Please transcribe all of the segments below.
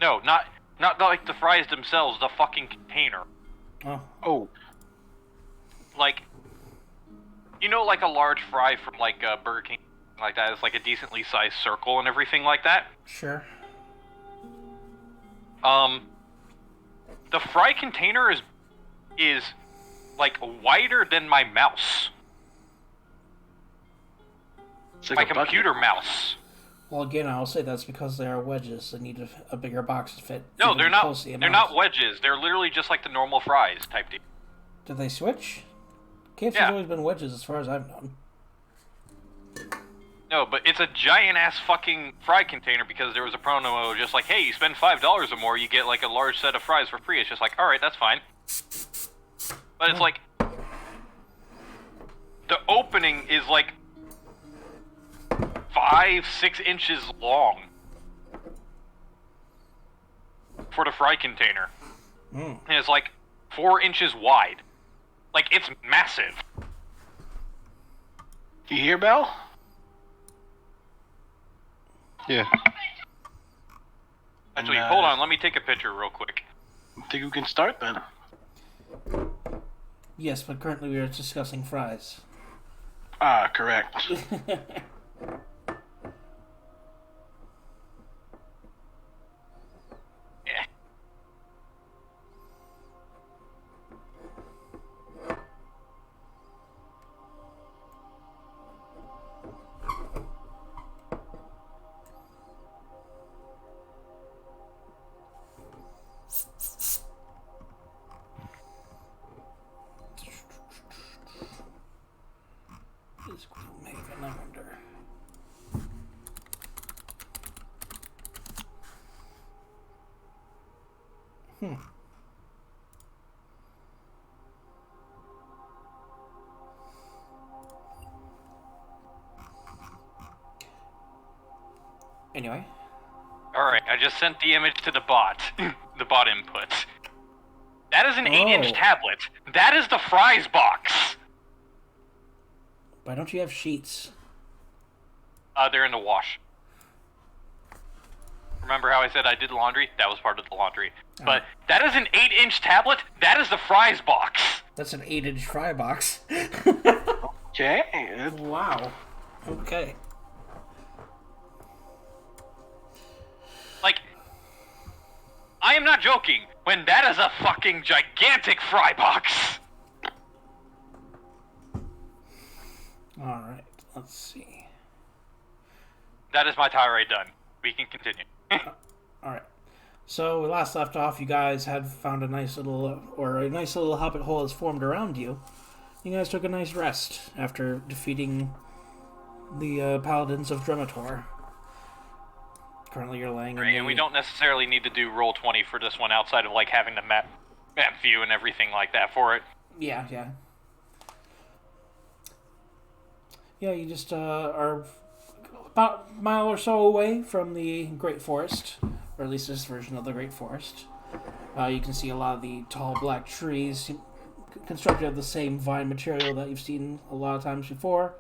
No, not like the fries themselves, the fucking container. Oh. Like, you know, like a large fry from like Burger King, like that. It's like a decently sized circle and everything like that. Sure. The fry container is like wider than my mouse. It's like My a bucket. computer mouse. Well, again, I'll say that's because they are wedges that need a bigger box to fit. No, even they're not. close to the They're amount. not wedges. They're literally just like the normal fries type deal. Did they switch? KFC's Yeah. always been wedges as far as I've known. No, but it's a giant ass fucking fry container because there was a promo just like, hey, you spend $5 or more, you get like a large set of fries for free. It's just like, all right, that's fine. But it's like the opening is like 5-6 inches long for the fry container, and it's like 4 inches wide. Like, it's massive. You hear, Belle? Yeah. Actually, And, hold on, let me take a picture real quick. I think we can start then. Yes, but currently we are discussing fries. Ah, correct. Yeah. Is Gloomhaven, I wonder. Anyway. Alright, I just sent the image to the bot. The bot input. That is an 8-inch Oh. tablet. That is the fries box. Why don't you have sheets? They're in the wash. Remember how I said I did laundry? That was part of the laundry. But that is an 8-inch tablet. That is the fries box. That's an 8-inch fry box. Okay. Wow. Okay. Like, I am not joking when that is a fucking gigantic fry box. Alright, let's see. That is my tirade done. We can continue. Alright. So, we last left off, you guys had found a nice little hobbit hole has formed around you. You guys took a nice rest after defeating the paladins of Dremator. Currently you're laying in Right, and we don't necessarily need to do roll 20 for this one outside of like having the map view and everything like that for it. Yeah. Yeah, you just are about a mile or so away from the Great Forest, or at least this version of the Great Forest. You can see a lot of the tall black trees constructed of the same vine material that you've seen a lot of times before.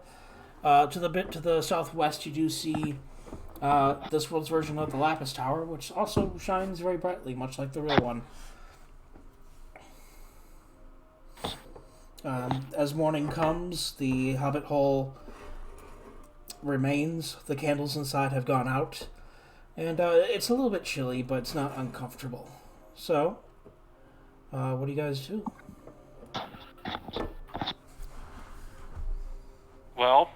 To the southwest, you do see this world's version of the Lapis Tower, which also shines very brightly, much like the real one. As morning comes, the hobbit hole remains. The candles inside have gone out, and it's a little bit chilly, but it's not uncomfortable. So, what do you guys do? Well,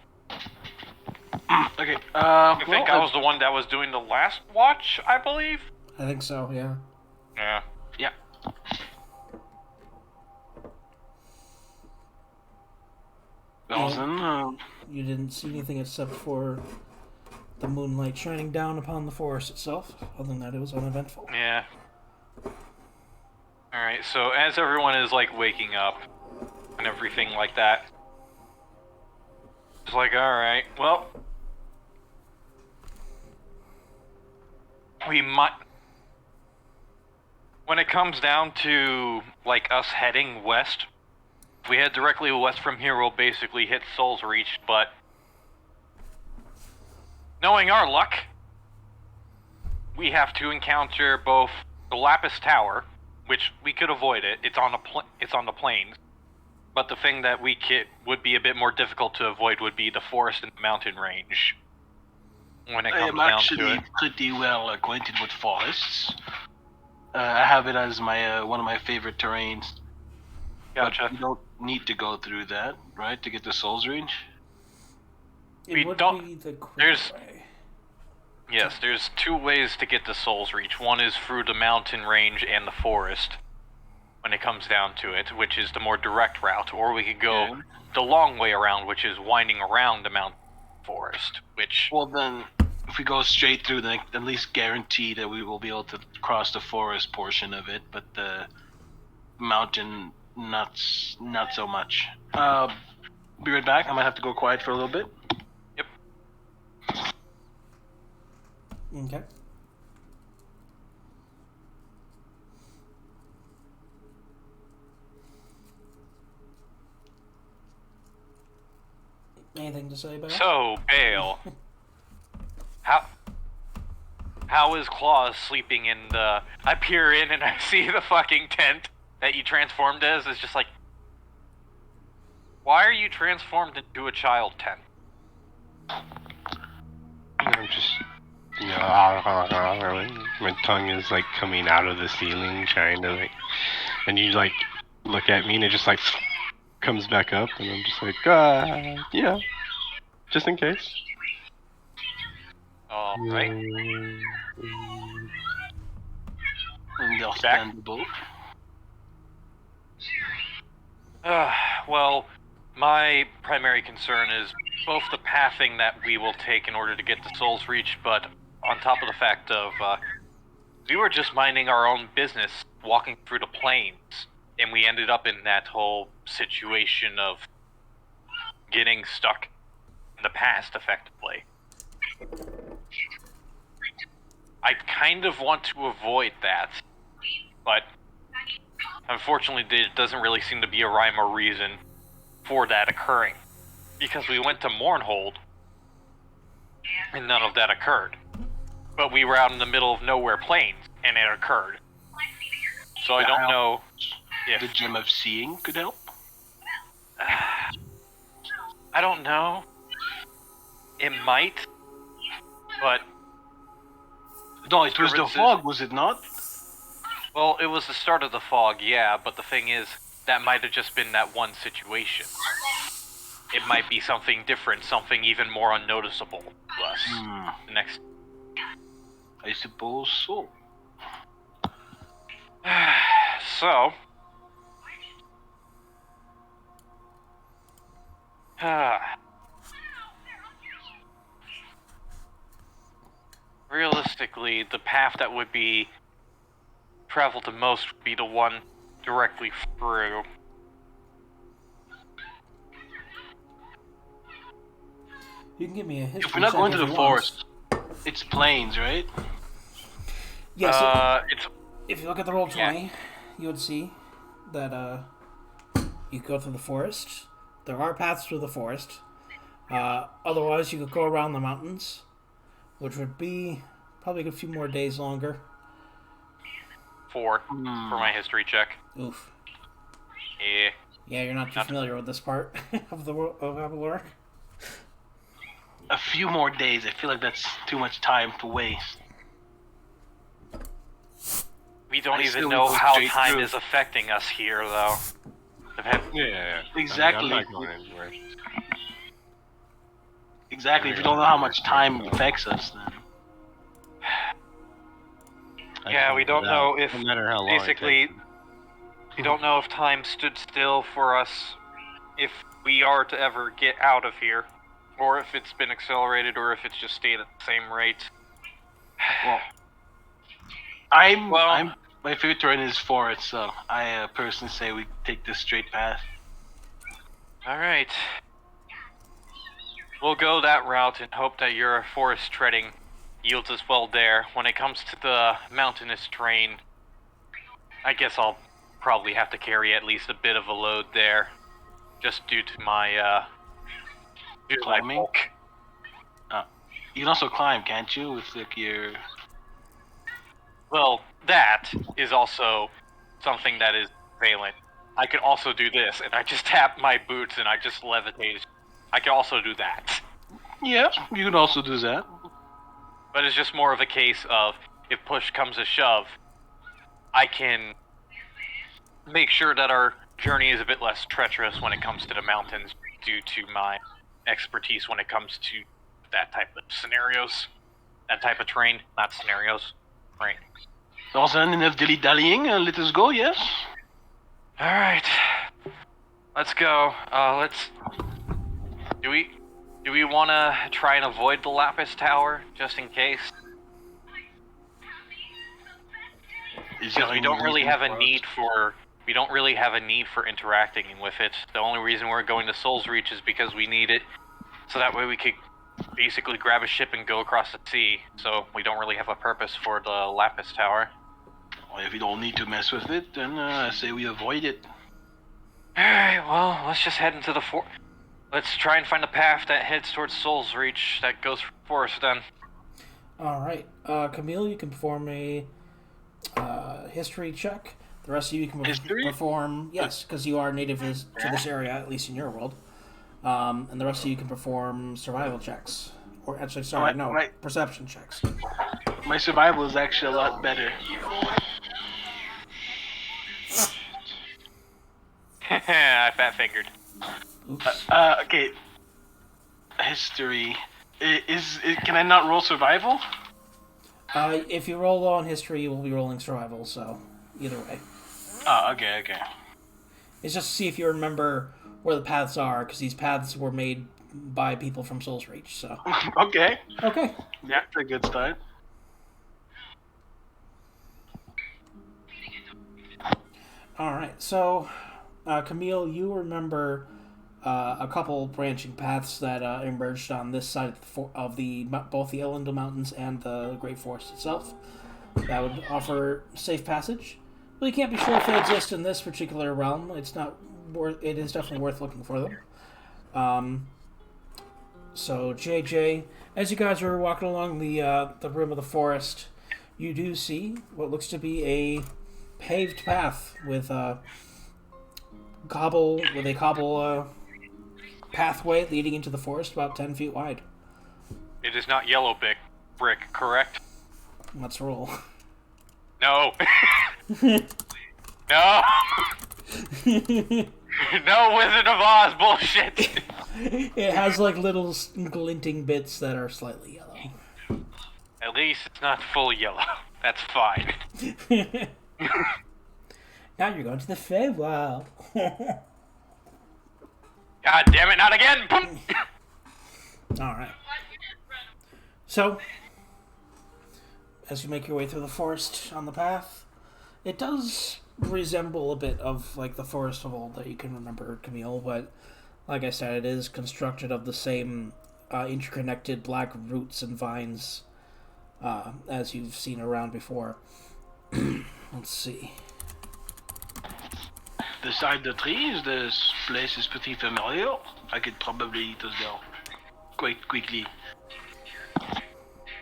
Okay. I think I was the one that was doing the last watch, I believe. I think so, yeah. Yeah. Yeah. Belson, You didn't see anything except for the moonlight shining down upon the forest itself. Other than that, it was uneventful. Yeah. Alright, so as everyone is like waking up and everything like that, it's like, alright, well, we might, when it comes down to like us heading west, if we head directly west from here, we'll basically hit Soul's Reach, but knowing our luck, we have to encounter both the Lapis Tower, which we could avoid it. It's on the plains. But the thing that would be a bit more difficult to avoid would be the forest and the mountain range. When it I comes am down to actually it. pretty well acquainted with forests. I have it as my one of my favorite terrains. Gotcha. But you don't need to go through that, right, to get the Souls Range? It We would don't- be the quicker there's- way. Yes, there's two ways to get to Souls Reach. One is through the mountain range and the forest, when it comes down to it, which is the more direct route. Or we could go Okay. the long way around, which is winding around the mountain forest, which... Well, then, if we go straight through, then at least guarantee that we will be able to cross the forest portion of it, but the mountain, not so much. Be right back. I might have to go quiet for a little bit. Yep. Okay. Anything to say about it? So, Bale, how is Claus sleeping in the... I peer in and I see the fucking tent that you transformed as. It's just like... Why are you transformed into a child tent? I'm just, my tongue is like coming out of the ceiling, trying to like, and you like look at me and it just like comes back up, and I'm just like, yeah, just in case. Alright. Understandable. Well, my primary concern is both the pathing that we will take in order to get to Soul's Reach, but on top of the fact of, we were just minding our own business, walking through the plains, and we ended up in that whole situation of getting stuck in the past, effectively. I kind of want to avoid that, but unfortunately there doesn't really seem to be a rhyme or reason for that occurring. Because we went to Mournhold, and none of that occurred. But we were out in the middle of nowhere plains, and it occurred. So I don't know The if... Gem of Seeing could help. I don't know. It might, but... No, it was the fog, was it not? Well, it was the start of the fog, yeah, but the thing is, that might have just been that one situation. It might be something different, something even more unnoticeable to us. The next... I suppose so. So... Realistically, the path that would be traveled the most would be the one directly through. You can give me a history. If we're not going to check the if you want. forest, it's plains, right? Yes. It's... If you look at the roll 20, you would see that you go through the forest. There are paths through the forest. Otherwise, you could go around the mountains, which would be probably a few more days longer. 4 for my history check. Oof. Yeah. Yeah, you're not too familiar with this part of the vocabulary. A few more days. I feel like that's too much time to waste. We don't I even still know go how straight time through. is affecting us here, though. Yeah. Exactly. I'm not going anywhere. Exactly. If you don't know how much time affects us, then Yeah, we don't know if... No matter how long. it Basically, takes. we don't know if time stood still for us if we are to ever get out of here, or if it's been accelerated, or if it's just stayed at the same rate. well, I'm my favorite terrain is forest, so I personally say we take this straight path. Alright. We'll go that route and hope that your forest treading yields us well there. When it comes to the mountainous terrain, I guess I'll probably have to carry at least a bit of a load there, just due to my Climbing? bulk. You can also climb, can't you? With like your Well, that is also something that is valent. I could also do this, and I just tap my boots and I just levitate. I can also do that. Yeah, you can also do that. But it's just more of a case of if push comes to shove, I can make sure that our journey is a bit less treacherous when it comes to the mountains due to my expertise when it comes to that type of scenarios. That type of terrain, not scenarios. Right. Well then, enough dilly-dallying, let us go, yes? Alright. Let's go. Do we wanna try and avoid the Lapis Tower, just in case? Because we don't really have a need for interacting with it. The only reason we're going to Soul's Reach is because we need it, so that way we could basically grab a ship and go across the sea. So we don't really have a purpose for the Lapis Tower. Well, if we don't need to mess with it, then I say we avoid it. Alright, well, let's just head into the let's try and find a path that heads towards Soul's Reach that goes for us then. Alright. Camille, you can perform a history check. The rest of you can perform... Yes, because you are native to this area, at least in your world. And the rest of you can perform survival checks. Or actually, sorry, perception checks. My survival is actually a lot better. I fat-fingered. Okay. History. Can I not roll survival? If you roll on history, you will be rolling survival, so either way. Oh, okay. It's just to see if you remember where the paths are, because these paths were made by people from Soul's Reach, so... Okay. Okay. That's a good start. Alright, so... Camille, you remember a couple branching paths that emerged on this side of both the Elendil Mountains and the Great Forest itself. That would offer safe passage. But you can't be sure if they exist in this particular realm. It is definitely worth looking for them. So JJ, as you guys are walking along the rim of the forest, you do see what looks to be a paved path with a cobble pathway leading into the forest about 10 feet wide. It is not yellow brick, correct? Let's roll. No. No. No Wizard of Oz bullshit. It has like little glinting bits that are slightly yellow. At least it's not full yellow. That's fine. Now you're going to the Feywild. God damn it, not again! Alright. So, as you make your way through the forest on the path, it does resemble a bit of like the forest of old that you can remember, Camille, but like I said, it is constructed of the same interconnected black roots and vines as you've seen around before. Let's see. Beside the trees, this place is pretty familiar. I could probably just go quite quickly.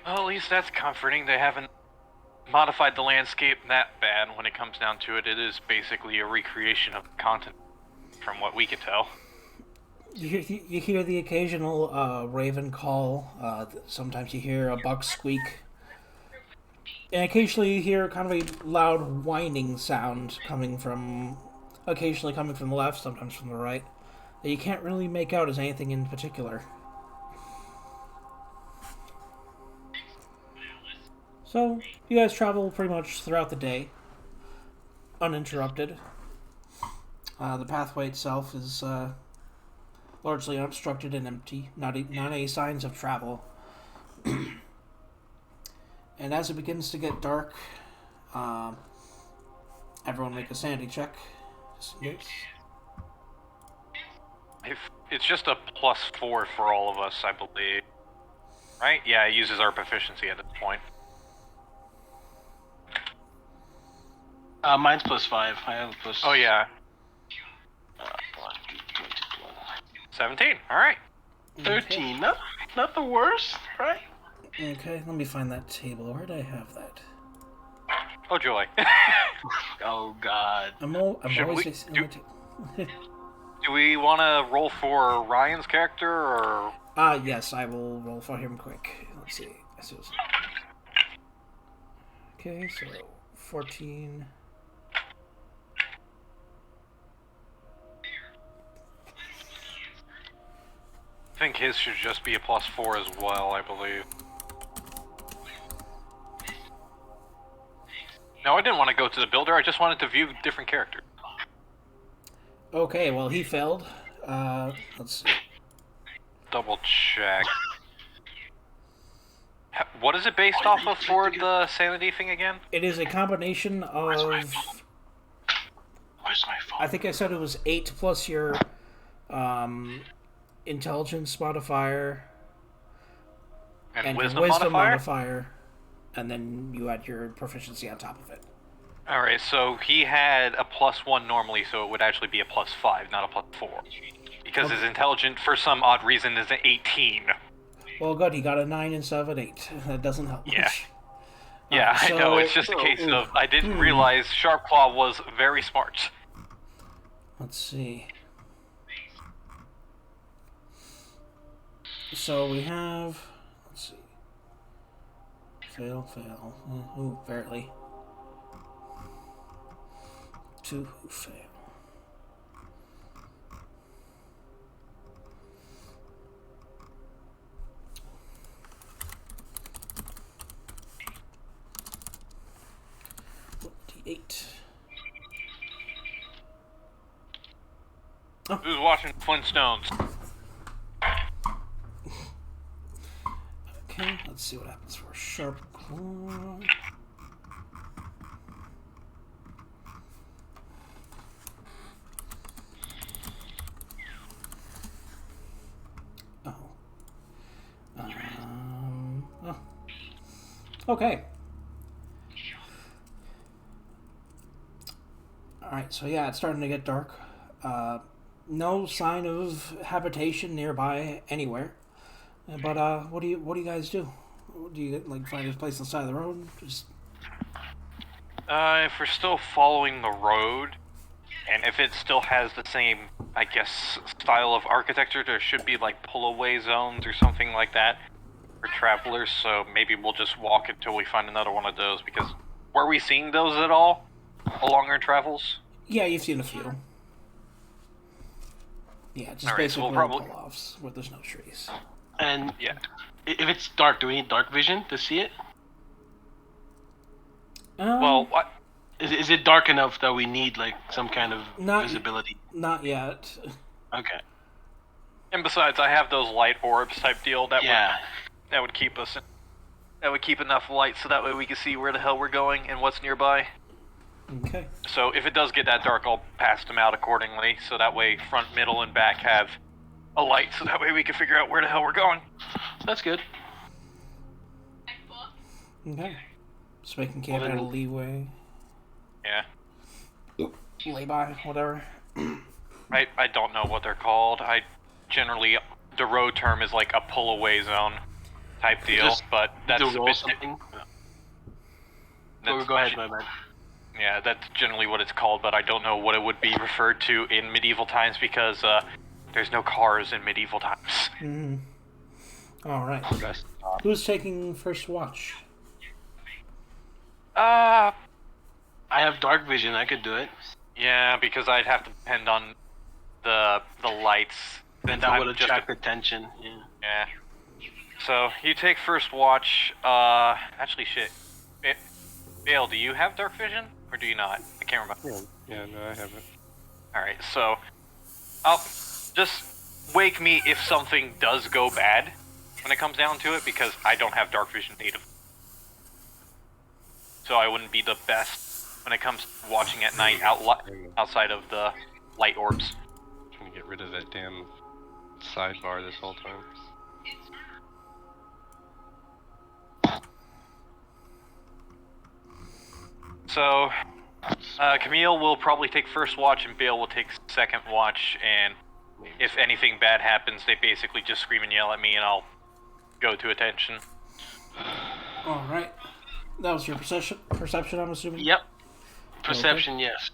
Well, at least that's comforting. They haven't modified the landscape that bad when it comes down to it. It is basically a recreation of the continent, from what we can tell. You hear the occasional raven call. Sometimes you hear a buck squeak. And occasionally you hear kind of a loud whining sound occasionally coming from the left, sometimes from the right, that you can't really make out as anything in particular. So, you guys travel pretty much throughout the day, uninterrupted. The pathway itself is largely unobstructed and empty, not any signs of travel. And as it begins to get dark, everyone make a sanity check. It's just a +4 for all of us, I believe. Right? Yeah, it uses our proficiency at this point. Mine's +5. I have a plus. Oh, yeah. 17. Alright. 13. Not the worst, right? Okay, let me find that table. Where did I have that? Oh joy. Oh God. I'm Should always we facing do- Do we want to roll for Ryan's character or? Yes, I will roll for him quick. Let's see. Okay, so 14. I think his should just be a +4 as well, I believe. No, I didn't want to go to the builder. I just wanted to view different characters. Okay, well, he failed. Let's see. Double check. What is it based off of for the sanity thing again? It is a combination of. Where's my phone? I think I said it was 8 plus your intelligence modifier And and your wisdom wisdom modifier? modifier, and then you add your proficiency on top of it. Alright, so he had a +1 normally, so it would actually be a +5, not a +4. Because his intelligence, for some odd reason, is an 18. Well, good. He got a 9 instead of an 8. That doesn't help much. Yeah. Yeah, I know. It's just a case of I didn't realize Sharpclaw was very smart. Let's see. So we have. Let's see. Fail. Ooh, barely. 2 who fail. D8. Who's watching Flintstones? Okay, let's see what happens for Sharp Claw. Oh. Okay. Alright, so yeah, it's starting to get dark. No sign of habitation nearby anywhere. But what do you guys do? Do you like find a place on the side of the road? Just If we're still following the road, and if it still has the same, I guess, style of architecture, there should be like pull-away zones or something like that for travelers, so maybe we'll just walk until we find another one of those, because were we seeing those at all along our travels? yeah, you've seen a few. Yeah, just Alright, so basically we'll probably- pull-offs where there's no trees. And Yeah. if it's dark, do we need dark vision to see it? Well, what? Is it dark enough that we need like some kind of Not- visibility? Not yet. Okay. And besides, I have those light orbs type deal that Yeah. would keep us. That would keep enough light so that way we can see where the hell we're going and what's nearby. Okay. So if it does get that dark, I'll pass them out accordingly. So that way, front, middle, and back have a light. So that way we can figure out where the hell we're going. That's good. Okay. Just making camp out of leeway. Yeah. Lay-by, whatever. I don't know what they're called. I generally the road term is like a pull away zone type deal, Just but that's to a roll bit something. that's Go ahead, my bad. Yeah, that's generally what it's called, but I don't know what it would be referred to in medieval times because there's no cars in medieval times. Mm-hmm. All right. Who's taking first watch? I have dark vision. I could do it. Yeah, because I'd have to depend on the lights. And that would attract attention. Yeah. Yeah. So you take first watch. Actually, shit. Bale, do you have dark vision or do you not? I can't remember. Yeah, no, I haven't. All right, so I'll just wake me if something does go bad when it comes down to it, because I don't have dark vision native. So I wouldn't be the best when it comes to watching at night outside of the light orbs. Trying to get rid of that damn sidebar this whole time. So Camille will probably take first watch and Bale will take second watch, and if anything bad happens, they basically just scream and yell at me and I'll go to attention. All right. That was your perception, I'm assuming? Yep. Perception, yes.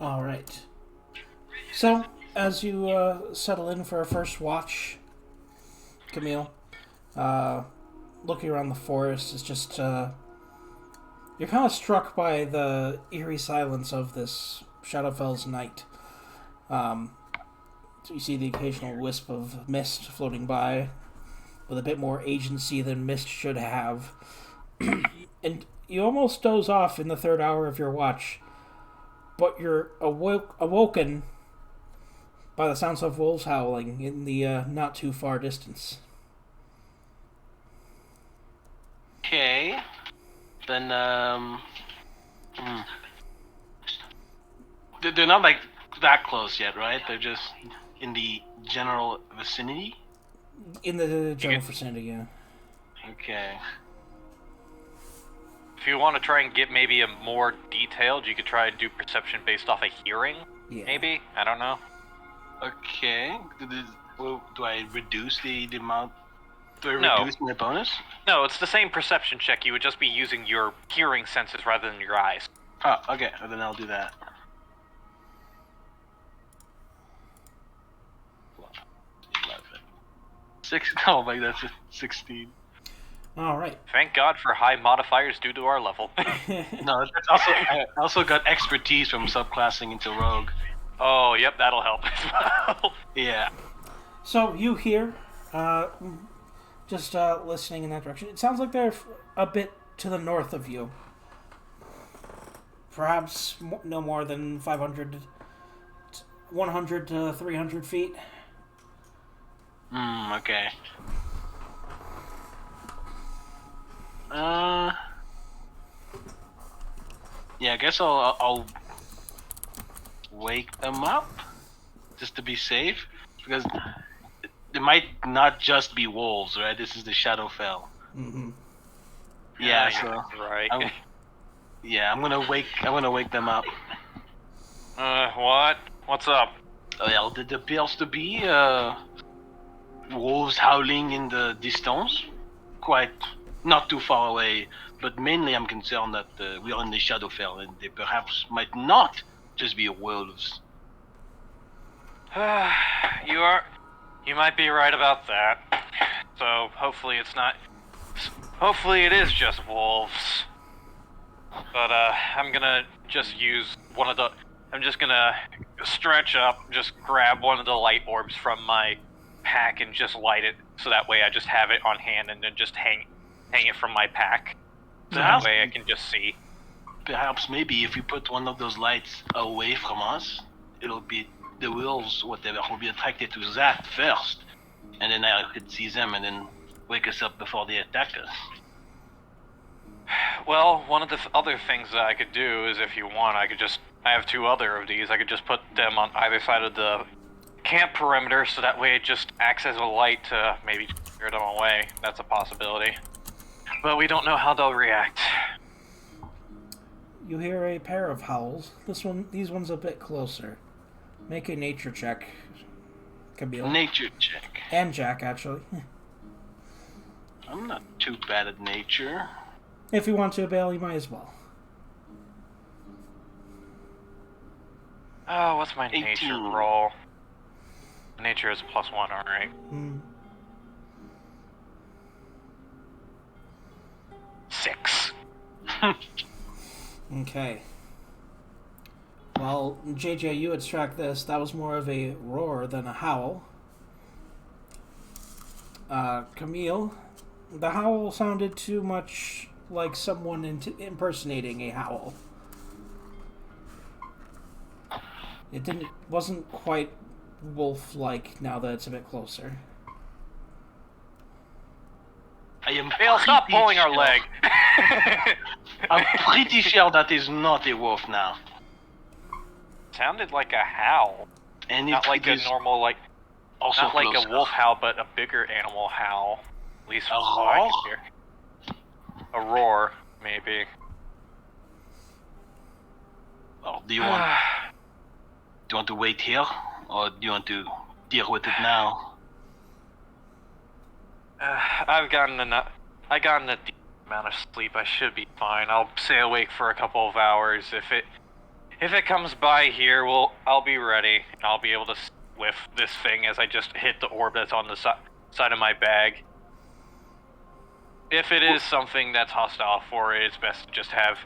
All right. So, as you settle in for a first watch, Camille, looking around the forest is just you're kind of struck by the eerie silence of this Shadowfell's night. So you see the occasional wisp of mist floating by, with a bit more agency than mist should have, and you almost doze off in the third hour of your watch, but you're awoken by the sounds of wolves howling in the not too far distance. Okay. Then, they're not like that close yet, right? They're just in the general vicinity? In the general vicinity, yeah. Okay. If you want to try and get maybe a more detailed, you could try and do perception based off of hearing. Yeah. Maybe? I don't know. Okay. Do I reduce the amount? Do I No. reduce my bonus? No, it's the same perception check. You would just be using your hearing senses rather than your eyes. Oh, okay. Then I'll do that. 11. 6. Oh, my, that's 16. All right. Thank God for high modifiers due to our level. No, that's also I also got expertise from subclassing into rogue. Oh, yep, that'll help as well. Yeah. So you hear, just listening in that direction. It sounds like they're a bit to the north of you. Perhaps no more than 100 to 300 feet. Okay. Yeah, I guess I'll wake them up just to be safe, because it might not just be wolves, right? This is the Shadowfell. Mm-hmm. Yeah, Yeah, so right. I'm gonna wake them up. What? What's up? Well, there appears to be wolves howling in the distance, quite not too far away. But mainly, I'm concerned that we are in the Shadowfell, and they perhaps might not just be wolves. You might be right about that. So hopefully it's not. Hopefully it is just wolves. But I'm gonna just use one of the. I'm just gonna stretch up, just grab one of the light orbs from my pack and just light it, so that way I just have it on hand and then just hang it from my pack. So that way I can just see. Perhaps maybe if we put one of those lights away from us, it'll be the wolves, whatever, will be attracted to that first, and then I could see them and then wake us up before they attack us. Well, one of the other things that I could do is, if you want, I have 2 other of these. I could just put them on either side of the camp perimeter, so that way it just acts as a light to maybe scare them away. That's a possibility. But we don't know how they'll react. You hear a pair of howls. These ones a bit closer. Make a nature check, Camille. Nature check. And Jack, actually. I'm not too bad at nature. If you want to, Bale, you might as well. Oh, what's my 18. nature roll? Nature is +1, alright. Hmm. 6. Okay. Well, JJ, you extract this. That was more of a roar than a howl. Camille, the howl sounded too much like someone impersonating a howl. It wasn't quite wolf-like now that it's a bit closer. I am Bale, stop pretty pulling our sure- leg. I'm pretty sure that is not a wolf now. Sounded like a howl. And Not like a is normal, also not like close a wolf howl, but a bigger animal howl. At least A from what I roar? can hear. A roar, maybe. Well, you want to wait here, or do you want to deal with it now? I've gotten I gotten a decent amount of sleep. I should be fine. I'll stay awake for a couple of hours. If it comes by here, I'll be ready. I'll be able to whiff this thing as I just hit the orb that's on the side of my bag. If it is something that's hostile for it, it's best to just have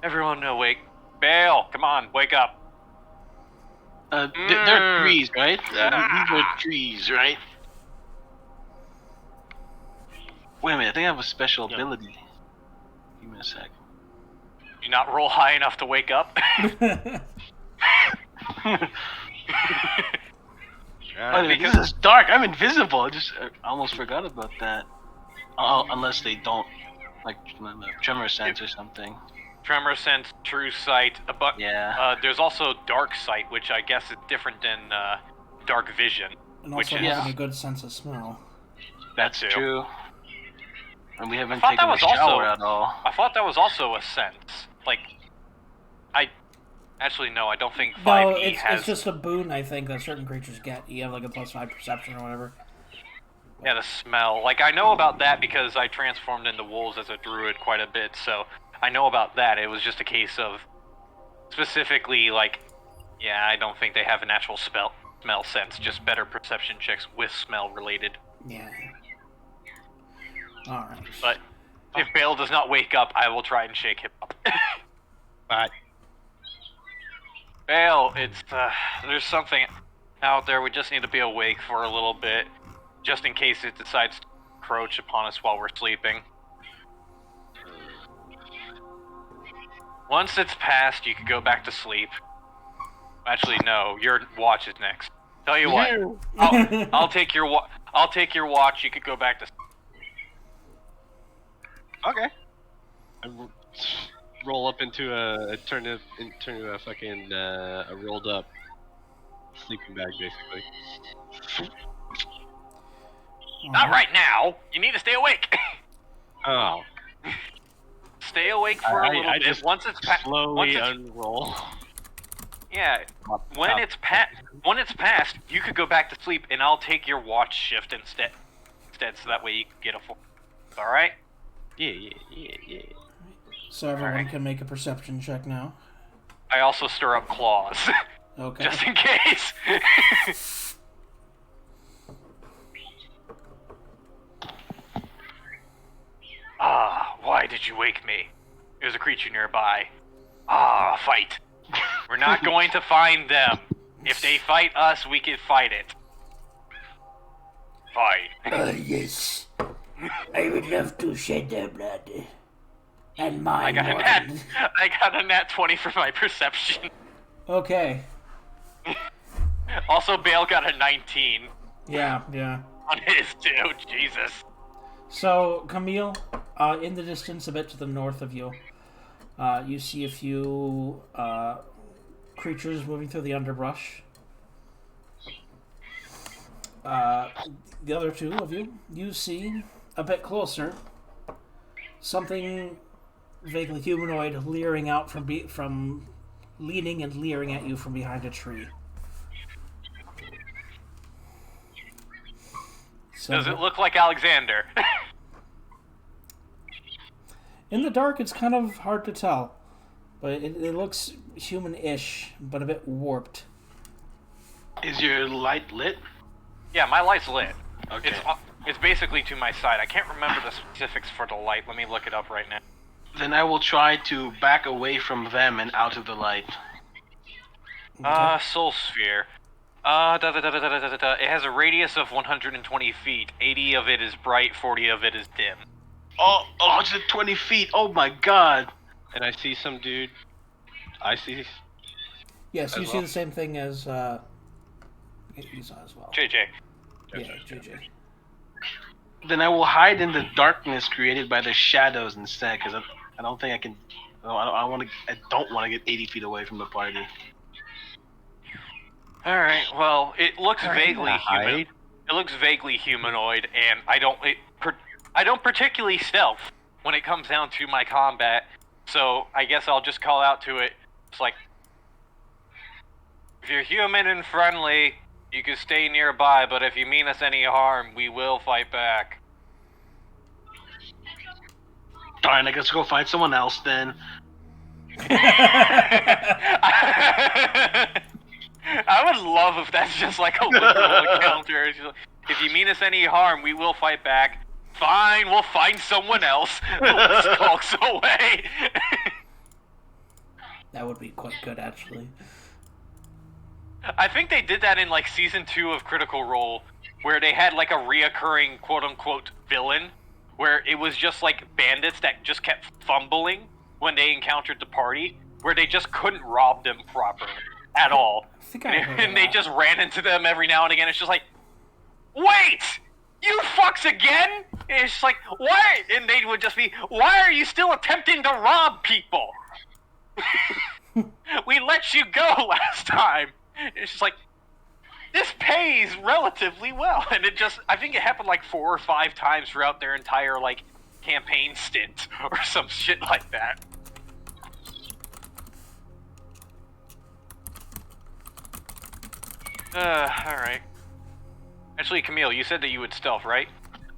everyone awake. Bale, come on, wake up. There are trees, right? These are trees, right? Wait a minute, I think I have a special ability. Give me a sec. Do you not roll high enough to wake up? Oh, this is dark. I'm invisible. I almost forgot about that. Unless they don't, like, tremor sense or something. Tremor sense, true sight, but yeah. There's also dark sight, which I guess is different than dark vision. And also having a good sense of smell. That's true. And we haven't taken a shower at all. I thought that was also a sense. Like, actually, no, I don't think 5e has... it's just a boon, I think, that certain creatures get. You have, like, a +5 perception or whatever. Yeah, the smell. Like, I know about that because I transformed into wolves as a druid quite a bit, so I know about that. It was just a case of specifically, like, yeah, I don't think they have an actual smell sense, just better perception checks with smell related. Yeah. Alright. But if Bale does not wake up, I will try and shake him up. But Bale, there's something out there. We just need to be awake for a little bit, just in case it decides to encroach upon us while we're sleeping. Once it's passed, you can go back to sleep. Actually, no, your watch is next. Tell you what, I'll take your watch. You could go back to sleep. okay. I roll up into a fucking a rolled up sleeping bag, basically. Not right now. You need to stay awake. Oh. Stay awake for a little bit. Just once it's slowly unroll. Yeah. When it's passed, you could go back to sleep, and I'll take your watch shift instead, so that way you can get a full. All right. Yeah. So everyone can make a perception check now. I also stir up claws. Okay. Just in case. Why did you wake me? There's a creature nearby. Fight. We're not going to find them. If they fight us, we can fight it. Fight. Yes. I would love to shed their blood. And mine. I got a nat 20 for my perception. Okay. Also, Bale got a 19. Yeah. On his too, Jesus. So, Camille, in the distance a bit to the north of you, you see a few creatures moving through the underbrush. The other two of you see a bit closer something vaguely humanoid leering out from leaning and leering at you from behind a tree. So, does it look like Alexander? In the dark, it's kind of hard to tell, but it looks human-ish, but a bit warped. Is your light lit? Yeah, my light's lit. Okay. It's basically to my side. I can't remember the specifics for the light. Let me look it up right now. Then I will try to back away from them and out of the light. Soul Sphere. It has a radius of 120 feet. 80 of it is bright, 40 of it is dim. Oh, it's at 20 feet. Oh my god. And I see some dude. I see. Yes, you see the same thing as you saw as well. JJ. Yeah, JJ. Then I will hide in the darkness created by the shadows instead, because I don't think I can. I don't want to get 80 feet away from the party. All right. Well, it looks vaguely human. It looks vaguely humanoid, and I don't particularly stealth when it comes down to my combat. So I guess I'll just call out to it. It's like, If you're human and friendly, you can stay nearby, but if you mean us any harm, we will fight back. Darn, I guess go find someone else then. I would love if that's just like a literal encounter. It's just like, if you mean us any harm, we will fight back. Fine, we'll find someone else. Skulks away. That would be quite good, actually. I think they did that in like season 2 of Critical Role, where they had like a reoccurring quote-unquote villain, where it was just like bandits that just kept fumbling when they encountered the party, where they just couldn't rob them properly at all. I think I heard of And they that. just ran into them every now and again. It's just like, wait! You fucks again? And it's just like, why? And they would just be, why are you still attempting to rob people? We let you go last time. It's just like, this pays relatively well. And it just, I think it happened like 4 or 5 times throughout their entire like campaign stint or some shit like that. Alright. Actually, Camille, you said that you would stealth, right?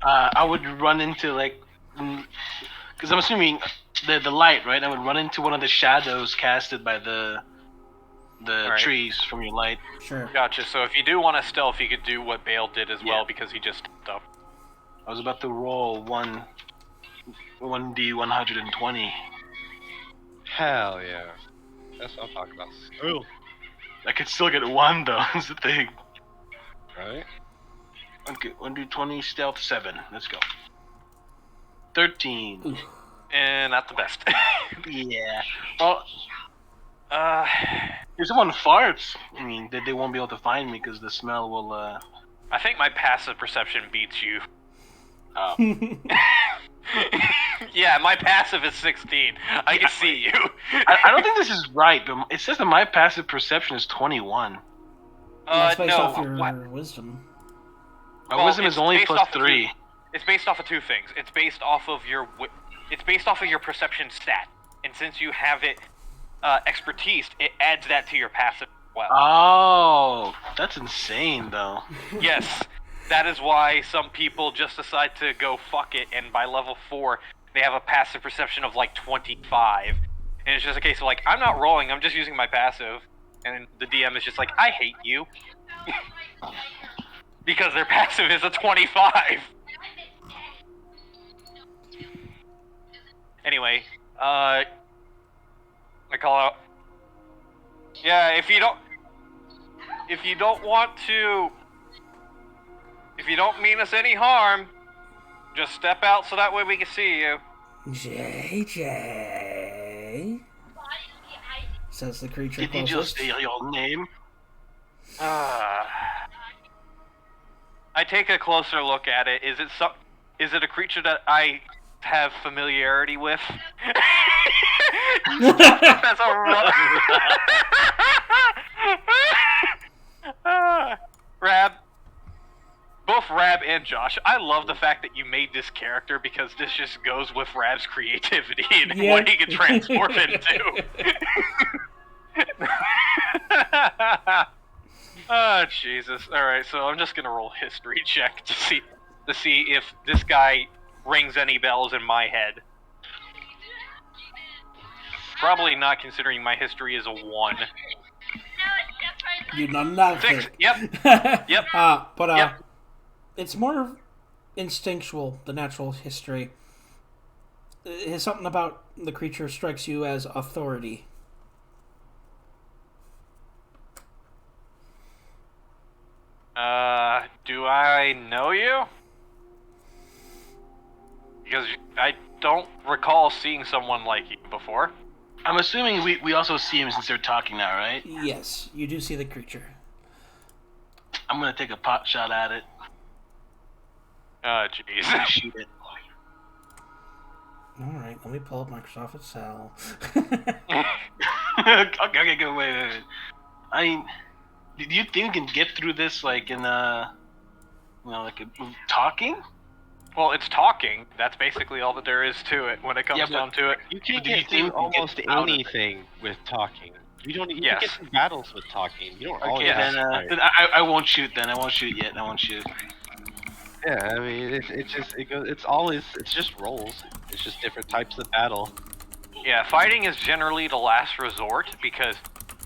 I would run into like, because I'm assuming the light, right? I would run into one of the shadows casted by the Alright. trees from your light. Sure. Gotcha. So if you do want to stealth, you could do what Bale did as well, Yeah. because he just stepped up. I was about to roll 1d120. Hell yeah. That's what I'm talking about. Still. I could still get 1 though. Is the thing. Right? Okay, 1d20 stealth 7. Let's go. 13. Ooh. And not the best. Yeah. Well, uh, if someone farts, I mean, they won't be able to find me because the smell will. I think my passive perception beats you. Oh. Yeah, my passive is 16. I can see you. I don't think this is right, but it says that my passive perception is 21. That's based No. off your What? wisdom. My Well, wisdom it's is only based plus off of 3. It's based off of 2 things. It's based off of your perception stat, and since you have it expertise, it adds that to your passive as well. Oh, that's insane, though. Yes, that is why some people just decide to go fuck it, and by level 4, they have a passive perception of like 25. And it's just a case of like, I'm not rolling, I'm just using my passive. And the DM is just like, I hate you. Because their passive is a 25. Anyway, I call out. Yeah, if you don't mean us any harm, just step out so that way we can see you. JJ, says the creature Did you just closest. say your name? I take a closer look at it. Is it a creature that I have familiarity with? That's a Rab. Both Rab and Josh, I love the fact that you made this character because this just goes with Rab's creativity and Yeah. what he can transform into. Oh, Jesus. Alright, so I'm just gonna roll a history check to see if this guy rings any bells in my head. Probably not, considering my history is a 1. You know nothing. 6, yep. Yep. But Yep. it's more instinctual, the natural history. It's something about the creature strikes you as authority. Do I know you? Because I don't recall seeing someone like you before. I'm assuming we also see him since they're talking now, right? Yes, you do see the creature. I'm gonna take a pot shot at it. Oh, jeez. Shoot it. Alright, let me pull up Microsoft Excel. okay, go, wait. Do you think we can get through this, like, in talking? Well, it's talking. That's basically all that there is to it when it comes Yeah, but- down to it. You can Do you get think through we can get almost out of it? anything with talking. You don't. You Yes. get through battles with talking. You don't Okay, always then, have to fight. then I won't shoot. Then I won't shoot yet. I won't shoot. Yeah, I mean, it goes. It's always. It's just rolls. It's just different types of battle. Yeah, fighting is generally the last resort because,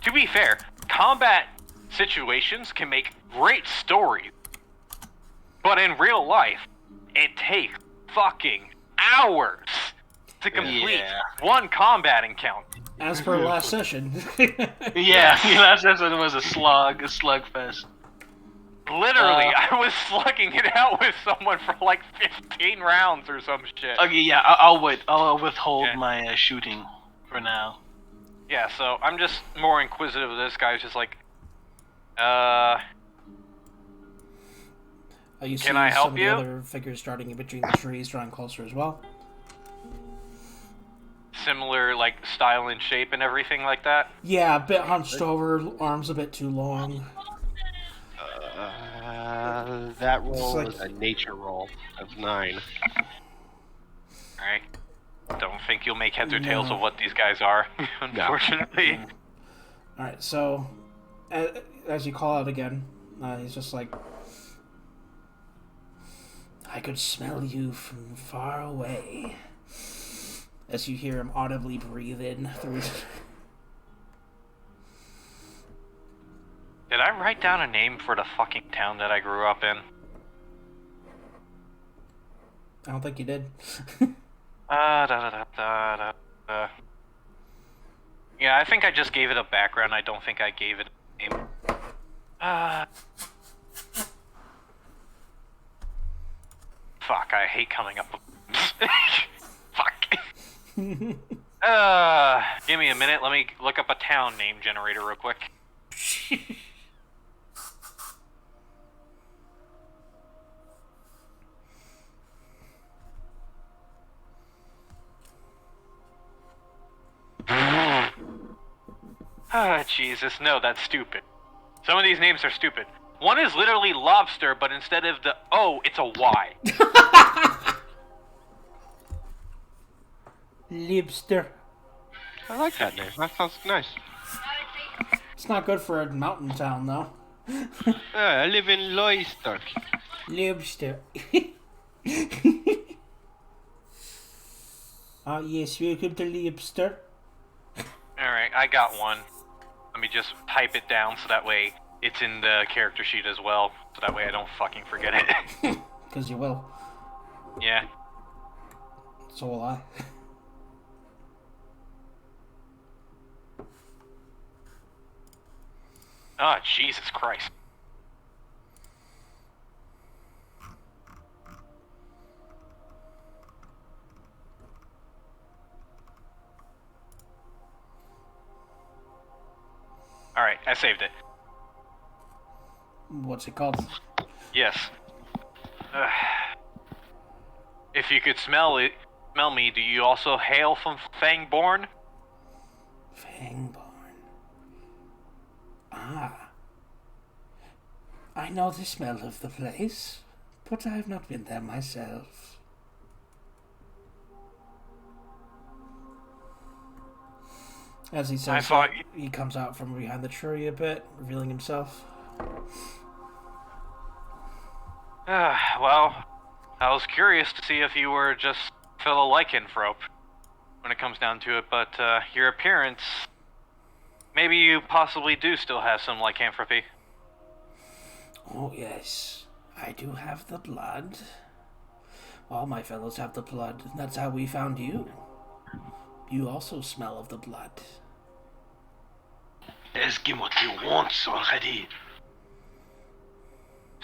to be fair, combat situations can make great stories. But in real life, it takes fucking hours to complete Yeah. one combat encounter. As per last session. Yeah, last episode was a slugfest. Literally, I was slugging it out with someone for like 15 rounds or some shit. Okay, yeah, I'll wait. I'll withhold Okay. my shooting for now. Yeah, so I'm just more inquisitive of this guy. Who's just like, uh, You see Can I help some of you? the other figures starting in between the trees, drawing closer as well. similar like style and shape and everything like that. Yeah, a bit hunched over, arms a bit too long. That roll like- was a nature roll of 9. Alright. Don't think you'll make heads or tails No. of what these guys are, unfortunately. Alright, so as you call out again, he's just like, I could smell you from far away. As you hear him audibly breathe in through. Did I write down a name for the fucking town that I grew up in? I don't think you did. Yeah, I think I just gave it a background. I don't think I gave it a name. Fuck, I hate coming up with... Fuck. Give me a minute. Let me look up a town name generator real quick. Ah, Jesus, no, that's stupid. Some of these names are stupid. One is literally lobster, but instead of the O, it's a Y. Lobster. I like that name. That sounds nice. It's not good for a mountain town, though. I live in Loister. Lobster. Yes, welcome to Lobster. Alright, I got one. Let me just type it down so that way it's in the character sheet as well. So that way I don't fucking forget it. Because you will. Yeah. So will I. Oh, Jesus Christ. Alright, I saved it. What's it called? Yes. If you could smell me, do you also hail from Fangborn? Fangborn. Ah. I know the smell of the place, but I have not been there myself. As he I says, thought he comes out from behind the tree a bit, revealing himself. Well, I was curious to see if you were just fellow lycanthrope when it comes down to it, but your appearance, maybe you possibly do still have some lycanthropy. Oh yes, I do have the blood. All my fellows have the blood, and that's how we found you. You also smell of the blood. Ask him what he wants already.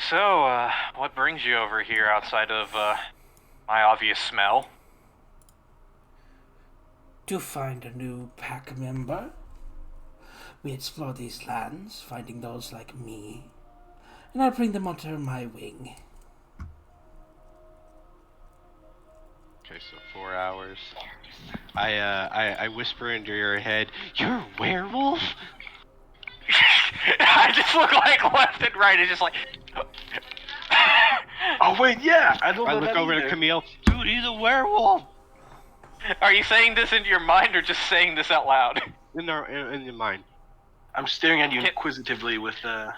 So, what brings you over here outside of, my obvious smell? To find a new pack member. We explore these lands, finding those like me, and I bring them under my wing. Okay, so 4 hours. I whisper into your head, "You're a werewolf?" I just look like left and right, it's just like... Oh wait, yeah, I don't I know look that over to either. Camille. Dude, he's a werewolf. Are you saying this into your mind or just saying this out loud? In your mind. I'm staring at you Can- inquisitively with I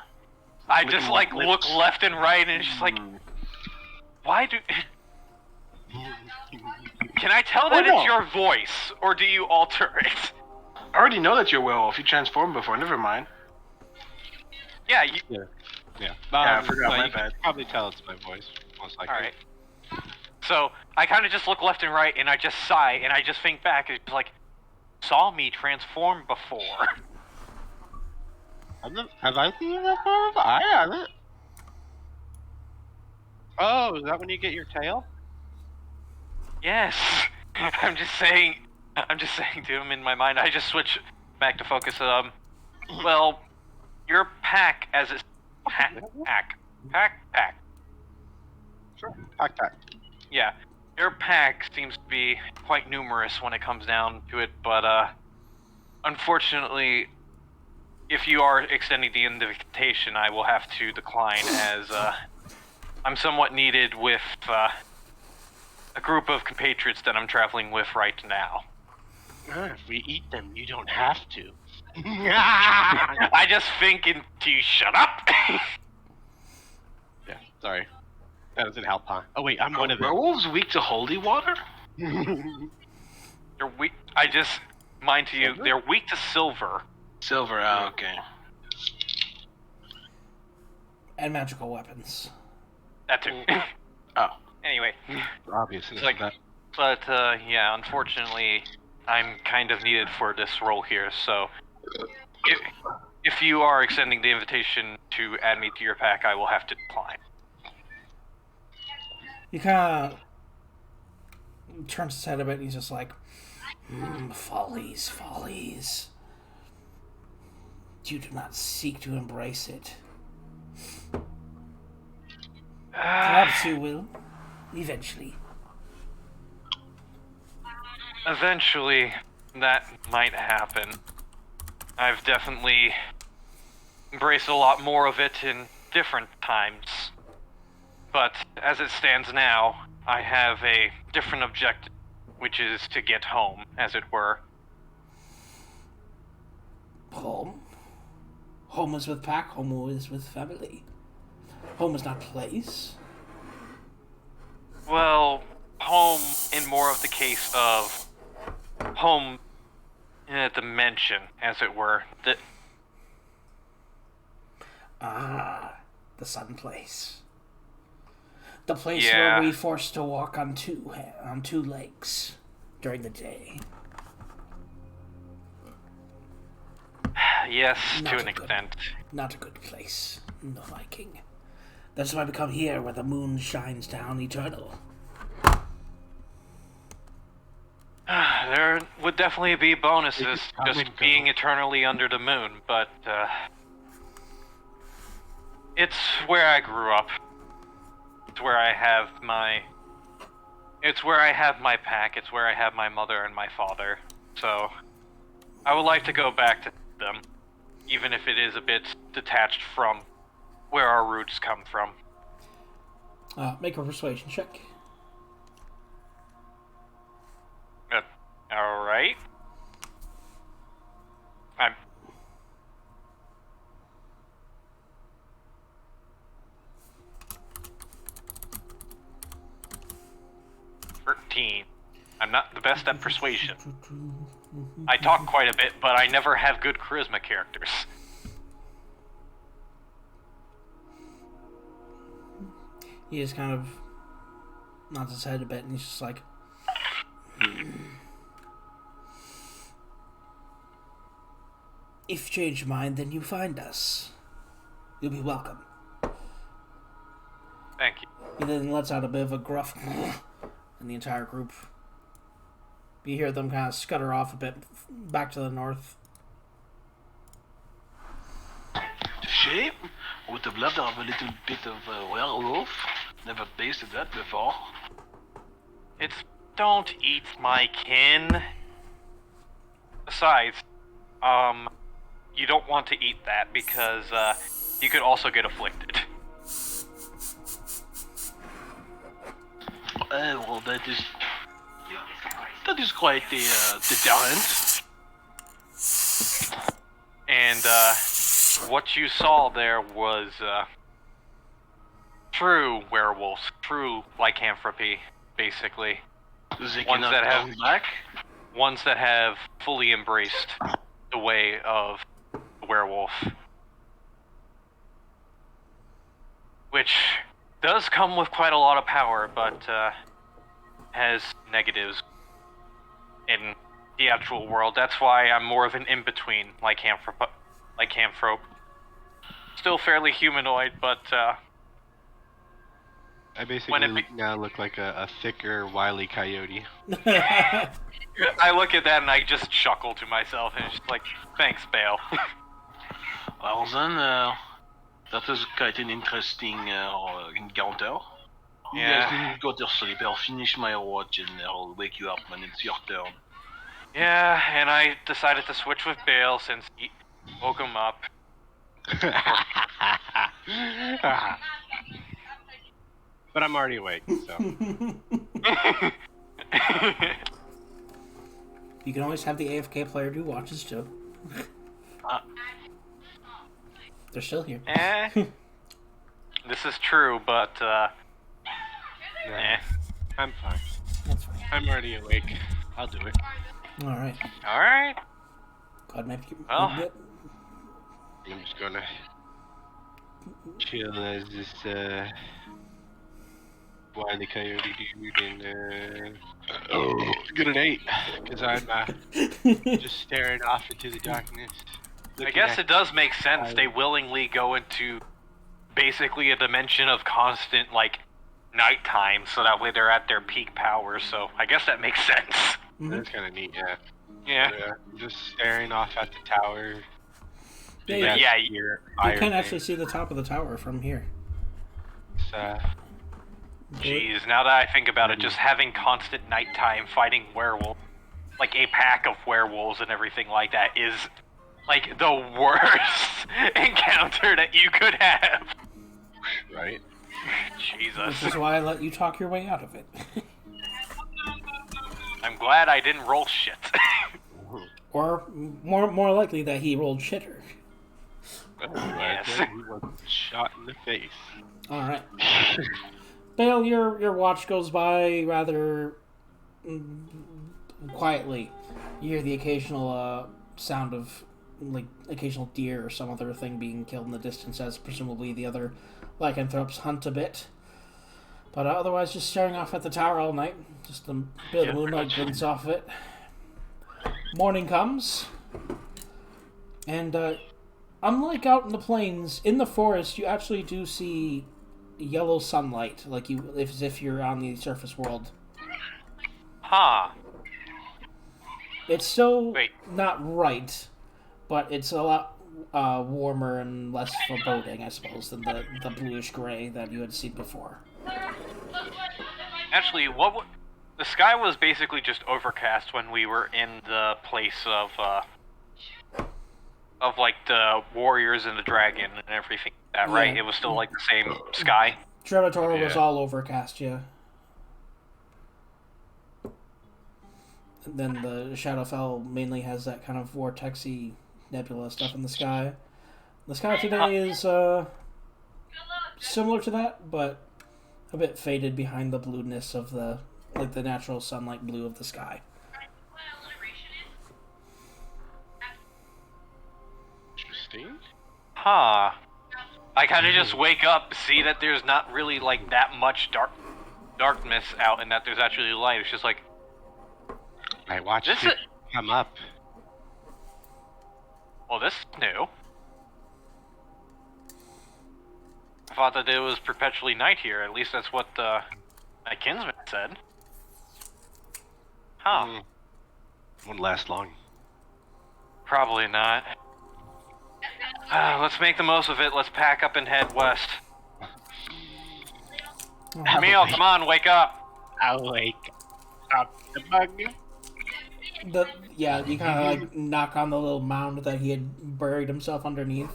Licking just my like lips. look left and right, and it's just like, why do? Can I tell that no. it's your voice, or do you alter it? I already know that you're a werewolf. You transformed before. Never mind. Yeah. You, Yeah. I forgot, well, my you can bad. probably tell it's my voice, most likely. all right. So I kind of just look left and right, and I just sigh, and I just think back. It's like, saw me transform before. Have I seen you before? I haven't. Oh, is that when you get your tail? Yes. I'm just saying to him in my mind. I just switch back to focus. Well, your pack as a pack. Sure. Pack. Yeah, your pack seems to be quite numerous when it comes down to it, but unfortunately, if you are extending the invitation, I will have to decline as I'm somewhat needed with a group of compatriots that I'm traveling with right now. If we eat them, you don't have to. I just think to shut up. Yeah, sorry. That doesn't help, huh? Oh wait, I'm one of them. Werewolves weak to holy water? They're weak. I just mind to you, Silver? they're weak to silver. Silver, okay. And magical weapons. That too. Oh. Anyway, Obviously. It's like- but yeah, unfortunately, I'm kind of needed for this role here. So, if you are extending the invitation to add me to your pack, I will have to decline. He kind of turns his head a bit and he's just like, follies. You do not seek to embrace it. Perhaps you will, eventually. Eventually, that might happen. I've definitely embraced a lot more of it in different times. But as it stands now, I have a different objective, which is to get home, as it were. Home? Home is with pack, home is with family. Home is not place. Well, home in more of the case of home in a dimension, as it were. The sun place. The place Yeah. where we forced to walk on two legs during the day. Yes, Not to a an good- extent. Not a good place, no Viking. That's why we come here where the moon shines down eternal. There would definitely be bonuses come just and go. being eternally under the moon, but it's where I grew up. It's where I have my pack. It's where I have my mother and my father. So I would like to go back to them, even if it is a bit detached from where our roots come from. Make a persuasion check. All right. I'm. I'm not the best at persuasion. I talk quite a bit, but I never have good charisma characters. He just kind of nods his head a bit and he's just like, if you change your mind, then you find us. You'll be welcome. Thank you. He then lets out a bit of a gruff in the entire group. You hear them kind of scutter off a bit back to the north. Shame. Would have loved to have a little bit of werewolf. Never tasted that before. It's don't eat my kin. Besides, you don't want to eat that because you could also get afflicted. Well, that is quite the deterrent. And what you saw there was true werewolves, true lycanthropy, basically. They Ones cannot that have- come back. Ones that have fully embraced the way of the werewolf. Which does come with quite a lot of power, but has negatives in the actual world. That's why I'm more of an in-between lycanthrope. Still fairly humanoid, but I basically When it now look like a thicker, wily coyote. I look at that and I just chuckle to myself and it's just like, thanks, Bale. Well then, that is quite an interesting encounter. You Yeah. guys need to go to sleep. I'll finish my watch and I'll wake you up when it's your turn. Yeah, and I decided to switch with Bale since he woke him up. But I'm already awake, so. You can always have the AFK player do watches too. They're still here. This is true, but I'm fine. That's fine. I'm already awake. I'll do it. Alright. Alright. God, maybe you... Well. I'm just gonna chill as this wily coyote dude and get an 8 because I'm just staring off into the darkness. I guess it does make sense. They willingly go into basically a dimension of constant, nighttime, so that way they're at their peak power, so I guess that makes sense. That's kind of neat, yeah. Yeah. Just staring off at the tower. Yeah, You're you can actually see the top of the tower from here. Jeez, now that I think about it, just having constant nighttime fighting werewolves, like a pack of werewolves and everything like that, is the worst encounter that you could have. Right? Jesus. This is why I let you talk your way out of it. I'm glad I didn't roll shit. Or more likely that he rolled shitter. Yes. He was shot in the face. Alright. Bale, your watch goes by rather quietly. You hear the occasional sound of occasional deer or some other thing being killed in the distance as presumably the other lycanthropes hunt a bit. But otherwise just staring off at the tower all night. Just a bit of moonlight glints off of it. Morning comes. And unlike out in the plains, in the forest you actually do see yellow sunlight, as if you're on the surface world. Huh. It's still Wait. not right, but it's a lot warmer and less foreboding, I suppose, than the bluish gray that you had seen before. Actually, the sky was basically just overcast when we were in the place of the warriors and the dragon and everything like that, right? Yeah. It was still the same sky. Dremator was Yeah. all overcast, yeah. And then the Shadowfell mainly has that kind of vortexy nebula stuff in the sky. The sky today is similar to that, but a bit faded behind the blueness of the natural sunlight blue of the sky. Interesting. Huh. I kind of just wake up, see that there's not really that much darkness out, and that there's actually light. It's just I watched This it is- come up. well, this is new. I thought that it was perpetually night here. At least that's what my kinsman said. Huh. Won't last long. Probably not. Let's make the most of it. Let's pack up and head west. Emil, come on, wake up. I'll wake up the bug. You kind of knock on the little mound that he had buried himself underneath.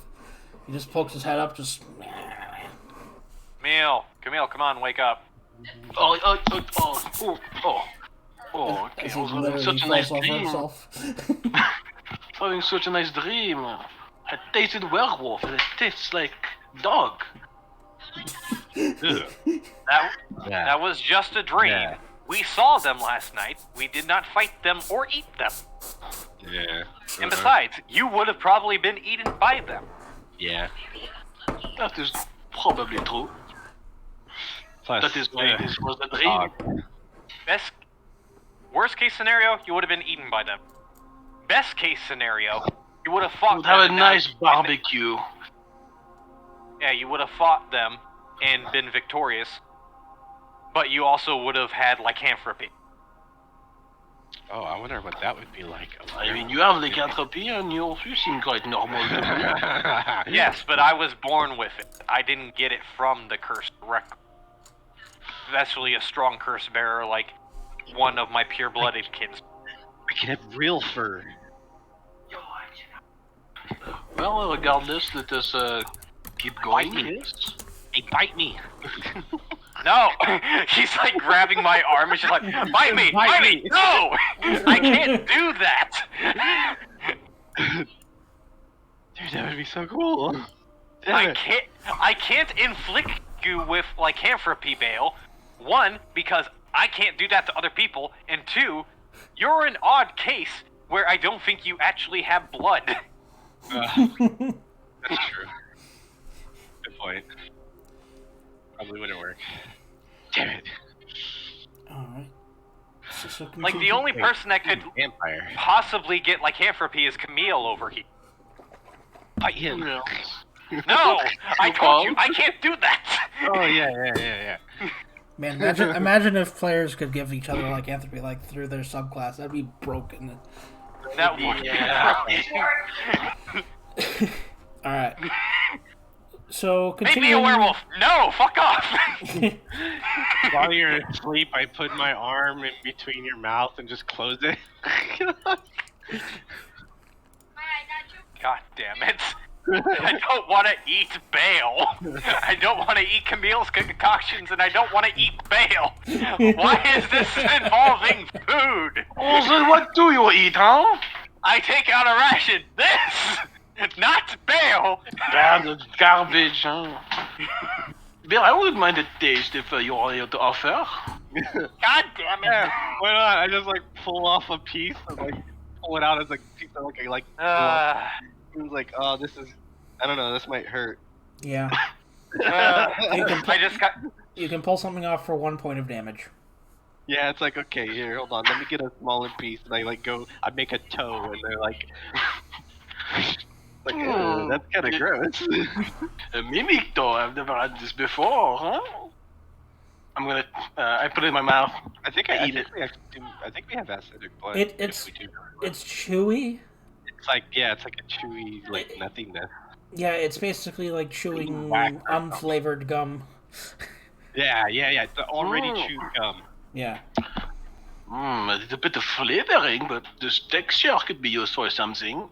He just pokes his head up, just... Camille, come on, wake up. Okay. As I he was having literally such a nice falls over dream. himself. Having such a nice dream. I tasted werewolf and it tastes like dog. Ugh. That was just a dream. Yeah. We saw them last night. We did not fight them or eat them. Yeah. And besides, you would have probably been eaten by them. Yeah. That is probably true. Plus, That is why this was a dream. Worst case scenario, you would have been eaten by them. Best case scenario, you would have fought Would them. have a and nice now- barbecue. Yeah, you would have fought them and been victorious. But you also would have had lycanthropy. Oh, I wonder what that would be like. I mean, you have lycanthropy and you seem quite normal to me. Yes, but I was born with it. I didn't get it from the curse directly. Especially a strong curse bearer like one of my pure-blooded kids. I can have real fur. Well, regardless, let us keep going. Bite me. Yes. Hey, bite me. No! She's like grabbing my arm and she's like, bite me! Bite me! No! I can't do that! Dude, that would be so cool. Damn it. I can't inflict you with lycanthropy, Bale. One, because I can't do that to other people, and two, you're an odd case where I don't think you actually have blood. That's true. Good point. Probably wouldn't work. Damn it. Alright. Like, the only person that could Vampire. possibly get lycanthropy is Camille over here. Bite him. No. No! I told you, I can't do that! Oh, yeah. Man, imagine if players could give each other lycanthropy like through their subclass. That'd be broken. That would Yeah. Alright. So, Make me a continuing... werewolf! No! Fuck off! While you're asleep, I put my arm in between your mouth and just close it. God damn it. I don't want to eat Bale. I don't want to eat Camille's concoctions, and I don't want to eat Bale. Why is this involving food? Oh, then what do you eat, huh? I take out a ration. This! Not Bale! Yeah, that's garbage, huh? Bill, I wouldn't mind a taste if you are able to offer. God damn it. Yeah, why not? I just like pull off a piece and like pull it out as a piece of like it was like, oh, this is, I don't know, this might hurt. Yeah. I just got... You can pull something off for 1 point of damage. Yeah, it's like, okay, here, hold on, let me get a smaller piece, and I like go, I make a toe, and they're like, like, ew, that's kind of gross. A mimic, though. I've never had this before, huh? I'm gonna. I put it in my mouth. I think I eat it. I think we have acidic blood. It's if we do. it's chewy. It's like, yeah, it's like a chewy, like nothingness. Yeah, it's basically like chewing Whack. unflavored gum. Yeah, it's the already Mm. chewed gum. Yeah. It's a bit of flavoring, but this texture could be used for something.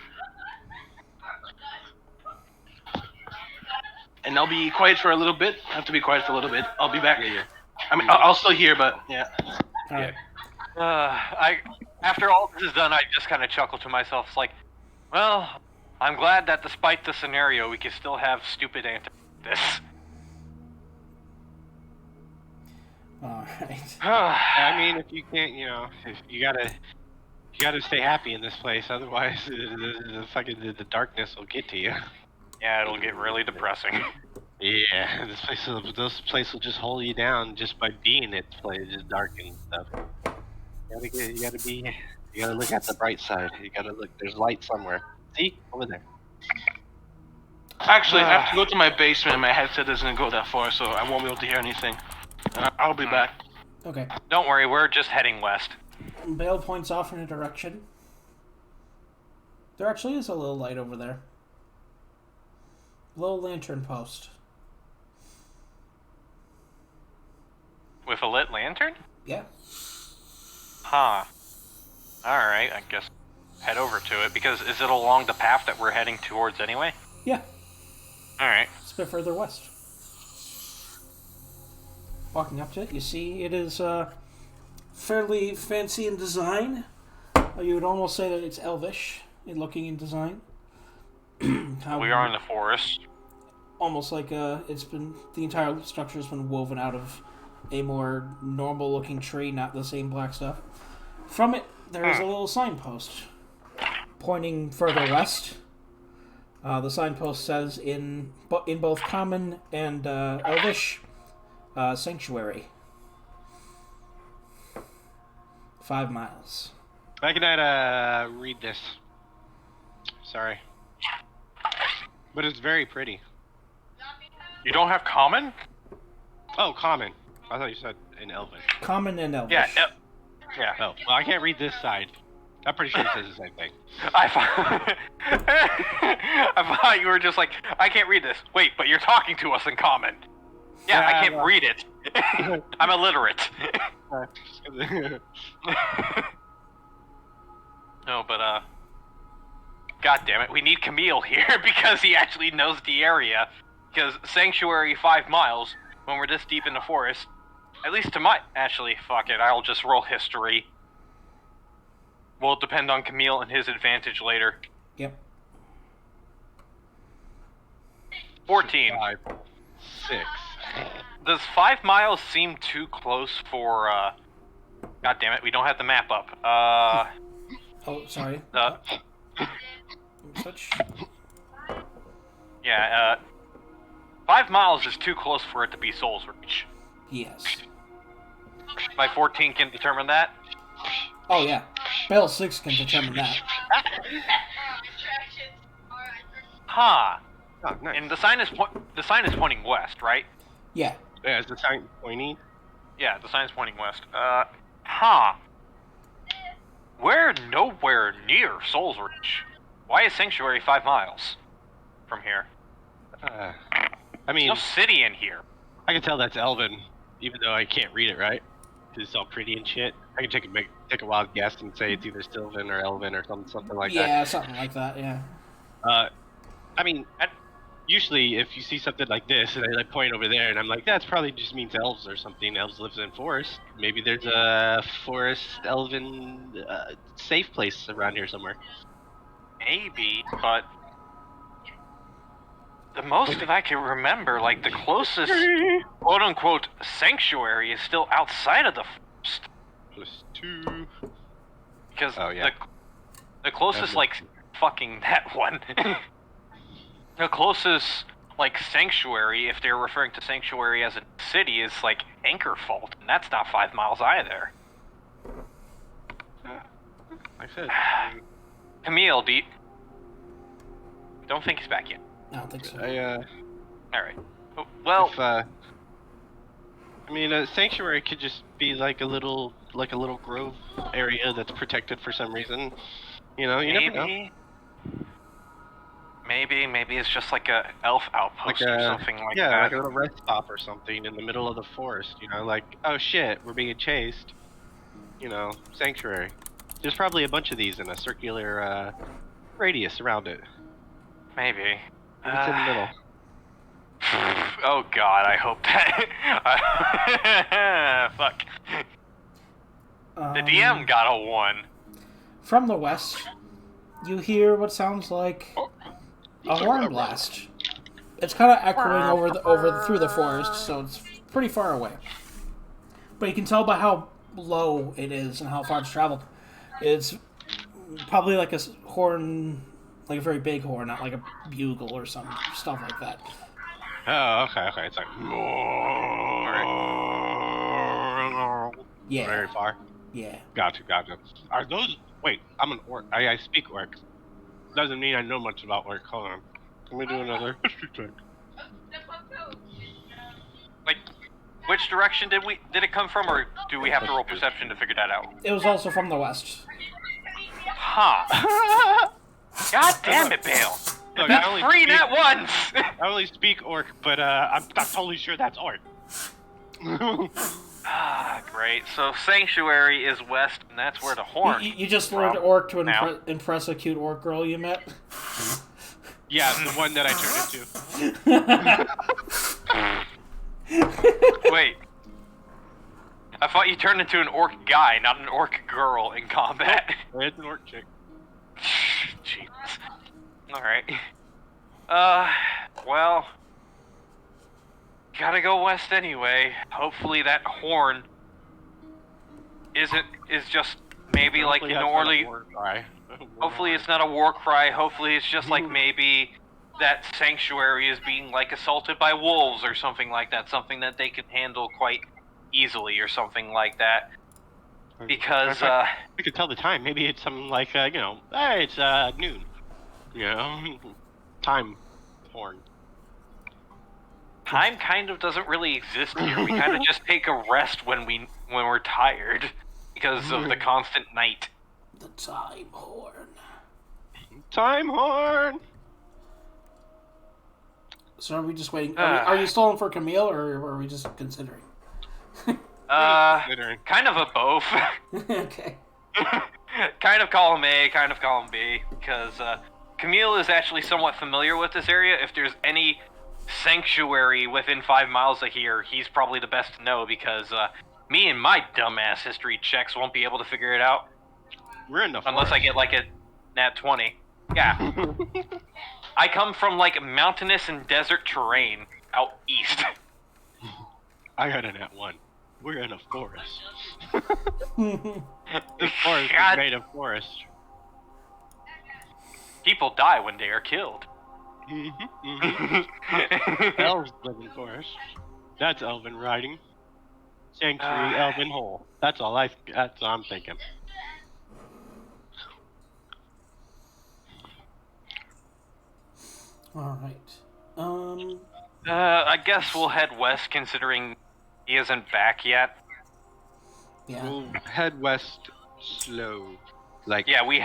And I'll be quiet for a little bit. I have to be quiet for a little bit. I'll be back. Yeah. I mean, I'll still hear, but yeah. Alright. After all this is done, I just kind of chuckle to myself. It's like, well, I'm glad that despite the scenario, we can still have stupid antics like this. Alright. I mean, if you can't, you know, if you gotta stay happy in this place. Otherwise, the darkness will get to you. Yeah, it'll get really depressing. Yeah, this place will just hold you down just by being its place, just dark and stuff. You gotta look at the bright side. You gotta look. There's light somewhere. See, over there. Actually, I have to go to my basement. My headset doesn't go that far, so I won't be able to hear anything. I'll be back. Okay. Don't worry, we're just heading west. Bale points off in a direction. There actually is a little light over there. Little lantern post. With a lit lantern? Yeah. Huh. Alright, I guess head over to it, because is it along the path that we're heading towards anyway? Yeah. Alright. It's a bit further west. Walking up to it, you see it is fairly fancy in design. You would almost say that it's elvish in looking in design. How We are in the forest. almost like the entire structure has been woven out of a more normal looking tree, not the same black stuff. From it, there is a little signpost pointing further west. The signpost says in both Common and Elvish, Sanctuary. 5 miles. I cannot read this. Sorry. But it's very pretty. You don't have common? Oh, common. I thought you said in Elven. Common and Elvish. Yeah. Yeah. Oh, well, I can't read this side. I'm pretty sure it says the same thing. I thought you were just like, I can't read this. Wait, but you're talking to us in common. Yeah, I can't read it. I'm illiterate. No, but God damn it, we need Camille here because he actually knows the area. Because Sanctuary 5 miles, when we're this deep in the forest, at least to my... Actually, fuck it, I'll just roll history. Will depend on Camille and his advantage later. Yep. 14. 5, 6. Does 5 miles seem too close for, God damn it, we don't have the map up. Oh, sorry. Switch. Yeah, 5 miles is too close for it to be Soul's Reach. Yes. My 14 can determine that? Oh, yeah. Bell 6 can determine that. Huh. Oh, nice. And the sign is pointing west, right? Yeah. Yeah, is the sign pointing? Yeah, the sign is pointing west. Huh. We're nowhere near Soul's Reach. Why is Sanctuary 5 miles from here? I mean, There's no city in here. I can tell that's Elven, even though I can't read it, right? Because it's all pretty and shit. I can take a wild guess and say it's either Sylvan or Elven or something like that. Yeah, something like that, yeah. I mean, usually if you see something like this and I point over there and I'm like, that's probably just means elves or something. Elves lives in forest. Maybe there's a forest elven safe place around here somewhere. Maybe, but the most that I can remember, like the closest quote-unquote sanctuary is still outside of the forest. +2. Because Oh, yeah. the closest, like, fucking that one. The closest, like, sanctuary, if they're referring to sanctuary as a city, is, like, Anchorfault, and that's not 5 miles either. Like I said. Camille, don't think he's back yet. I don't think so. Alright. Well... I mean, a sanctuary could just be like a little grove area that's protected for some reason. You know, you never know. Maybe it's just like a elf outpost or something like that. Yeah, like a little rest stop or something in the middle of the forest. You know, like, oh shit, we're being chased. You know, sanctuary. There's probably a bunch of these in a circular radius around it. Maybe. It's in the middle. Oh god, I hope that... Fuck. The DM got a 1. From the west, you hear what sounds like a horn blast. It's kind of echoing through the forest, so it's pretty far away. But you can tell by how low it is and how far it's traveled. It's probably like a horn, like a very big horn, not like a bugle or some stuff like that. Oh, okay. It's like... Yeah. Very far. Yeah. Gotcha. Are those... Wait, I'm an orc. I speak orc. Doesn't mean I know much about orc. Hold on. Let me do another history check. Like, which direction did it come from, or do we have to roll perception to figure that out? It was also from the west. Huh. God damn it, Bale. Look, That's 3 at once! I only speak orc, but I'm not totally sure that's orc. Great. So Sanctuary is west, and that's where the horn. You just learned orc to impress a cute orc girl you met? Yeah, the one that I turned into. Wait. I thought you turned into an orc guy, not an orc girl in combat. It's an orc chick. Jesus. Alright. Well, gotta go west anyway. Hopefully that horn is just maybe like Hopefully an that's not a Orly. war cry. Hopefully it's not a war cry. Hopefully it's just like maybe that sanctuary is being like assaulted by wolves or something like that. Something that they can handle quite easily or something like that. Because we could tell the time. Maybe it's something like hey, it's noon. Time horn. time kind of doesn't really exist here. We kind of just take a rest when we're tired because of the constant night. The time horn. Time horn. So are we just waiting? Are you still in for Camille, or are we just considering? Kind of a both. Okay. Kind of column A, kind of column B, because Camille is actually somewhat familiar with this area. If there's any sanctuary within 5 miles of here, he's probably the best to know because me and my dumbass history checks won't be able to figure it out. We're in the unless I get like a nat 20. Yeah. I come from like mountainous and desert terrain out east. I got a nat 1. We're in a forest. This forest is made of forest. People die when they are killed. Elves live in forest. That's elven writing. Sanctuary, elven hole. That's all I'm thinking. All right. I guess we'll head west, considering he isn't back yet. Yeah. We'll head west slow. Like Yeah, we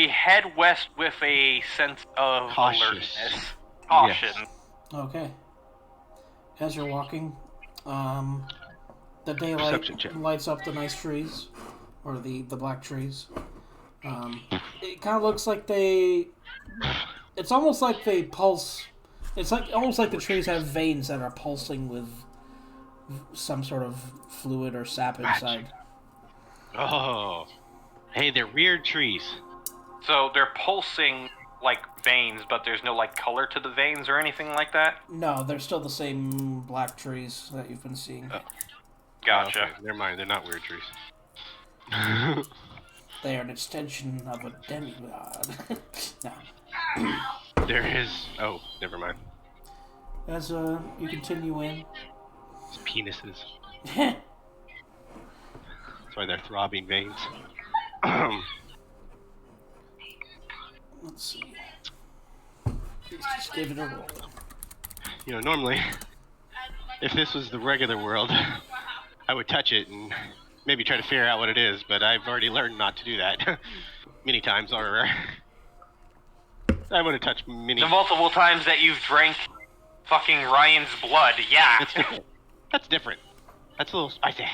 head west with a sense of Cautious. alertness. Caution. Yes. Okay. As you're walking, the daylight Perception check. lights up the nice trees, or the black trees. It kind of looks like they. It's almost like they pulse. It's like almost like the trees have veins that are pulsing with some sort of fluid or sap inside. Oh. Hey, they're weird trees. So they're pulsing like veins, but there's no like color to the veins or anything like that? No, they're still the same black trees that you've been seeing. Gotcha. Oh, okay. Never mind, they're not weird trees. They are an extension of a demigod. No. There is. Oh, never mind. As you continue in. It's penises. That's why they're throbbing veins. Let's see. Let's just give it a roll. Normally, if this was the regular world, I would touch it and maybe try to figure out what it is, but I've already learned not to do that many times, or I would have touched many. The multiple times that you've drank fucking Ryan's blood, yeah. That's different. That's different. That's a little spicy.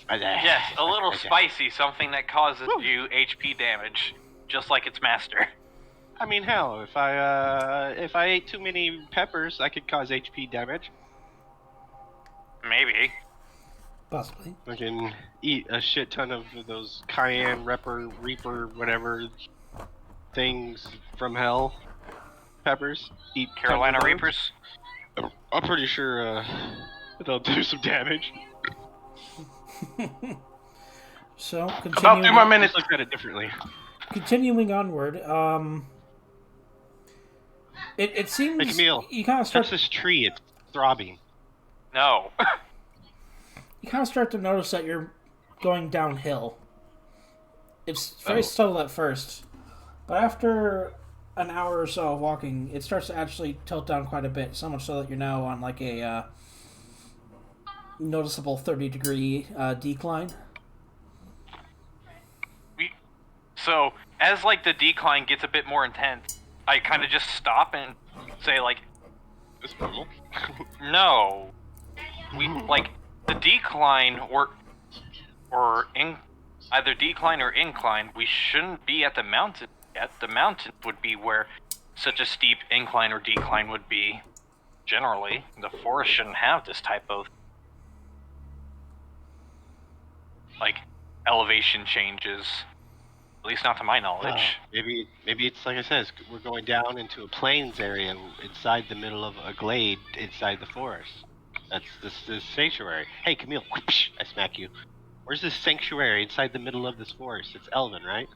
Yes, a little spicy, something that causes you HP damage, just like its master. I mean, hell, if I ate too many peppers, I could cause HP damage. Maybe. Possibly. I can eat a shit ton of those cayenne, reaper, whatever things from hell. Peppers. Eat Carolina tons of those. Reapers? I'm pretty sure they'll do some damage. So, About 2 more minutes. Look at it differently. Continuing onward, it seems Hey, Camille, you kind of start touch this tree. It's throbbing. No. you kind of start to notice that you're going downhill. It's very subtle at first, but after an hour or so of walking, it starts to actually tilt down quite a bit. So much so that you're now on like a noticeable 30-degree decline. So, as like the decline gets a bit more intense, I kind of just stop and say like, It's normal. no. We like the decline either decline or incline, we shouldn't be at the mountain yet. The mountain would be where such a steep incline or decline would be. Generally, the forest shouldn't have this type of like elevation changes. At least not to my knowledge. Maybe it's like I said, we're going down into a plains area inside the middle of a glade inside the forest. That's this sanctuary. Hey, Camille, whoosh, I smack you. Where's this sanctuary inside the middle of this forest? It's Elven, right?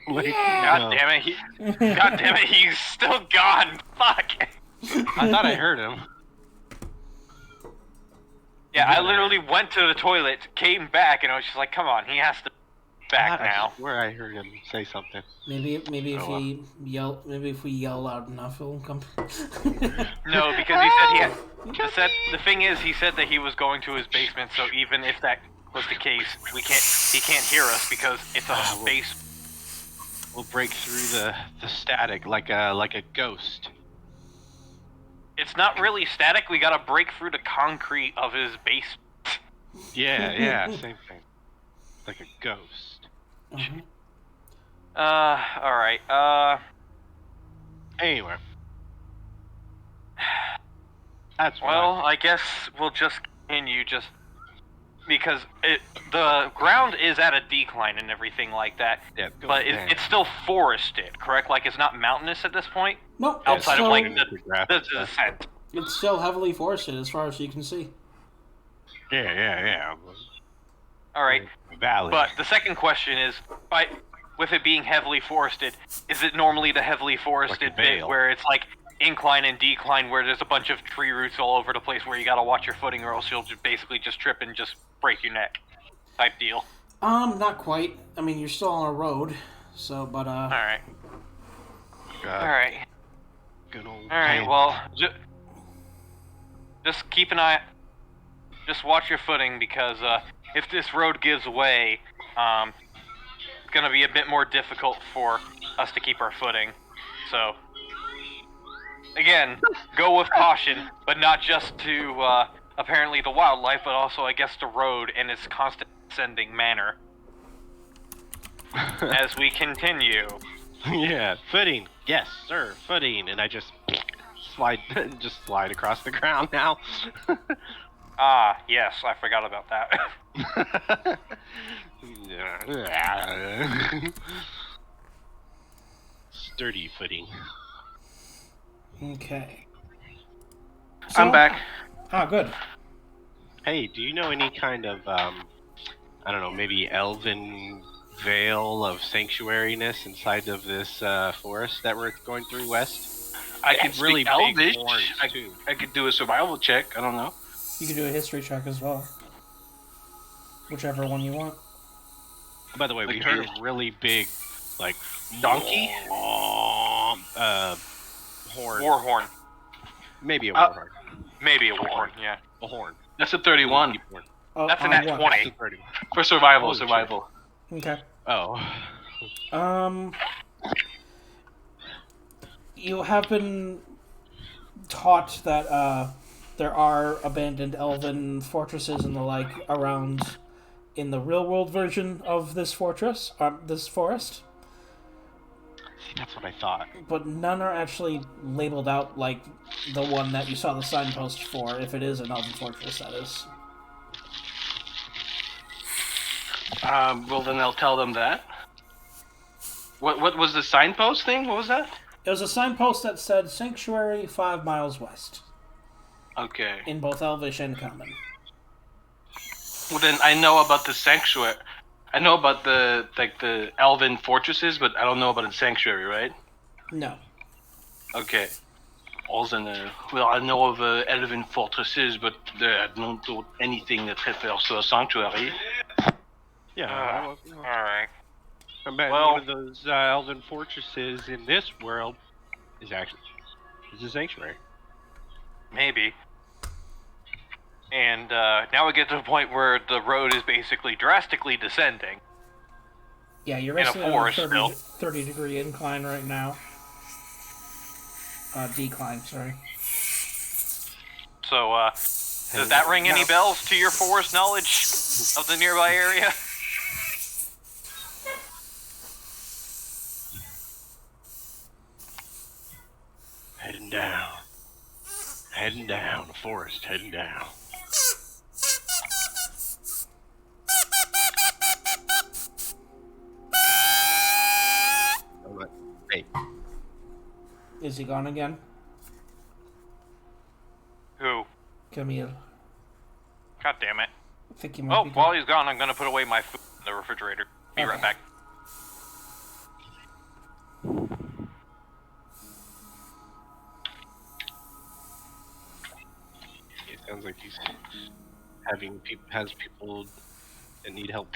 Like, God no. damn it, he's still gone. Fuck. I thought I heard him. Yeah, I literally went to the toilet, came back, and I was just like, come on, he has to be back now. I swear I heard him say something. Maybe if we yell loud enough, he'll come. No, because he said the thing is, he said that he was going to his basement, so even if that was the case, he can't hear us because it's a space. We'll break through the static like a ghost. It's not really static, we gotta break through the concrete of his basement. Yeah, same thing. Like a ghost. Mhm. Alright, Anyway. That's well, I guess we'll just continue, just because the ground is at a decline and everything like that, but it's still forested, correct? Like, it's not mountainous at this point? Nope. Outside of, like, the the descent. It's still heavily forested as far as you can see. Yeah. Alright, Valley. but the second question is, with it being heavily forested, is it normally the heavily forested Like a bit veil. where it's like incline and decline, where there's a bunch of tree roots all over the place where you gotta watch your footing or else you'll basically just trip and just break your neck type deal? Not quite. I mean, you're still on a road, so, but, Alright. God, Alright. good old Alright, pain. well, just keep an eye, just watch your footing, because, if this road gives way, it's gonna be a bit more difficult for us to keep our footing, so, again, go with caution, but not just to, apparently the wildlife, but also, I guess, the road and its constant ascending manner. As we continue. Yeah, footing. Yes, sir, footing. And I just slide across the ground now. Ah, yes, I forgot about that. Sturdy footing. okay. I'm back. Ah, good. Hey, do you know any kind of, I don't know, maybe elven veil of sanctuariness inside of this forest that we're going through west? I could really speak big Elvish. horns, too. I could do a survival check. I don't know. You can do a history check as well. Whichever one you want. By the way, we Like heard here. a really big, like, Donkey? Horn. War horn. Maybe a war horn. Maybe a war horn, yeah. A horn. That's a 31 Deep horn. Oh, That's a on nat what? 20. That's a 31. for survival. Holy survival. Okay. Oh. You have been taught that there are abandoned elven fortresses and the like around in the real world version of this fortress, this forest, See, that's what I thought. but none are actually labeled out like the one that you saw the signpost for, if it is an elven fortress, that is. Well, then I'll tell them that. What was the signpost thing? What was that? It was a signpost that said Sanctuary 5 miles west, Okay. in both Elvish and Common. Well, then I know about the sanctuary. I know about the elven fortresses, but I don't know about the sanctuary, right? No. Okay. Also, well, I know of elven fortresses, but I don't know anything that refers to a sanctuary. Yeah. Alright. Well, one of those elven fortresses in this world is a sanctuary. Maybe. And now we get to the point where the road is basically drastically descending. Yeah, you're In a resting on a forest 30 degree incline right now. Decline, sorry. So, does that ring any bells to your forest knowledge of the nearby area? Heading down, the forest, heading down. Hey, Is he gone again? Who? Camille. God damn it. I think he might Oh, be while gone. he's gone, I'm gonna put away my food in the refrigerator. Be right Okay. back. it sounds like he's has people that need help.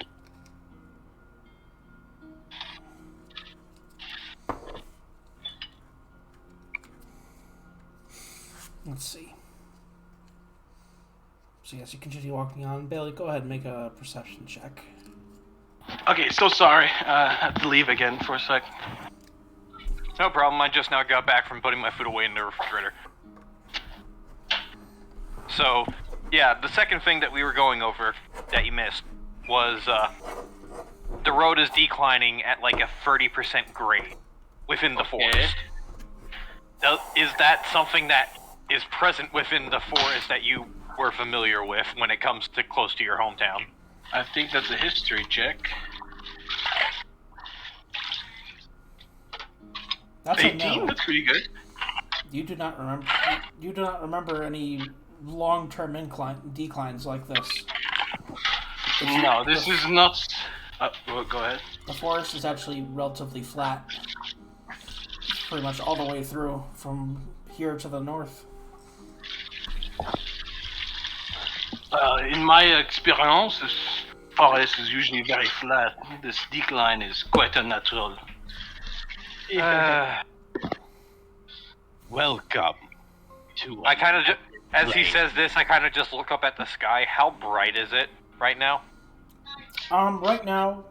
Let's see. So yes, you continue walking on. Bailey, go ahead and make a perception check. Okay, so sorry. I had to leave again for a sec. No problem, I just now got back from putting my food away in the refrigerator. So, yeah, the second thing that we were going over that you missed was, the road is declining at like a 30% grade within the forest. Is that something that is present within the forest that you were familiar with when it comes to close to your hometown? I think that's a history check. That's a 18? no. That's pretty good. You do not remember. You do not remember any long-term declines like this. No, this is not... well, go ahead. The forest is actually relatively flat, pretty much all the way through from here to the north. In my experience, this forest is usually very flat. This decline is quite unnatural. Welcome to. I kind of just, as he Right. says this, I kind of just look up at the sky. How bright is it right now? Right now,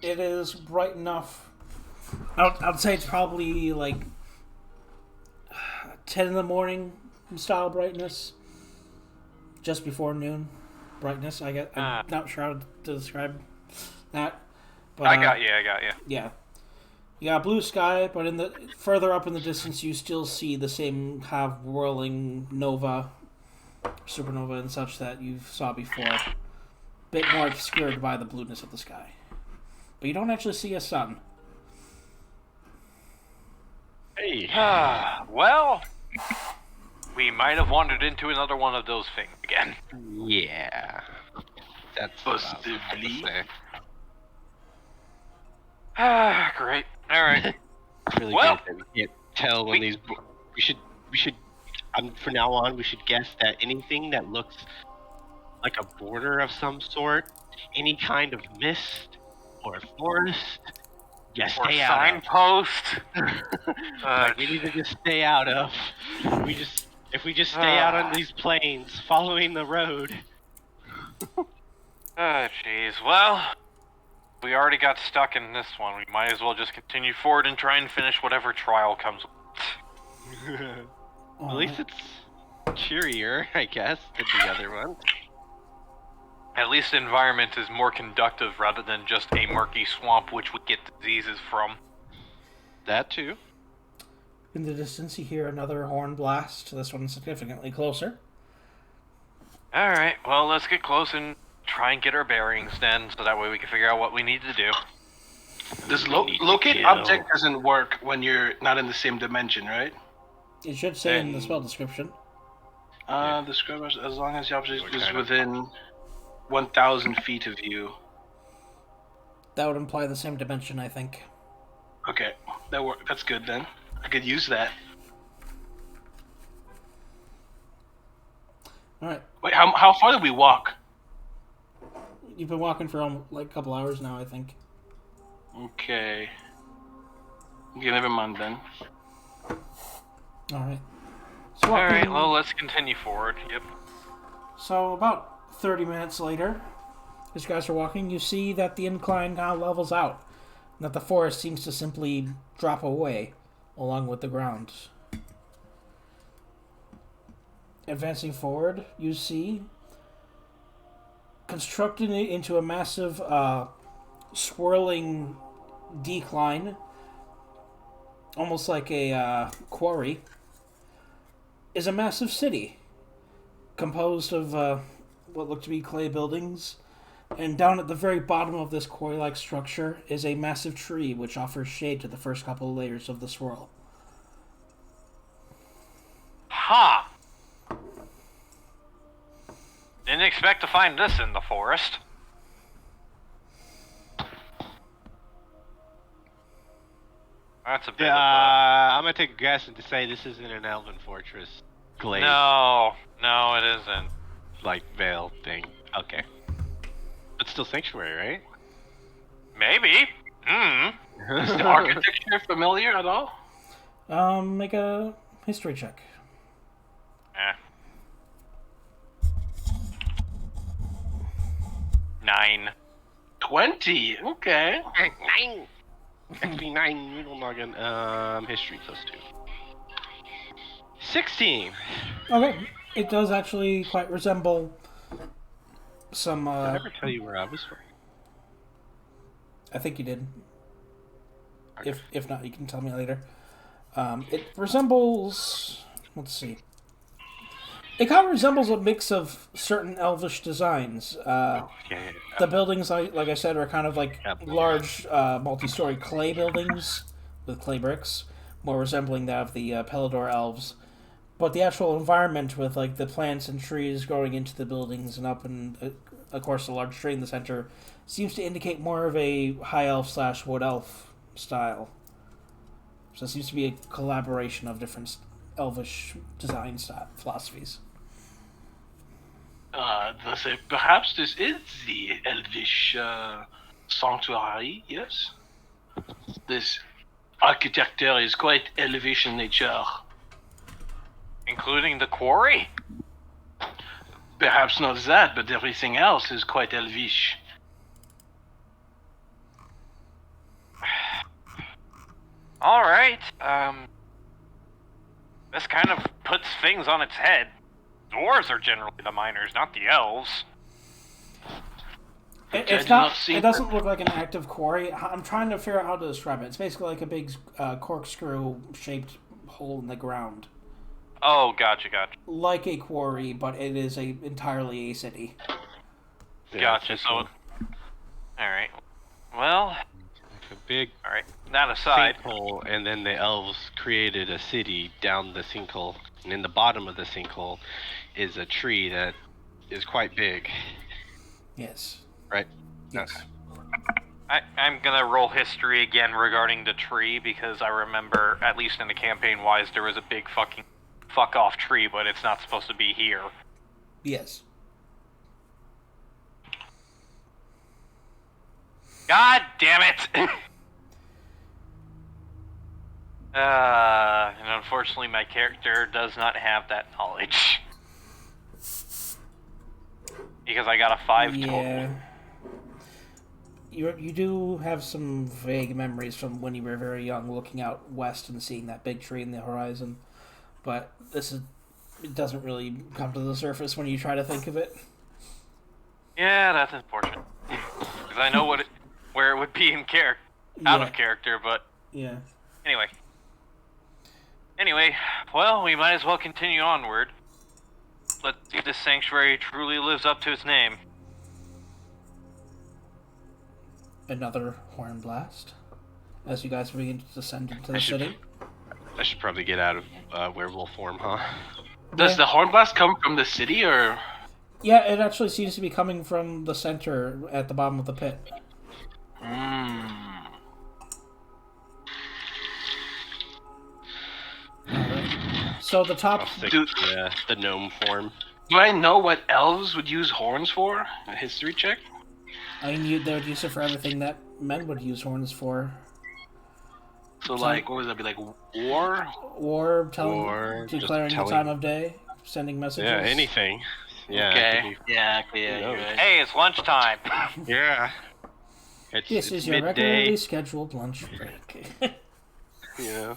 it is bright enough. I'd say it's probably like 10 in the morning style brightness, just before noon brightness. I'm not sure how to describe that. But, I got you. Yeah. You got blue sky, but in the further up in the distance, you still see the same kind of whirling nova, supernova, and such that you saw before. Bit more obscured by the blueness of the sky, but you don't actually see a sun. Hey, Well, we might have wandered into another one of those things again. yeah, that's what I was gonna Possibly. say. Great. All right. Really Well, good that we can't tell when these. We should. From now on, we should guess that anything that looks like a border of some sort, any kind of mist or forest, just Or stay out signpost. of. Like, we need to just stay out of. If we just stay out on these plains, following the road. Jeez. Well, we already got stuck in this one. We might as well just continue forward and try and finish whatever trial comes. At least it's cheerier, I guess, than the other one. At least the environment is more conductive rather than just a murky swamp which we get diseases from. That too. In the distance, you hear another horn blast. This one's significantly closer. Alright, well, let's get close and try and get our bearings then, so that way we can figure out what we need to do. This need to locate kill. object doesn't work when you're not in the same dimension, right? It should say in the spell description. Describe as long as the object What is kind of- within 1,000 feet of you. That would imply the same dimension, I think. Okay, that's good then. I could use that. Alright. Wait, how far did we walk? You've been walking for like a couple hours now, I think. Okay. Okay, never mind then. Alright. So, Alright, well, let's continue forward. Yep. So about 30 minutes later, as you guys are walking, you see that the incline now levels out, and that the forest seems to simply drop away along with the ground. Advancing forward, you see, constructed into a massive swirling decline, almost like a quarry, is a massive city composed of what look to be clay buildings And down at the very bottom of this quarry-like structure is a massive tree which offers shade to the first couple of layers of the swirl. Ha! Didn't expect to find this in the forest. That's a bit of a... I'm gonna take a guess and to say this isn't an elven fortress. Glade, No, it isn't. like veil thing. Okay. But still sanctuary, right? Maybe. Is the architecture familiar at all? Make a history check. Eh. 9. 20. Okay. 9. XP 9 middle noggin. History +2. 16. Okay, it does actually quite resemble some. Did I ever tell you where I was from? I think you did. If not, you can tell me later. It resembles. Let's see. It kind of resembles a mix of certain elvish designs. The buildings, like I said, are kind of like large, multi-story clay buildings with clay bricks, more resembling that of the Pelador elves. But the actual environment with like the plants and trees growing into the buildings and up, and of course the large tree in the center, seems to indicate more of a high elf / wood elf style. So it seems to be a collaboration of different elvish design philosophies. Perhaps this is the elvish sanctuary, yes? This architecture is quite elvish in nature. Including the quarry? Perhaps not that, but everything else is quite elvish. Alright, this kind of puts things on its head. Dwarves are generally the miners, not the elves. It's not. It doesn't look like an active quarry. I'm trying to figure out how to describe it. It's basically like a big corkscrew-shaped hole in the ground. Oh, gotcha. Like a quarry, but it is entirely a city. Gotcha. So, alright. Well, Like a big alright. That aside, sinkhole, and then the elves created a city down the sinkhole, and in the bottom of the sinkhole is a tree that is quite big. Yes. Right? Yes. Okay. I'm gonna roll history again regarding the tree, because I remember, at least in the campaign-wise, there was a big fucking fuck-off tree, but it's not supposed to be here. Yes. God damn it! And unfortunately my character does not have that knowledge. Because I got a 5 total. You do have some vague memories from when you were very young, looking out west and seeing that big tree in the horizon. But it doesn't really come to the surface when you try to think of it. Yeah, that's unfortunate. Because I know where it would be in out of character, but... Yeah. Anyway, well, we might as well continue onward. Let's see if this sanctuary truly lives up to its name. Another horn blast as you guys begin to descend into the city. I should probably get out of werewolf form, huh? Does the hornblast come from the city, or...? Yeah, it actually seems to be coming from the center at the bottom of the pit. So the top... the gnome form. Do I know what elves would use horns for? A history check? I mean, they would use it for everything that men would use horns for. So, like, what would that be, like, war? War, declaring the time of day, sending messages. Yeah, anything. Yeah. Okay. Yeah, you're right. Hey, it's lunchtime. Yeah. This is your regularly scheduled lunch break. Yeah.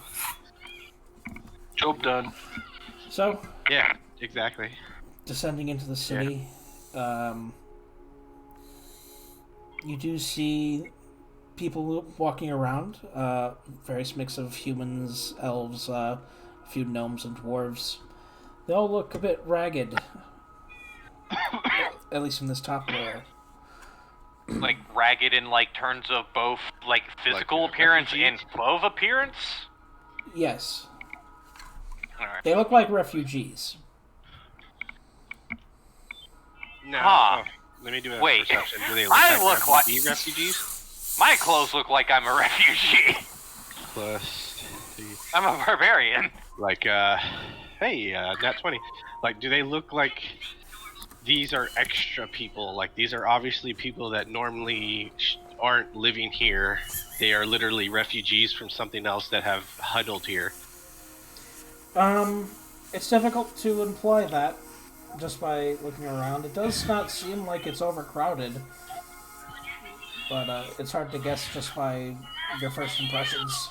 Job done. So. Yeah, exactly. Descending into the city, you do see people walking around, various mix of humans, elves, a few gnomes and dwarves. They all look a bit ragged, at least in this top layer. ragged in like terms of both like physical appearance refugees? and clove appearance? Yes. Alright. They look like refugees. No. Huh. Oh, let me do a Wait. perception. Do they I look look like like- refugees? My clothes look like I'm a refugee. Plus, I'm a barbarian. like, hey, nat 20. Like, do they look like these are extra people? Like, these are obviously people that normally aren't living here. They are literally refugees from something else that have huddled here. It's difficult to imply that just by looking around. It does not seem like it's overcrowded, but it's hard to guess just by your first impressions.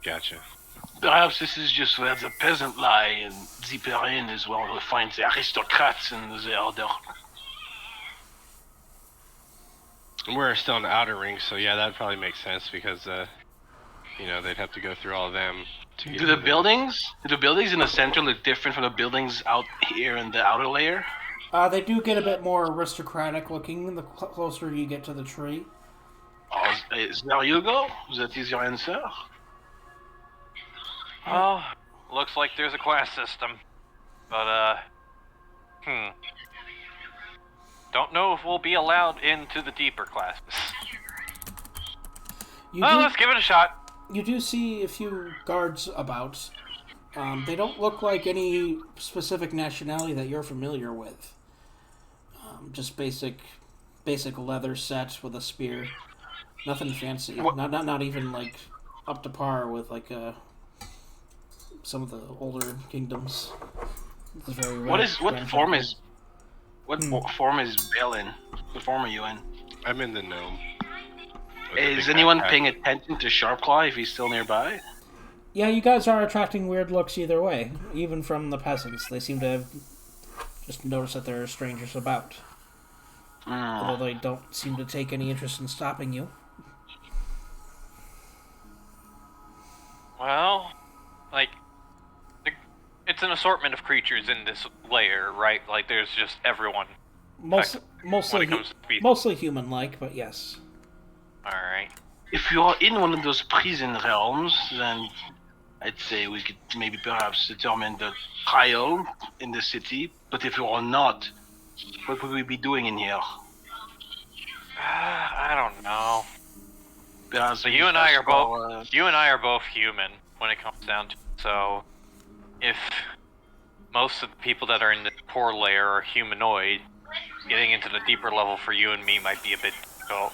Gotcha. Perhaps this is just where the peasant lie, and deeper in is where we find the aristocrats and the order. We're still in the outer ring, so yeah, that'd probably make sense because, you know, they'd have to go through all of them. To get Do the to buildings in the center look different from the buildings out here in the outer layer? They do get a bit more aristocratic looking the closer you get to the tree. Oh, there you go. That is your answer. Oh, looks like there's a class system. But, don't know if we'll be allowed into the deeper classes. Let's give it a shot. You do see a few guards about. They don't look like any specific nationality that you're familiar with. Just basic leather set with a spear. Nothing fancy. Not even like up to par with like some of the older kingdoms. What form is Bale in? What form are you in? I'm in the gnome. Is anyone paying attention to Sharpclaw if he's still nearby? Yeah, you guys are attracting weird looks either way, even from the peasants. They seem to have just noticed that there are strangers about. Although they don't seem to take any interest in stopping you. Well, like, it's an assortment of creatures in this layer, right? Like, there's just everyone. Mostly comes to speed. mostly human-like, but yes. Alright. If you are in one of those prison realms, then I'd say we could maybe perhaps determine the trial in the city. But if you are not, what would we be doing in here? I don't know. Perhaps So we you and I just are go, both you and I are both human when it comes down to it. So if most of the people that are in the poor layer are humanoid, getting into the deeper level for you and me might be a bit difficult.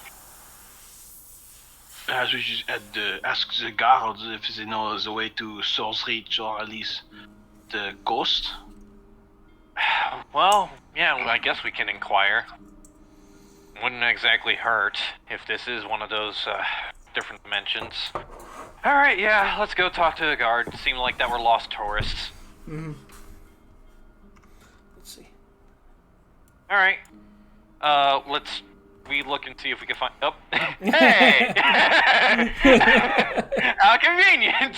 Perhaps we should ask the guards if they know the way to Source Reach or at least the coast. Well, yeah, I guess we can inquire. Wouldn't exactly hurt if this is one of those different dimensions. Alright, yeah, let's go talk to the guard. Seemed like that were lost tourists. Mm-hmm. Let's see. Alright. Let's look and see if we can find... Oh. Hey! How convenient!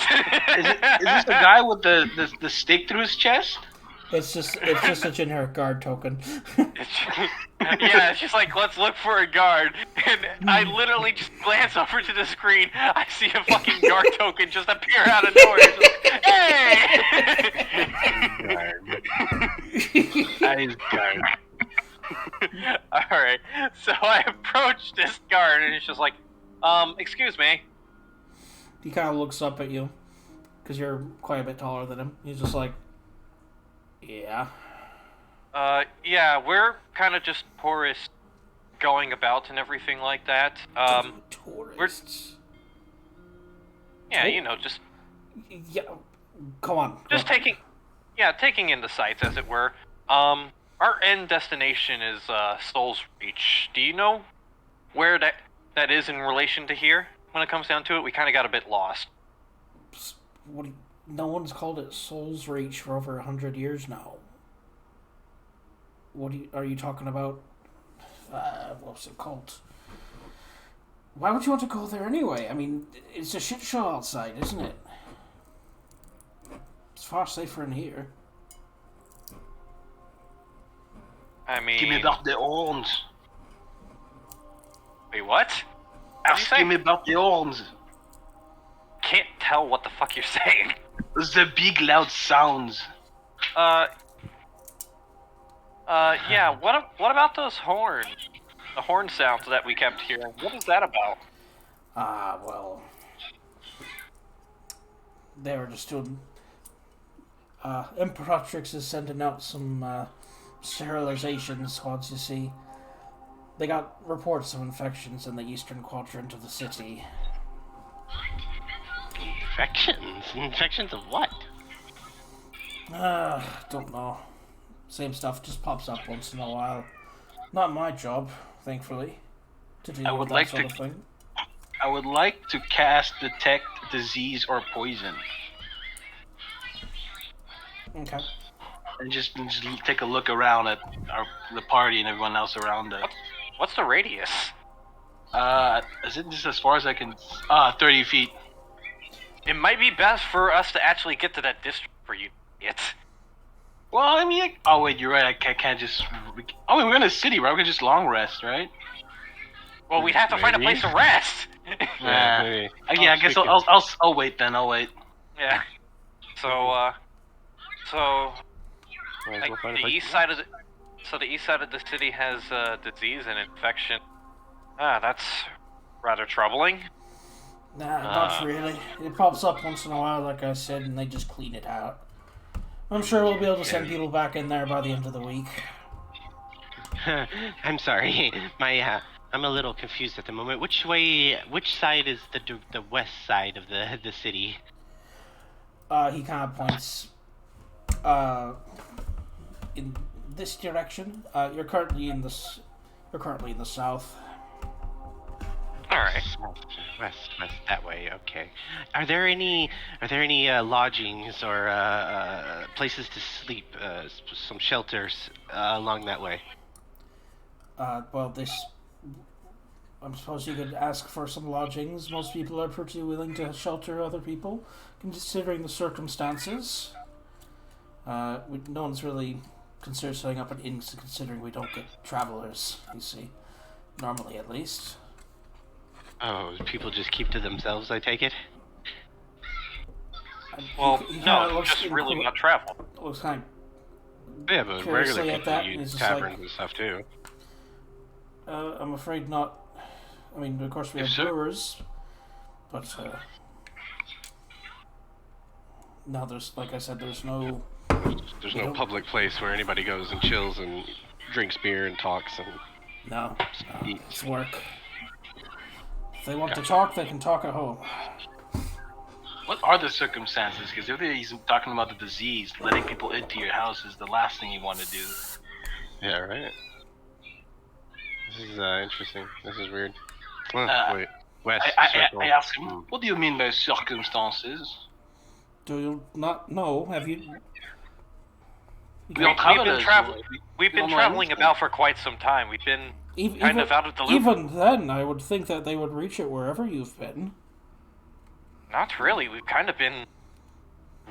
Is this the guy with the stick through his chest? It's just a generic guard token. Yeah, it's just like, let's look for a guard. And I literally just glance over to the screen. I see a fucking guard token just appear out of nowhere. Just, hey! Nice guard. Alright, so I approach this guard and it's just like, excuse me. He kind of looks up at you, because you're quite a bit taller than him. He's just like, yeah. Yeah, we're kind of just tourists going about and everything like that. Tourists. Yeah, you know, just Yeah, come on. Just taking in the sights, as it were. Our end destination is Soul's Reach. Do you know where that is in relation to here? When it comes down to it, we kind of got a bit lost. No one's called it Soul's Reach for over 100 years now. Are you talking about? What's it called? Why would you want to go there anyway? I mean, it's a shit show outside, isn't it? It's far safer in here. I mean, Give me back the horns. Wait, what? Ask him about the horns. Can't tell what the fuck you're saying. The big loud sounds. Yeah, what about those horns? The horn sounds that we kept hearing. What is that about? Well, they were just doing. Imperatrix is sending out some sterilization squads. You see, they got reports of infections in the eastern quadrant of the city. Infections? Infections of what? Don't know. Same stuff just pops up once in a while. Not my job, thankfully, to deal with that sort of thing. I would like to cast detect disease or poison. Okay. And just take a look around at the party and everyone else around us. What's the radius? Is it just as far as I can? 30 feet. It might be best for us to actually get to that district for you idiots. Well, I mean, oh wait, you're right. I can't just. Oh, wait, we're in a city, right? We can just long rest, right? Well, we'd have to find a place to rest. Yeah, maybe. Yeah, I guess I'll wait then. I'll wait. Yeah. So Might as like well find a the place east to side of the east side of the city has disease and infection. That's rather troubling. Nah, not really. It pops up once in a while, like I said, and they just clean it out. I'm sure we'll be able to send people back in there by the end of the week. I'm sorry. I'm a little confused at the moment. Which side is the west side of the city? He kind of points in this direction. You're currently in the south. All right. West, that way. Okay. Are there any lodgings or places to sleep? Some shelters along that way? Well, I suppose you could ask for some lodgings. Most people are pretty willing to shelter other people, considering the circumstances. No one's really considered setting up an inn, considering we don't get travelers, you see. Normally, at least. Oh, people just keep to themselves, I take it? Well, he no, just really not travel. Looks kind Yeah, but Curiously regular at people that, use it's just taverns like- and stuff too. I'm afraid not. I mean, of course we have Yes, sir. brewers, but no, like I said, there's no. There's no public place where anybody goes and chills and drinks beer and talks and. No, it's work. If they want to talk, they can talk at home. What are the circumstances? Because if he's talking about the disease, letting people into your house is the last thing you want to do. Yeah, right. This is interesting. This is weird. Wait, west. circle. I asked him, what do you mean by circumstances? Do you not know? Have you? We don't have We've it been as- traveling. We've we been don't know traveling anything. about for quite some time. We've been kind of out of the loop. Even then, I would think that they would reach it wherever you've been. Not really. We've kind of been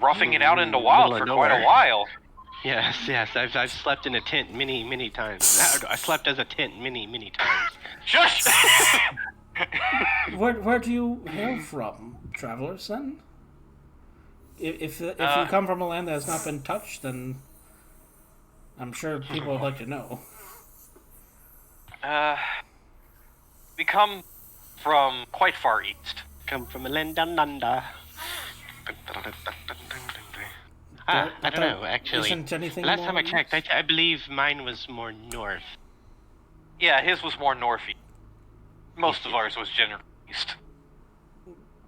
roughing it out in the wild middle for of quite a nowhere. while. Yes. I've slept in a tent many times. I slept as a tent many times. Shush! Where do you hail from, travelers? Then, if you come from a land that has not been touched, then I'm sure people would like to know. We come from quite far east. Come from a land down under. I don't know, actually. Isn't anything Last more time I than checked, this? I believe mine was more north. Yeah, his was more northeast. Most of ours was generally east.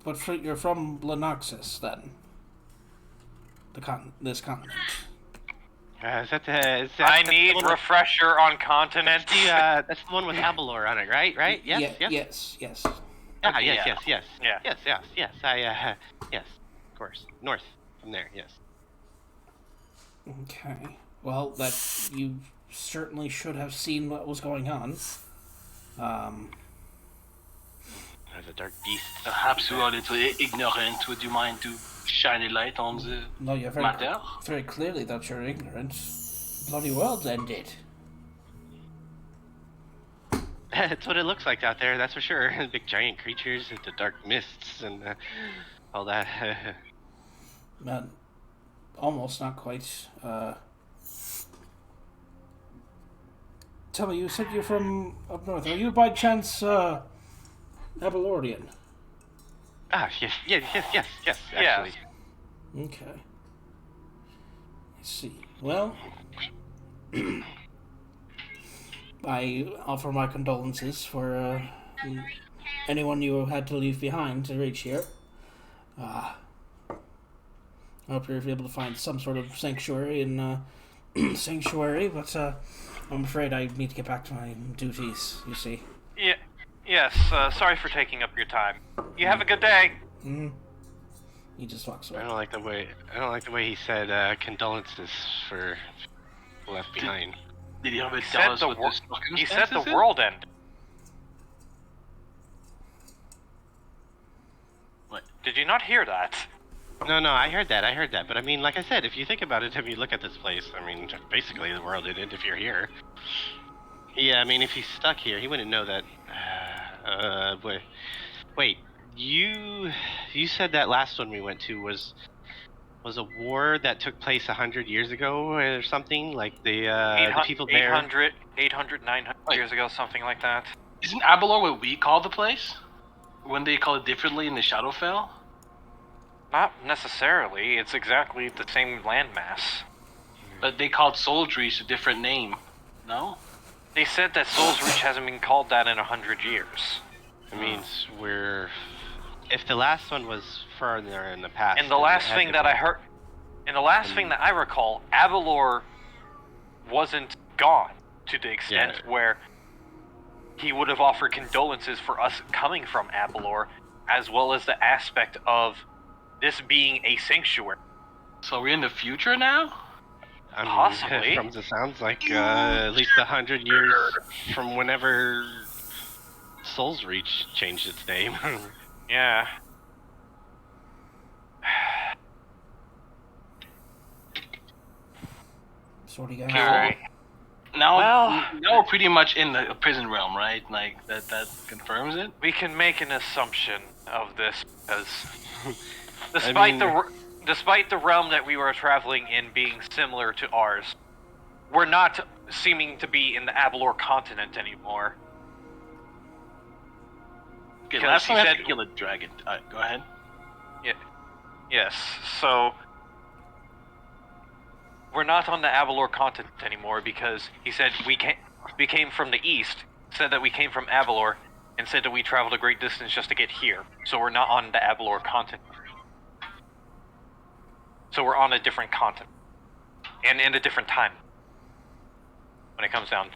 But you're from Lenoxus, then. This continent. Is that I that's need the one with- refresher on continent. that's the one with Abalor on it, right? Yes? Yeah, Yes? yes. Ah, yes. Yeah. Yes. Yeah. Yes. Yes. Of course. North from there, yes. Okay. Well, that you certainly should have seen what was going on. There's a dark beast. Perhaps we are a little ignorant. Would you mind to shine a light on the No, you're matter? very clearly that you're ignorant. Bloody world's ended. That's what it looks like out there, that's for sure. Big giant creatures, the dark mists, and all that. Not, almost, not quite. Tell me, you said you're from up north. Are you by chance, Abelordian? Yes, actually. Yes. Okay. I see. Well, I offer my condolences for anyone you had to leave behind to reach here. I hope you're able to find some sort of sanctuary in sanctuary, but I'm afraid I need to get back to my duties. You see. Yeah. Yes. Sorry for taking up your time. You have a good day. Mm-hmm. He just walks away. I don't like the way he said condolences for left behind. Did he ever He tell said us the what wor- the He said the circumstances is? world ended. What? Did you not hear that? No, I heard that. But I mean, like I said, if you think about it, if you look at this place, I mean, basically the world ended if you're here. Yeah, I mean, if he's stuck here, he wouldn't know that. Wait, you said that last one we went to was a war that took place 100 years ago or something? Like the people there. 800, 900 years ago, something like that. Isn't Abelor what we call the place? When they call it differently in the Shadowfell? Not necessarily. It's exactly the same landmass. But they called Soldreach a different name. No? They said that Souls Reach hasn't been called that in 100 years. It means if the last one was further in the past. And the last thing that I heard, and the last thing that I recall, Avalor wasn't gone to the extent where he would have offered condolences for us coming from Avalor, as well as the aspect of this being a sanctuary. So we're in the future now? I mean, Possibly. From the sounds like at least 100 years from whenever Souls Reach changed its name. Yeah. So what do you guys? Alright. Now we're pretty much in the prison realm, right? Like that confirms it. We can make an assumption of this because despite the realm that we were traveling in being similar to ours, we're not seeming to be in the Avalor continent anymore. Okay, Because last he time I had said- to kill a dragon. Go ahead. Yes, so we're not on the Avalor continent anymore because he said we came from the east, said that we came from Avalor, and said that we traveled a great distance just to get here. So we're not on the Avalor continent. So we're on a different continent. And in a different time. When it comes down.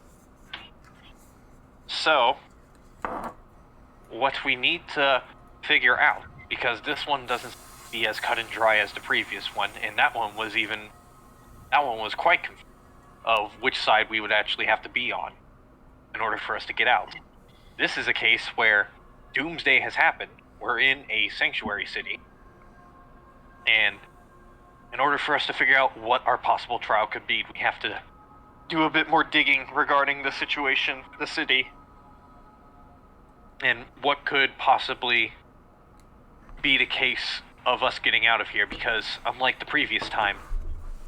So, what we need to figure out, because this one doesn't be as cut and dry as the previous one, and that one was quite confused of which side we would actually have to be on in order for us to get out. This is a case where Doomsday has happened. We're in a sanctuary city. And in order for us to figure out what our possible trial could be, we have to do a bit more digging regarding the situation, the city, and what could possibly be the case of us getting out of here, because unlike the previous time,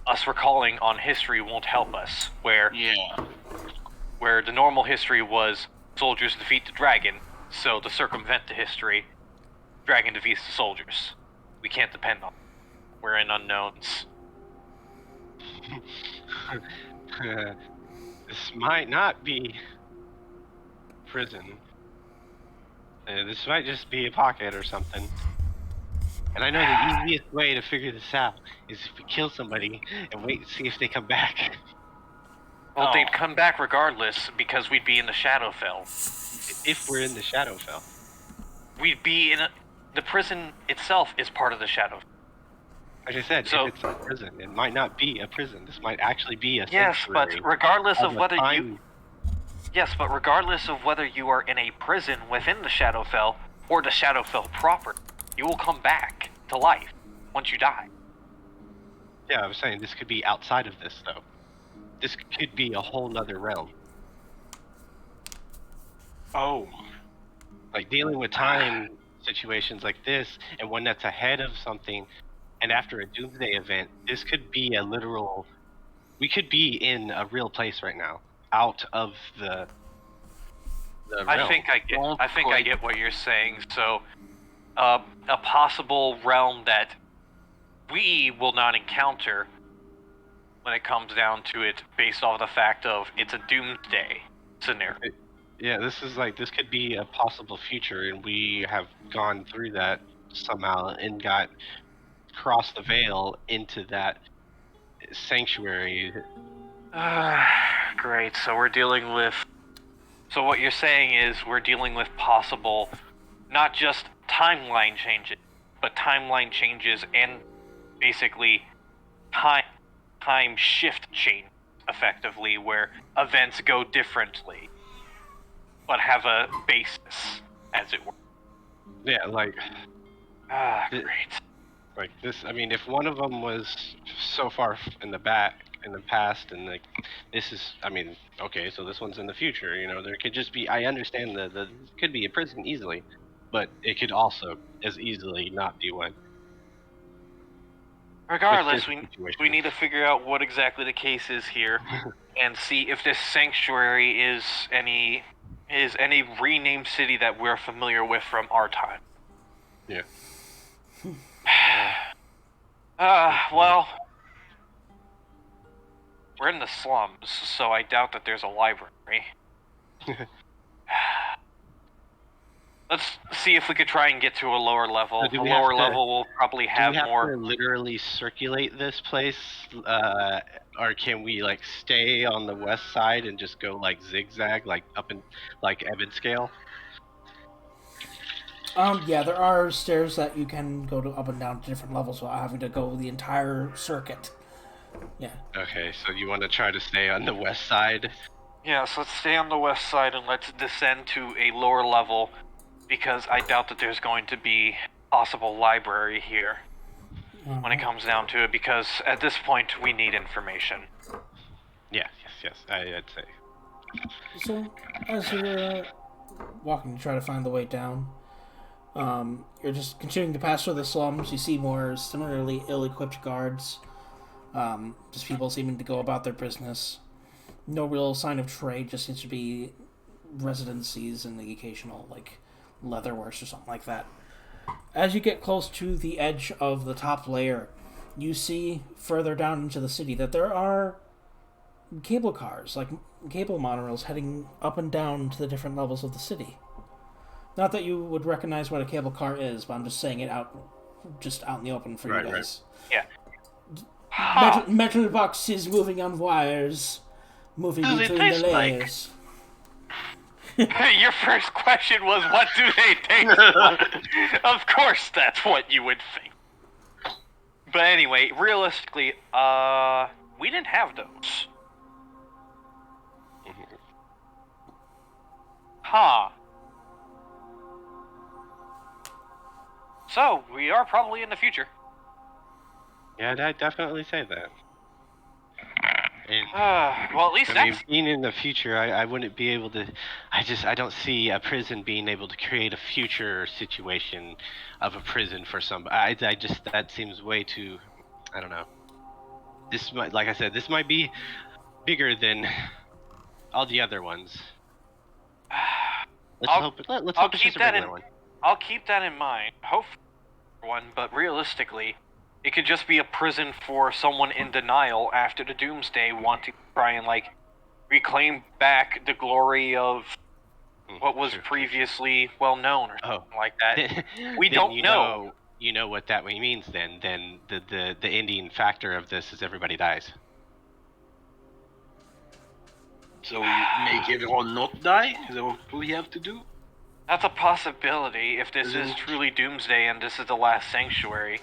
us recalling on history won't help us, where the normal history was soldiers defeat the dragon, so to circumvent the history, dragon defeats the soldiers. We can't depend on it. We're in unknowns. This might not be prison. This might just be a pocket or something. And I know the easiest way to figure this out is if we kill somebody and wait and see if they come back. Well, they'd come back regardless because we'd be in the Shadowfell. If we're in the Shadowfell. We'd be in the prison itself is part of the Shadowfell. Like I said, So- if it's a prison, it might not be a prison. This might actually be a Yes, but sanctuary regardless of a whether time. Yes, but regardless of whether you are in a prison within the Shadowfell or the Shadowfell proper, you will come back to life once you die. Yeah, I was saying this could be outside of this, though. This could be a whole nother realm. Oh. Like dealing with time situations like this, and one that's ahead of something, and after a doomsday event, this could be a literal. We could be in a real place right now, out of the I realm. think I get. Don't I think I quite- get what you're saying. So, a possible realm that we will not encounter when it comes down to it, based off the fact of it's a doomsday scenario. Yeah, this could be a possible future, and we have gone through that somehow and got crossed the veil into that sanctuary. Great. So we're dealing with. So what you're saying is we're dealing with possible, not just timeline changes, but timeline changes and basically time shift change, effectively, where events go differently, but have a basis, as it were. Yeah, like Great. like this. I mean, if one of them was so far in the past, and like this is, I mean, okay, so this one's in the future. You know, there could just be. I understand the could be a prison easily, but it could also as easily not be one. Regardless, With we this situation. we need to figure out what exactly the case is here, and see if this sanctuary is any renamed city that we're familiar with from our time. Yeah. Well, we're in the slums, so I doubt that there's a library. Let's see if we could try and get to a lower level. So do A we have lower to- level will probably Do have we have more. to literally circulate this place, or can we like stay on the west side and just go like zigzag, like up in like Evan scale? Yeah, there are stairs that you can go to up and down to different levels without having to go the entire circuit. Yeah. Okay, so you want to try to stay on the west side? Yeah, so let's stay on the west side and let's descend to a lower level, because I doubt that there's going to be possible library here when it comes down to it, because at this point we need information. Yeah, yes, I'd say. So, as you're walking to try to find the way down, you're just continuing to pass through the slums. You see more similarly ill-equipped guards. Just people seeming to go about their business. No real sign of trade. Just seems to be residencies and the occasional like leatherworks or something like that. As you get close to the edge of the top layer, you see further down into the city that there are cable cars, like cable monorails, heading up and down to the different levels of the city. Not that you would recognize what a cable car is, but I'm just saying it out in the open for Right, you guys. Yeah. Metal boxes moving on wires, moving Does it between the taste like? layers. Your first question was, what do they taste like? Of course that's what you would think. But anyway, realistically, we didn't have those. Huh. So, we are probably in the future. Yeah, I'd definitely say that. And, Well, at least I mean, that's... being in the future, I wouldn't be able to. I don't see a prison being able to create a future situation of a prison for somebody. I just that seems way too. I don't know. This might, like I said, this might be bigger than all the other ones. Let's I'll- hope. Let's I'll hope it's keep just a that regular in- one. I'll keep that in mind. Hopefully one, but realistically, it could just be a prison for someone in denial after the Doomsday, wanting to try and, like, reclaim back the glory of what was Sure. previously well known, or something like that. We Then don't you know. You know what that means. Then the ending factor of this is everybody dies. So we make everyone not die? Is that what we have to do? That's a possibility if this is truly Doomsday and this is the last sanctuary.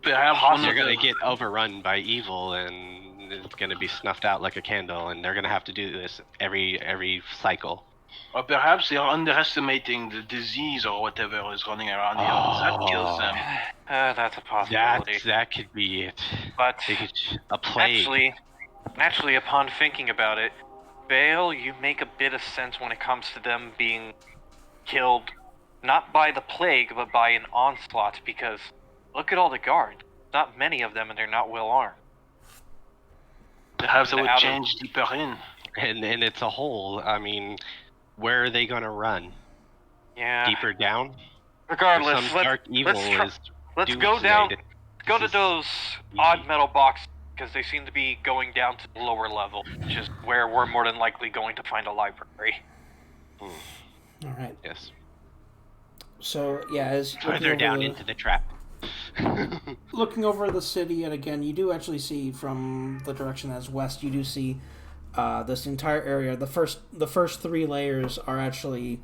Perhaps Possibly. one They're of gonna the... get overrun by evil, and it's gonna be snuffed out like a candle, and they're gonna have to do this every cycle. Or perhaps they are underestimating the disease or whatever is running around here. That kills them. That's a possibility. That could be it. But They could, a plague. actually, upon thinking about it, Bale, you make a bit of sense when it comes to them being killed, not by the plague, but by an onslaught, because look at all the guards. Not many of them, and they're not well armed. Perhaps I would Out of- change deeper in. And it's a hole. I mean, where are they gonna run? Yeah. Deeper down? Regardless, Some dark evil let's is go down. doomsday. Go to This is those easy. odd metal boxes, because they seem to be going down to the lower level, which is where we're more than likely going to find a library. All right. Yes. So yeah, as Further down into the trap. looking over the city, and again, you do actually see from the direction that's west. You do see this entire area. The first 3 layers are actually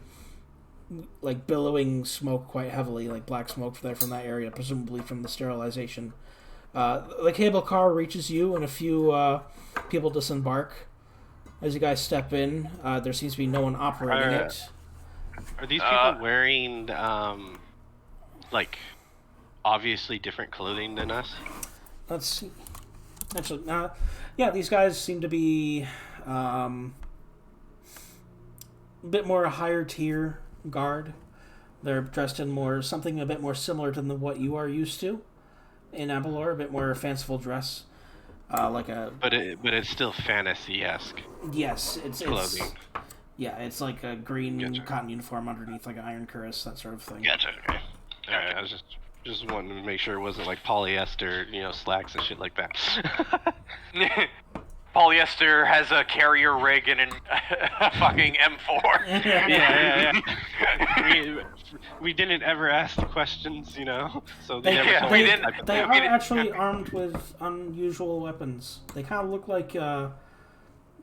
like billowing smoke quite heavily, like black smoke from that area, presumably from the sterilization. The cable car reaches you, and a few people disembark. As you guys step in, there seems to be no one operating it. Are these people wearing like obviously different clothing than us? Let's see. Actually, yeah, these guys seem to be a bit more higher tier guard. They're dressed in something a bit more similar to what you are used to in Abelor, a bit more fanciful dress, like a. But it's still fantasy-esque Yes, it's clothing. yeah, it's like a green Gotcha. cotton uniform underneath, like an iron cuirass, that sort of thing. Gotcha. Okay. All right. I was just wanting to make sure it wasn't like polyester, slacks and shit like that. Polyester has a carrier rig and a fucking M4. Yeah. We didn't ever ask the questions, so they never told we us didn't- type of They thing. are actually armed with unusual weapons. They kind of look like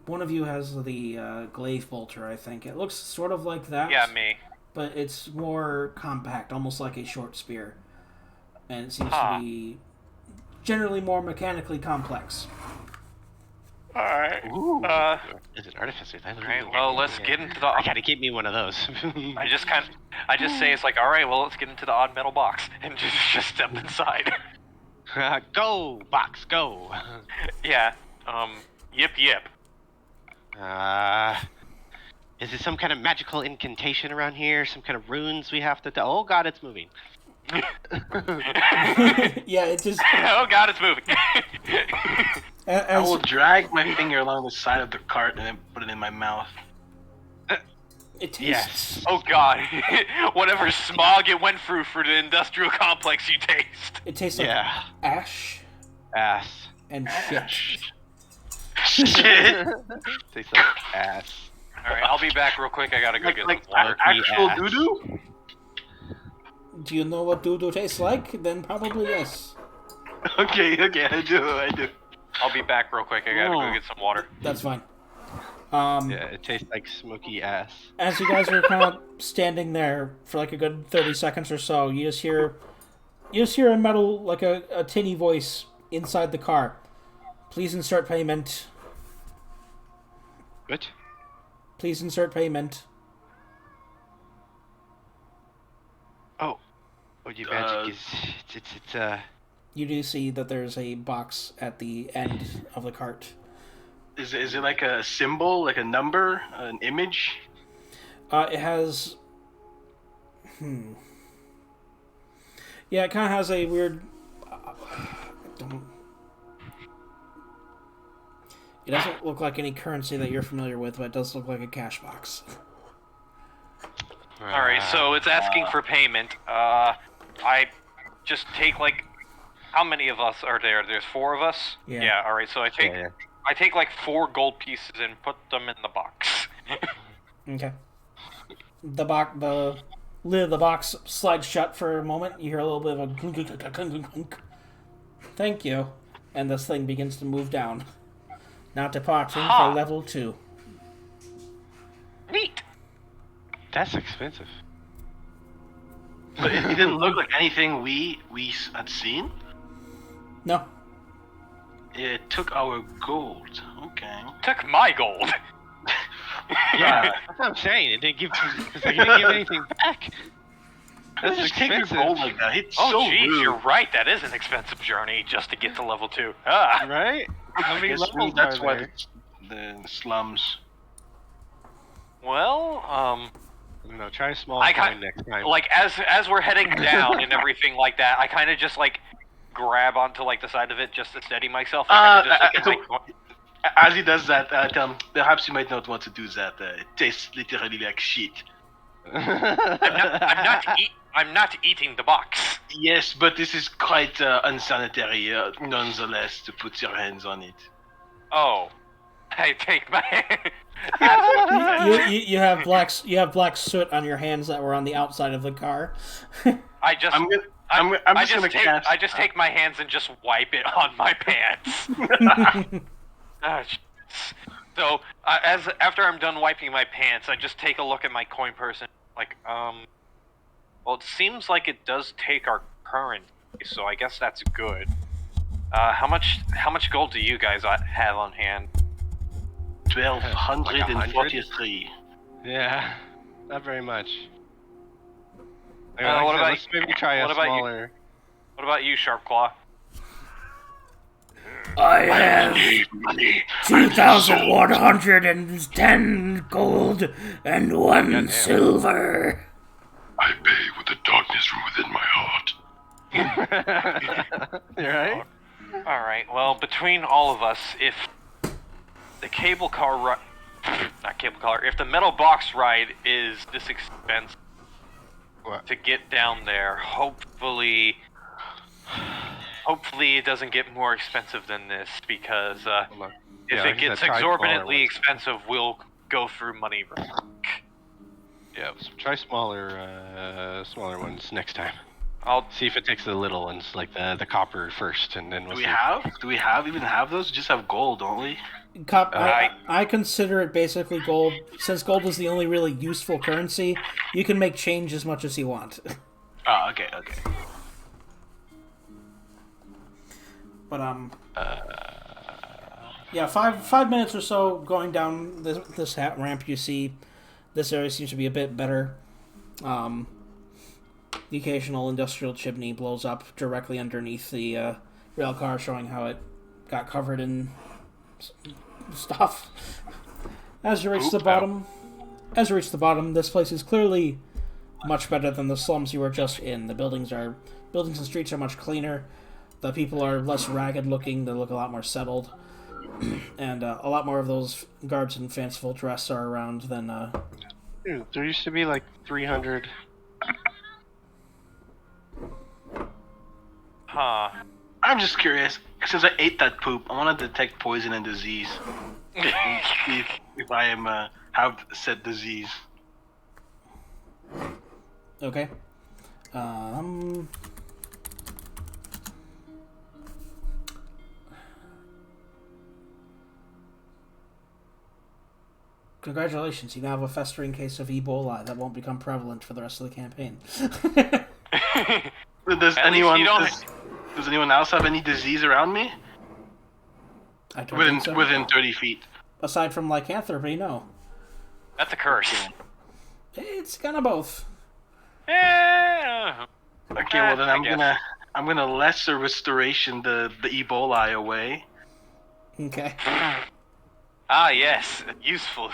one of you has the glaive bolter, I think. It looks sort of like that. Yeah, me. But it's more compact, almost like a short spear. And it seems Huh. to be generally more mechanically complex. Alright. Ooh, it's an artificer. Alright, well, let's get into the... I gotta get me one of those. I just say it's like, alright, well, let's get into the odd metal box. And just step inside. Go, box, go. Yeah. Yip. Is it some kind of magical incantation around here? Some kind of runes we have to... Oh god, it's moving. Yeah, it just... Oh god, it's moving. I As, will drag my finger along the side of the cart and then put it in my mouth. it tastes... Yes. Oh god. Whatever smog it went through for the industrial complex you taste. It tastes like Yeah. ash Ass. and shit. Shit. Tastes like ass. Alright, I'll be back real quick. I gotta go get like some water. actual ass. doo-doo? Do you know what doo-doo tastes like? Then probably yes. Okay, I do. I'll be back real quick. I gotta go get some water. That's fine. Yeah, it tastes like smoky ass. As you guys are kind of standing there for like a good 30 seconds or so, you just hear a metal, like a tinny voice inside the car. Please insert payment. What? Please insert payment. Oh, your magic is... It's You do see that there's a box at the end of the cart. Is it like a symbol, like a number, an image? It has... Yeah, it kind of has a weird... It doesn't look like any currency that you're familiar with, but it does look like a cash box. Alright, so it's asking for payment. I just take like... How many of us are there? There's 4 of us? Yeah. Alright, so I take like 4 gold pieces and put them in the box. Okay. The lid of the box slides shut for a moment. You hear a little bit of a clunk, clunk, clunk, clunk, clunk. Thank you. And this thing begins to move down. Now departing Huh. for level 2. Neat! That's expensive. But it didn't look like anything we had seen. No. It took our gold. Okay. Took my gold. Yeah, that's what I'm saying. It didn't give... It's like, it didn't give anything back. Let's That's just take your expensive. gold like that. It's Oh, so jeez, rude. you're right. That is an expensive journey just to get to level 2. Ah. Right? How I many guess levels that's are why there? the slums. Well, No, try a small I coin next time. like as we're heading down and everything like that, I kind of just like grab onto like the side of it just to steady myself. I kind of just look at my As he does that, tell him, perhaps you might not want to do that. It tastes literally like shit. I'm not eating the box. Yes, but this is quite unsanitary, nonetheless, to put your hands on it. Oh, I take my. You have black soot on your hands that were on the outside of the car. I just. I'm just gonna cast. I just take my hands and just wipe it on my pants. Oh, so after I'm done wiping my pants, I just take a look at my coin purse and like, well, it seems like it does take our currency, so I guess that's good. How much gold do you guys have on hand? 1,243. Yeah, not very much. What about let's maybe try a smaller. What about you, Sharpclaw? I have 2,110 gold and 1 silver. I pay with the darkness from within my heart. You right? All right. Well, between all of us, if the cable car if the metal box ride is this expensive to get down there, hopefully it doesn't get more expensive than this, because if it gets exorbitantly expensive, we'll go through money. Yeah, so try smaller ones next time. I'll see if it takes the little ones, like the copper first, and then we'll see. Do we have those? We just have gold, don't we? I consider it basically gold. Since gold is the only really useful currency, you can make change as much as you want. Oh, okay. But yeah, 5 minutes or so going down this ramp, you see this area seems to be a bit better. The occasional industrial chimney blows up directly underneath the rail car, showing how it got covered in stuff. As you reach the bottom, this place is clearly much better than the slums you were just in. The buildings and streets are much cleaner. The people are less ragged looking. They look a lot more settled, and a lot more of those guards in fanciful dress are around than. Dude, there used to be like 300. Huh. I'm just curious. Since I ate that poop, I want to detect poison and disease. See if I am have said disease. Okay. Congratulations, you now have a festering case of Ebola that won't become prevalent for the rest of the campaign. Does anyone else have any disease around me? I don't think so. Within 30 feet. Aside from lycanthropy, no. That's a curse. It's kind of both. Yeah. Okay, well then I'm gonna lesser restoration the Ebola away. Okay. Ah, yes, useful.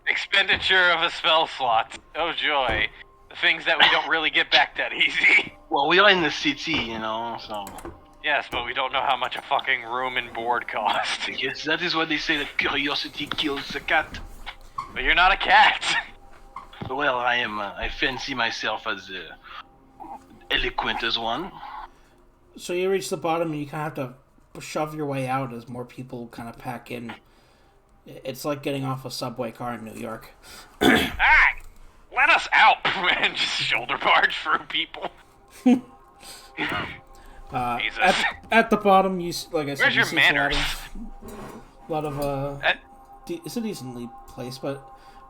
Expenditure of a spell slot. Oh joy. The things that we don't really get back that easy. Well, we are in the city, you know, so. Yes, but we don't know how much a fucking room and board costs. Yes, that is what they say, that curiosity kills the cat. But you're not a cat. Well, I fancy myself as eloquent as one. So you reach the bottom and you kind of have to shove your way out as more people kind of pack in. It's like getting off a subway car in New York. Ah, let us out! And just shoulder barge through people. Jesus. At the bottom, you like I said, Where's you your see manners? a lot of it's a decently placed, but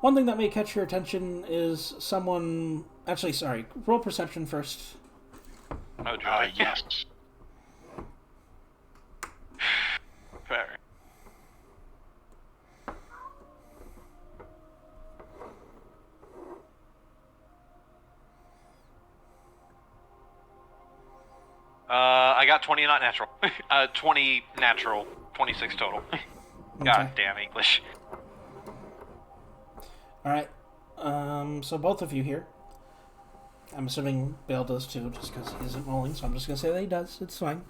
one thing that may catch your attention is someone. Actually, sorry, roll perception first. Oh joy. Yes. Fair. I got 20 not natural. 20 natural. 26 total. God damn English. Alright. So both of you here. I'm assuming Bale does too, just because he isn't rolling, so I'm just going to say that he does. It's fine.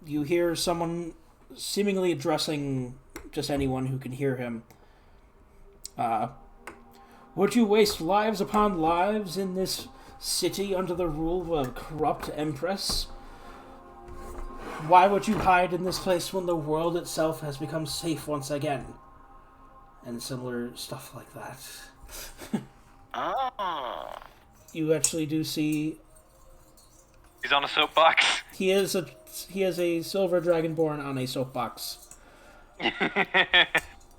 You hear someone seemingly addressing just anyone who can hear him. Would you waste lives upon lives in this city under the rule of a corrupt empress? Why would you hide in this place when the world itself has become safe once again? And similar stuff like that. You actually do see He's on a soapbox. he is a silver dragonborn on a soapbox.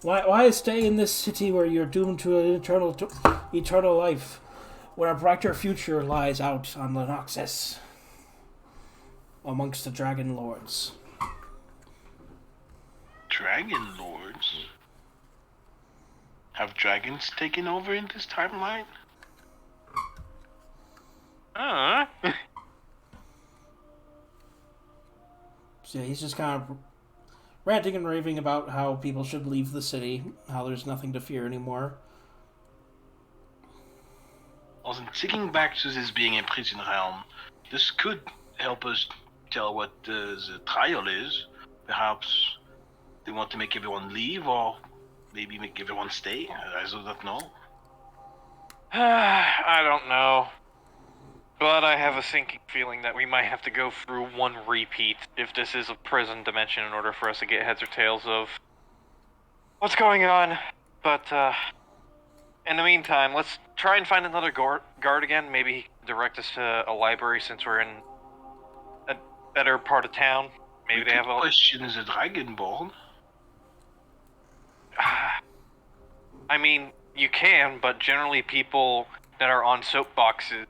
Why stay in this city where you're doomed to an eternal life, where a brighter future lies out on Lenoxus, amongst the dragon lords? Dragon lords? Have dragons taken over in this timeline? So yeah, he's just kind of ranting and raving about how people should leave the city, how there's nothing to fear anymore. Also, thinking back to this being a prison realm, this could help us tell what the trial is. Perhaps they want to make everyone leave, or maybe make everyone stay. I do not know. I don't know. But I have a sinking feeling that we might have to go through one repeat if this is a prison dimension in order for us to get heads or tails of what's going on. But, in the meantime, let's try and find another guard again. Maybe he can direct us to a library since we're in a better part of town. Maybe they have a... question is a dragonborn. I mean, you can, but generally people that are on soapboxes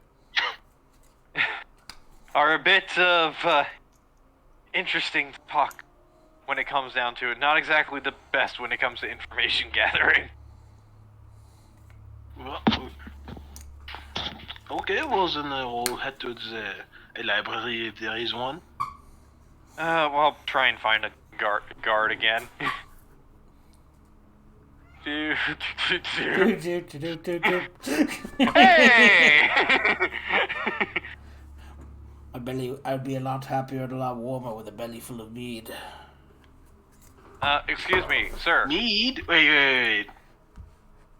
are a bit of interesting to talk when it comes down to it. Not exactly the best when it comes to information gathering. Well, okay, well then we'll head to a library if there is one. Well, I'll try and find a guard again. Hey! I'd be a lot happier and a lot warmer with a belly full of mead. Excuse me, sir. Mead? Wait.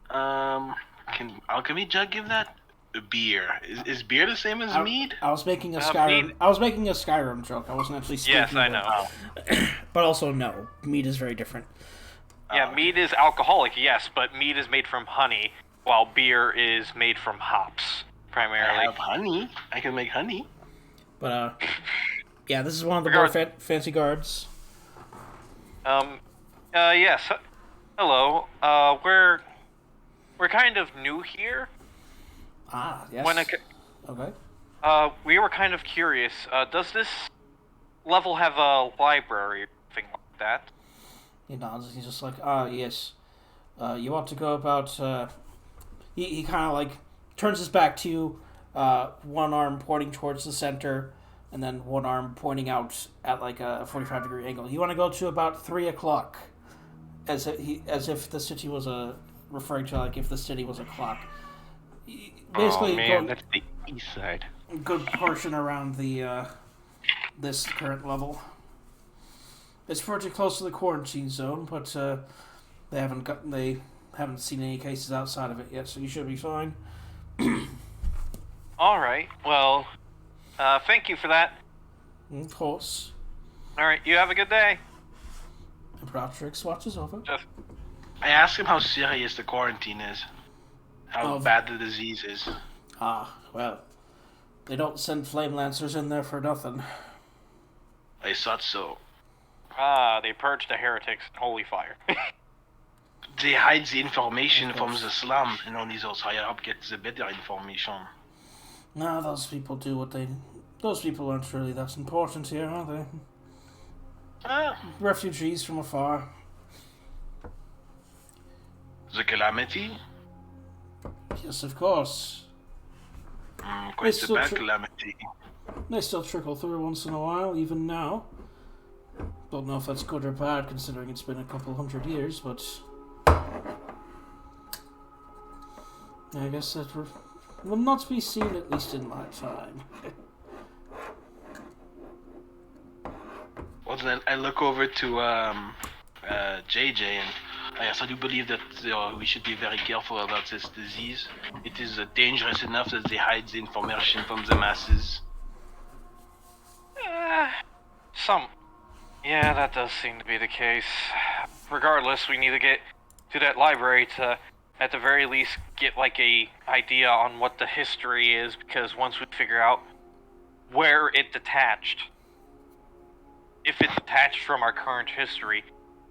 Can Alchemy Jug give that? A beer. Is beer the same as mead? I was making a Skyrim. mead. I was making a Skyrim joke. I wasn't actually speaking. Yes, I know. But also, no. Mead is very different. Yeah, mead is alcoholic, yes, but mead is made from honey, while beer is made from hops, primarily. I have honey. I can make honey. But yeah, this is one of the more fancy guards. Yes. Hello. We're kind of new here. Ah, yes. Okay. We were kind of curious. Does this level have a library or something like that? He nods. He's just like, yes. You want to go about... He kind of like turns his back to you, one arm pointing towards the center, and then one arm pointing out at like a 45-degree angle. You want to go to about 3 o'clock, as if the city was referring to like if the city was a clock. Basically, oh man, that's the east side. Good portion around the this current level. It's pretty close to the quarantine zone, but they haven't seen any cases outside of it yet, so you should be fine. All right. Well, thank you for that. Of course. All right. You have a good day. And Protrix watches over. I asked him how serious the quarantine is. How bad the disease is. Ah, well. They don't send flame lancers in there for nothing. I thought so. They purged the heretics in holy fire. They hide the information from the slum, and only those higher up get the better information. No, those people do what they... Those people aren't really that important here, are they? Refugees from afar. The calamity? Yes, of course. Quite the bad calamity. They still trickle through once in a while, even now. Don't know if that's good or bad, considering it's been a couple 100 years, but... I guess that will not be seen, at least in my time. Well, then I look over to JJ, and yes, I do believe that we should be very careful about this disease. It is dangerous enough that they hide the information from the masses. Yeah, that does seem to be the case. Regardless, we need to get to that library to, at the very least, get like a idea on what the history is, because once we figure out where it detached, if it detached from our current history,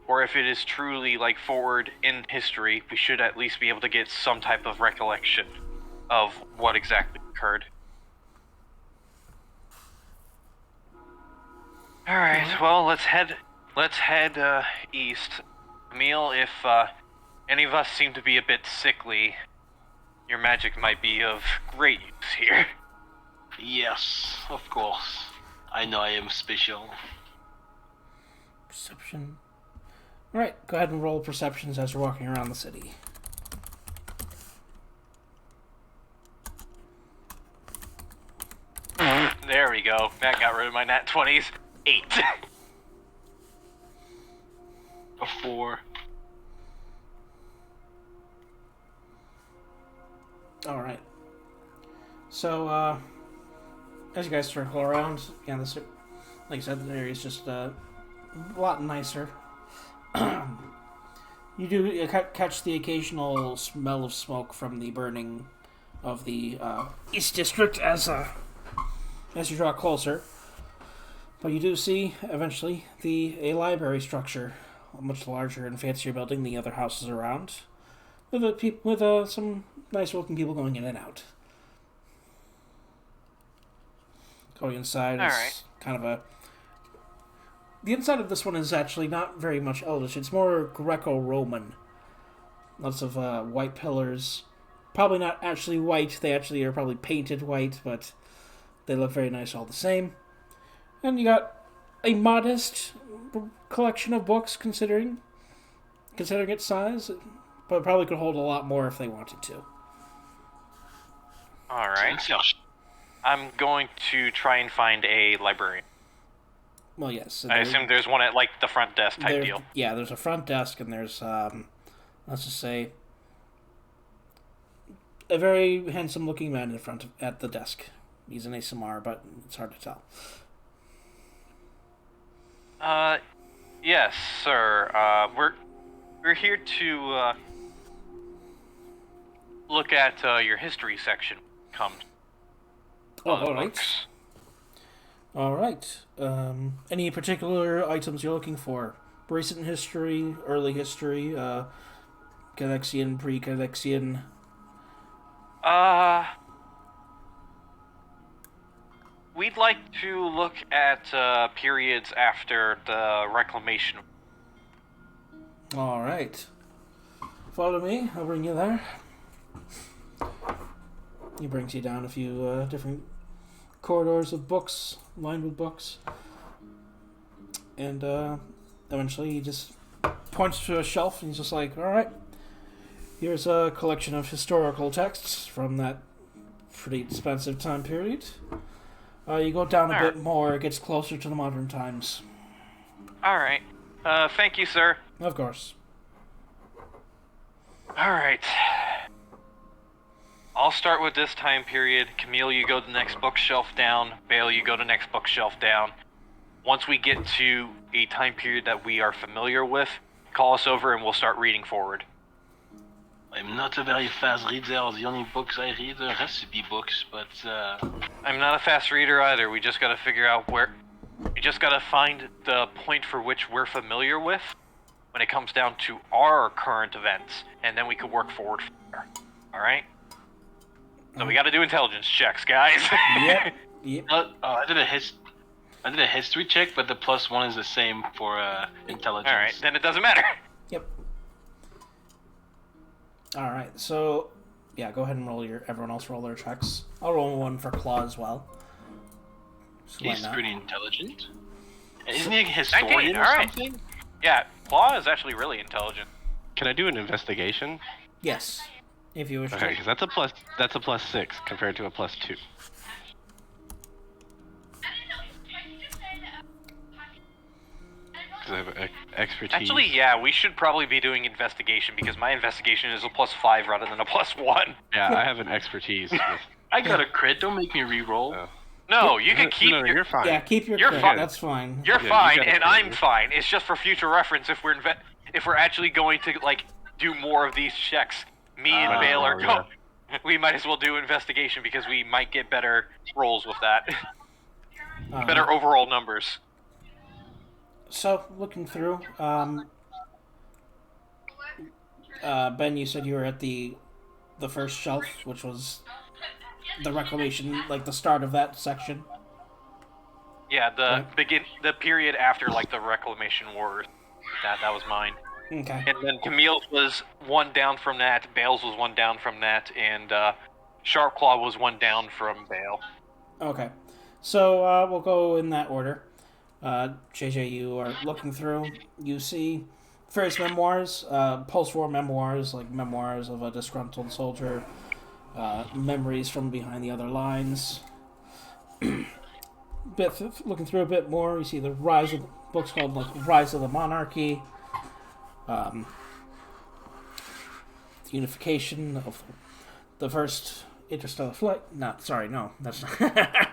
or if it is truly like forward in history, we should at least be able to get some type of recollection of what exactly occurred. All right, well, let's head east. Emil, if any of us seem to be a bit sickly, your magic might be of great use here. Yes, of course. I know I am special. Perception. Alright, go ahead and roll perceptions as you're walking around the city. There we go. That got rid of my nat 20s. 8. A 4. Alright. So, as you guys circle around, yeah, this, like I said, the area's just a lot nicer. You do catch the occasional smell of smoke from the burning of the East District as you draw closer. But you do see, eventually, a library structure, a much larger and fancier building than the other houses around, with some nice-looking people going in and out. Going inside is kind of a... The inside of this one is actually not very much Elvish. It's more Greco-Roman. Lots of white pillars. Probably not actually white. They actually are probably painted white, but they look very nice all the same. And you got a modest collection of books, considering its size, but probably could hold a lot more if they wanted to. All right. I'm going to try and find a librarian. Well, yes. So I assume there's one at like the front desk type deal. Yeah, there's a front desk, and there's let's just say a very handsome-looking man in front at the desk. He's an ASMR, but it's hard to tell. Yes, sir. We're here to look at your history section. All right. All right. Any particular items you're looking for? Recent history, early history, Calexian, pre-Calexian. We'd like to look at periods after the Reclamation. All right. Follow me. I'll bring you there. He brings you down a few different corridors of books, lined with books. And eventually he just points to a shelf and he's just like, all right, here's a collection of historical texts from that pretty expensive time period. You go down a bit more, it gets closer to the modern times. All right. Thank you, sir. Of course. All right. I'll start with this time period. Camille, you go to the next bookshelf down. Bale, you go to the next bookshelf down. Once we get to a time period that we are familiar with, call us over and we'll start reading forward. I'm not a very fast reader. The only books I read are recipe books, but I'm not a fast reader either. We just gotta figure out where... We just gotta find the point for which we're familiar with when it comes down to our current events, and then we can work forward from there. Alright? So we gotta do intelligence checks, guys. Yep. I did a history check, but the +1 is the same for intelligence. Alright, then it doesn't matter. Yep. Alright, so yeah, go ahead and everyone else roll their checks. I'll roll one for Claw as well. So He's pretty intelligent. Isn't he a historian 19, or alright. something? Yeah, Claw is actually really intelligent. Can I do an investigation? Yes. if you wish Okay, to. because that's a plus 6 compared to a plus 2. Because I have expertise. Actually, yeah, we should probably be doing investigation because my investigation is a +5 rather than a +1. Yeah, I have an expertise with. I got a crit. Don't make me re-roll. Oh. No, you can keep No, your. you're fine. Yeah, keep your You're crit. fine. That's fine. You're you fine, got a and crit. I'm fine. It's just for future reference if we're actually going to like do more of these checks. Me and Ah, Bale are yeah. We might as well do investigation because we might get better rolls with that. Better overall numbers. So, looking through, Ben, you said you were at the first shelf, which was the reclamation, like the start of that section. Yeah, Right. the period after like the Reclamation Wars. That was mine. Okay. And then Camille's was one down from that, Bale's was one down from that, and Sharpclaw was one down from Bale. Okay. So, we'll go in that order. JJ, you are looking through. You see various memoirs, post-war memoirs, like memoirs of a disgruntled soldier, memories from behind the other lines. Looking through a bit more, you see the rise of books called like Rise of the Monarchy, the unification of the first interstellar flight. Not sorry, no, that's not.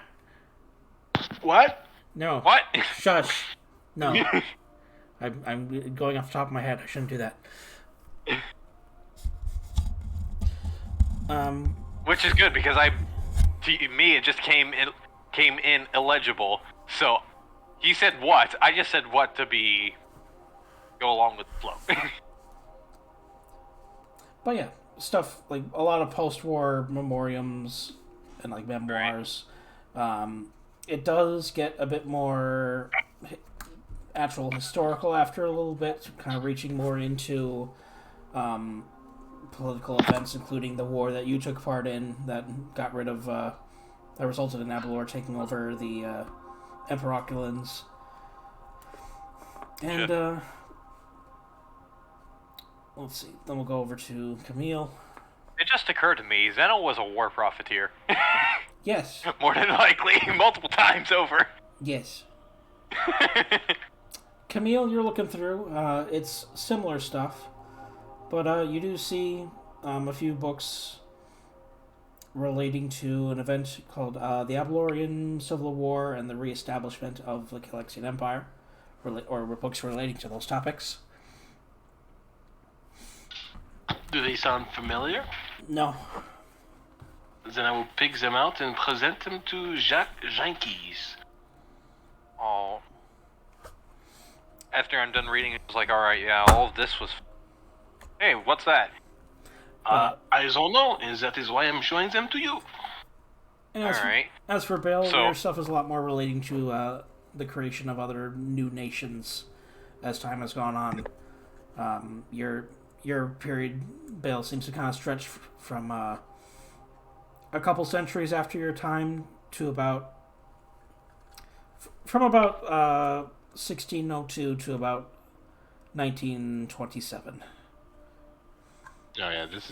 What? No. What? Shush. No. I'm going off the top of my head. I shouldn't do that. Which is good because to me it just came in illegible. So he said what? I just said what to go along with the flow. But yeah, stuff like a lot of post-war memoriams and like memoirs. It does get a bit more actual historical after a little bit, kind of reaching more into political events, including the war that you took part in that got rid of that resulted in Abalor taking over the Emperoculans. And let's see. Then we'll go over to Camille. It just occurred to me, Zeno was a war profiteer. Yes. More than likely, multiple times over. Yes. Camille, you're looking through. It's similar stuff, but you do see a few books relating to an event called the Abalorian Civil War and the Reestablishment of the Calexian Empire, or books relating to those topics. Do they sound familiar? No. Then I will pick them out and present them to Jacques Jenkins. Oh. After I'm done reading, it's like, alright, yeah, all of this was... Hey, what's that? I don't know, and that is why I'm showing them to you. Alright. As for Bale, So- your stuff is a lot more relating to the creation of other new nations as time has gone on. Your period, Bale, seems to kind of stretch from a couple centuries after your time to about 1602 to about 1927. Oh yeah, this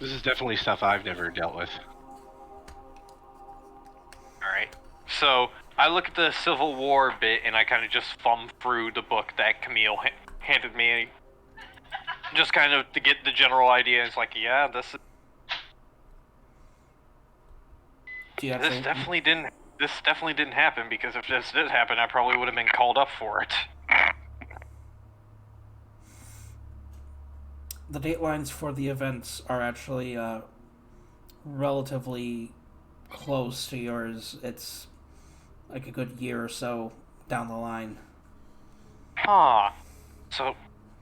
is definitely stuff I've never dealt with. Alright. So, I look at the Civil War bit and I kind of just thumb through the book that Camille handed me. Just kind of to get the general idea. It's like, yeah, this definitely didn't happen, because if this did happen, I probably would have been called up for it. The datelines for the events are actually relatively close to yours. It's like a good year or so down the line. Huh. So,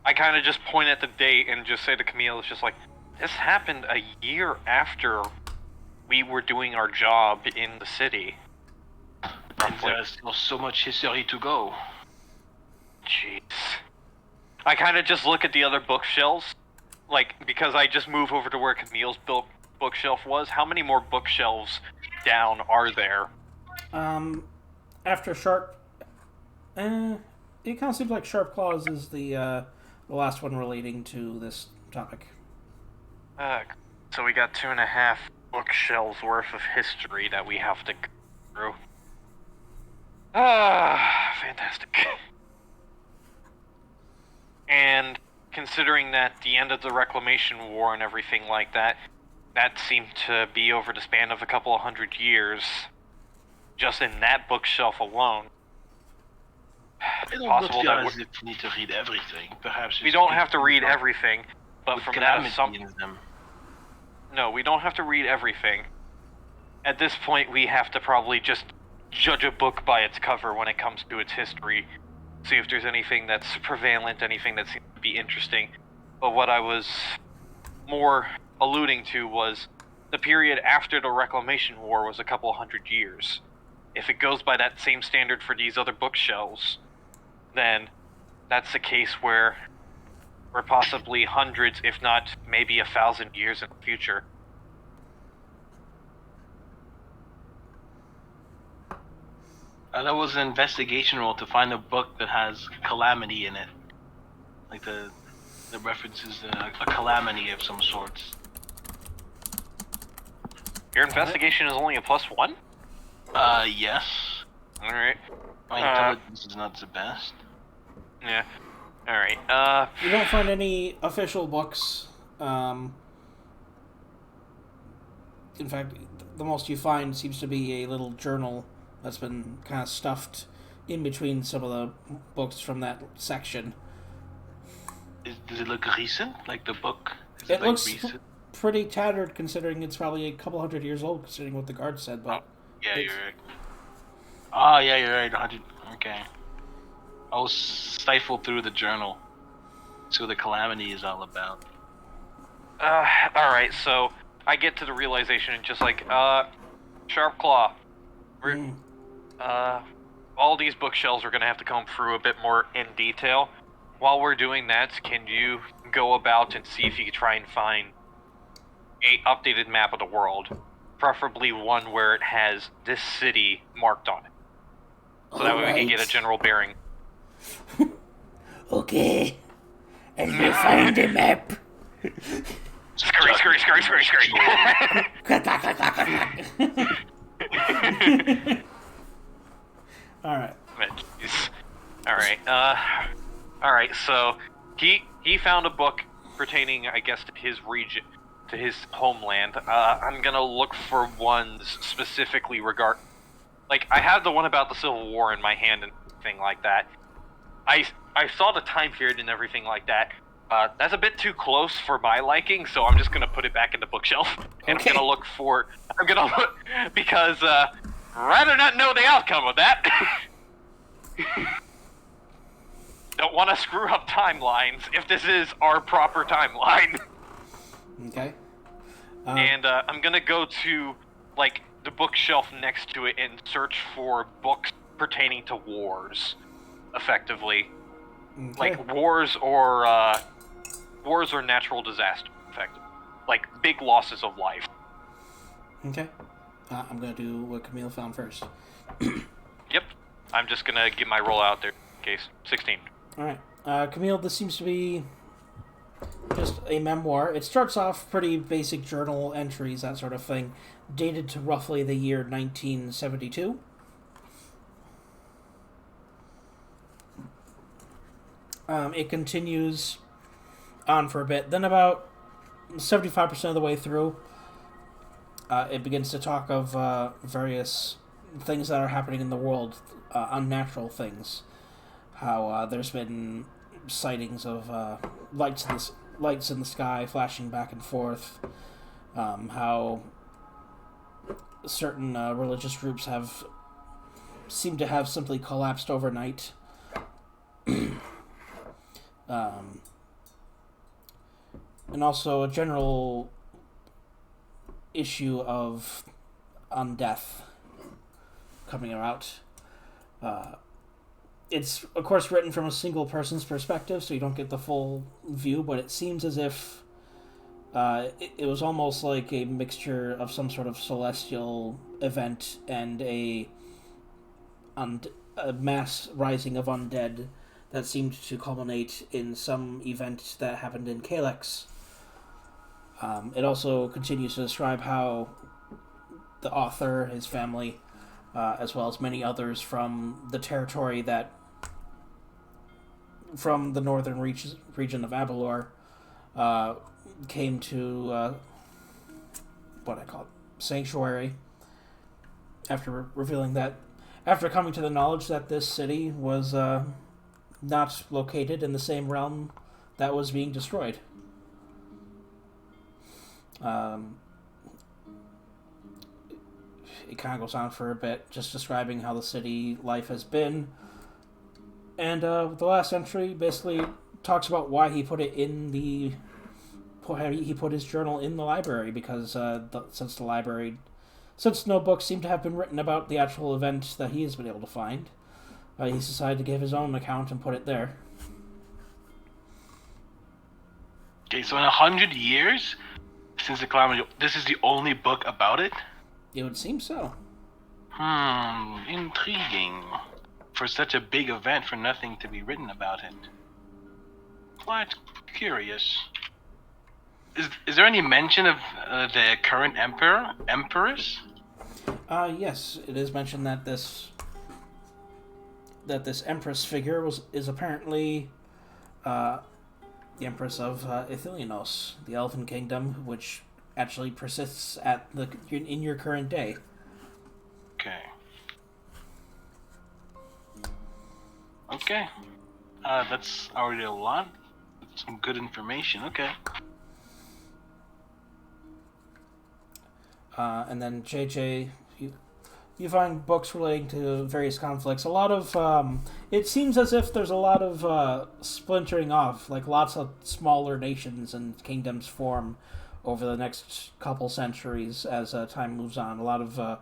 I kind of just point at the date and just say to Camille, it's just like, this happened a year after we were doing our job in the city. And there's still so much history to go. Jeez. I kind of just look at the other bookshelves, like, because I just move over to where Camille's bookshelf was. How many more bookshelves down are there? After Sharp, it kind of seems like Sharp Claws is the last one relating to this topic. So we got 2.5 bookshelves worth of history that we have to go through. Fantastic. And considering that the end of the Reclamation War and everything like that, that seemed to be over the span of a couple of 100 years, just in that bookshelf alone. I don't Possible feel that as if we need to read everything. Perhaps we don't have to read everything, but from that No, we don't have to read everything. At this point, we have to probably just judge a book by its cover when it comes to its history. See if there's anything that's prevalent, anything that seems to be interesting. But what I was more alluding to was the period after the Reclamation War was a couple 100 years. If it goes by that same standard for these other bookshelves, then that's a case where we're possibly hundreds, if not maybe 1,000 years in the future. That was an investigation role to find a book that has calamity in it. Like the references a calamity of some sorts. Your investigation is only a +1? Yes. Alright. My intelligence is not the best. Yeah. Alright, You don't find any official books. In fact, the most you find seems to be a little journal that's been kind of stuffed in between some of the books from that section. Does it look recent? Like the book? It looks pretty tattered, considering it's probably a couple 100 years old, considering what the guard said. But yeah, you're right. Oh, yeah, you're right. 100. Okay. I'll stifle through the journal. See what the calamity is all about. alright, so I get to the realization and just like, Sharp Claw. All these bookshelves are gonna have to come through a bit more in detail. While we're doing that, can you go about and see if you can try and find a updated map of the world? Preferably one where it has this city marked on it. So that way we can get a general bearing. Okay. And you find a map. Scurry. Alright. Alright, so he found a book pertaining, I guess, to his region, to his homeland. I'm gonna look for ones specifically like, I have the one about the Civil War in my hand and thing like that. I saw the time period and everything like that. That's a bit too close for my liking, so I'm just gonna put it back in the bookshelf. And Okay. I'm gonna look, because, rather not know the outcome of that. Don't want to screw up timelines if this is our proper timeline. Okay. And I'm gonna go to, like, the bookshelf next to it and search for books pertaining to wars, effectively. Okay. Like wars or natural disaster, effectively. Like big losses of life. Okay. I'm gonna do what Camille found first. Yep. I'm just gonna get my roll out there in case. 16. Alright. Camille, this seems to be just a memoir. It starts off pretty basic journal entries, that sort of thing, dated to roughly the year 1972. It continues on for a bit. Then about 75% of the way through, it begins to talk of various things that are happening in the world, unnatural things. How there's been sightings of lights in the sky flashing back and forth. How certain religious groups seem to have simply collapsed overnight. And also a general issue of undeath coming out. It's, of course, written from a single person's perspective, so you don't get the full view, but it seems as if it was almost like a mixture of some sort of celestial event and a mass rising of undead that seemed to culminate in some event that happened in Kalex It also continues to describe how the author, his family, as well as many others from the territory from the northern region of Abalor, came to what I call it, sanctuary after coming to the knowledge that this city was not located in the same realm that was being destroyed. It kind of goes on for a bit, just describing how the city life has been. And the last entry basically talks about why he put it in he put his journal in the library, because since no books seem to have been written about the actual event that he has been able to find, he's decided to give his own account and put it there. Okay, so in 100 years since the calamity, this is the only book about it? It would seem so. Intriguing. For such a big event, for nothing to be written about it. Quite curious. Is there any mention of the current empress? Yes, it is mentioned that this empress figure is apparently the empress of Ithilionos, the Elven Kingdom, which actually persists in your current day. Okay. Okay. That's already a lot. Some good information. Okay. And then JJ, you find books relating to various conflicts. A lot of it seems as if there's a lot of splintering off, like lots of smaller nations and kingdoms form over the next couple centuries as time moves on. A lot of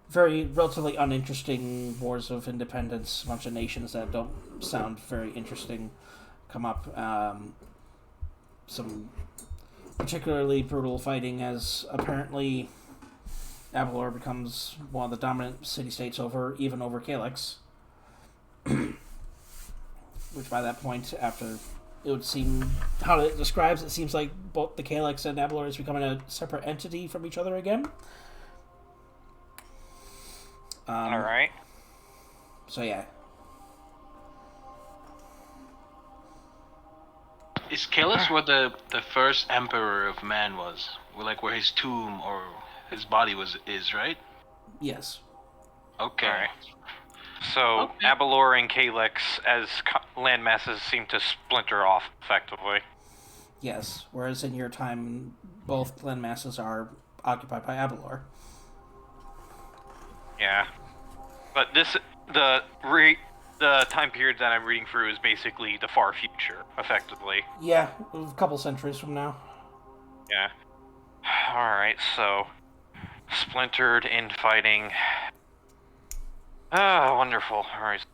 very relatively uninteresting wars of independence, a bunch of nations that don't sound very interesting come up. Some particularly brutal fighting, as apparently Abalor becomes one of the dominant city-states over Calyx. Which by that point, after it would seem, how it describes, it seems like both the Calyx and Abalor is becoming a separate entity from each other again. Alright. So yeah. Is Calyx where the first emperor of man was? Like where his tomb or his body is, right? Yes. Okay. Alright. So, Okay. Abalor and Calyx, as land masses, seem to splinter off, effectively. Yes. Whereas in your time, both landmasses are occupied by Abalor. Yeah. But the time period that I'm reading through is basically the far future, effectively. Yeah, a couple centuries from now. Yeah. Alright, so... splintered, infighting... Ah, wonderful. Alright.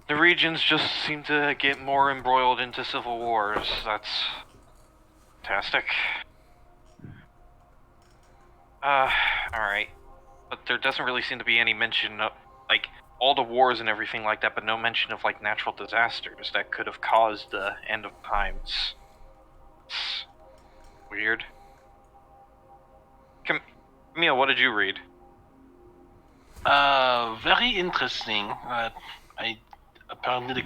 The regions just seem to get more embroiled into civil wars. That's... fantastic. Alright. But there doesn't really seem to be any mention of, like, all the wars and everything like that, but no mention of, like, natural disasters that could have caused the end of times. It's weird. Camille, what did you read? Very interesting. Apparently the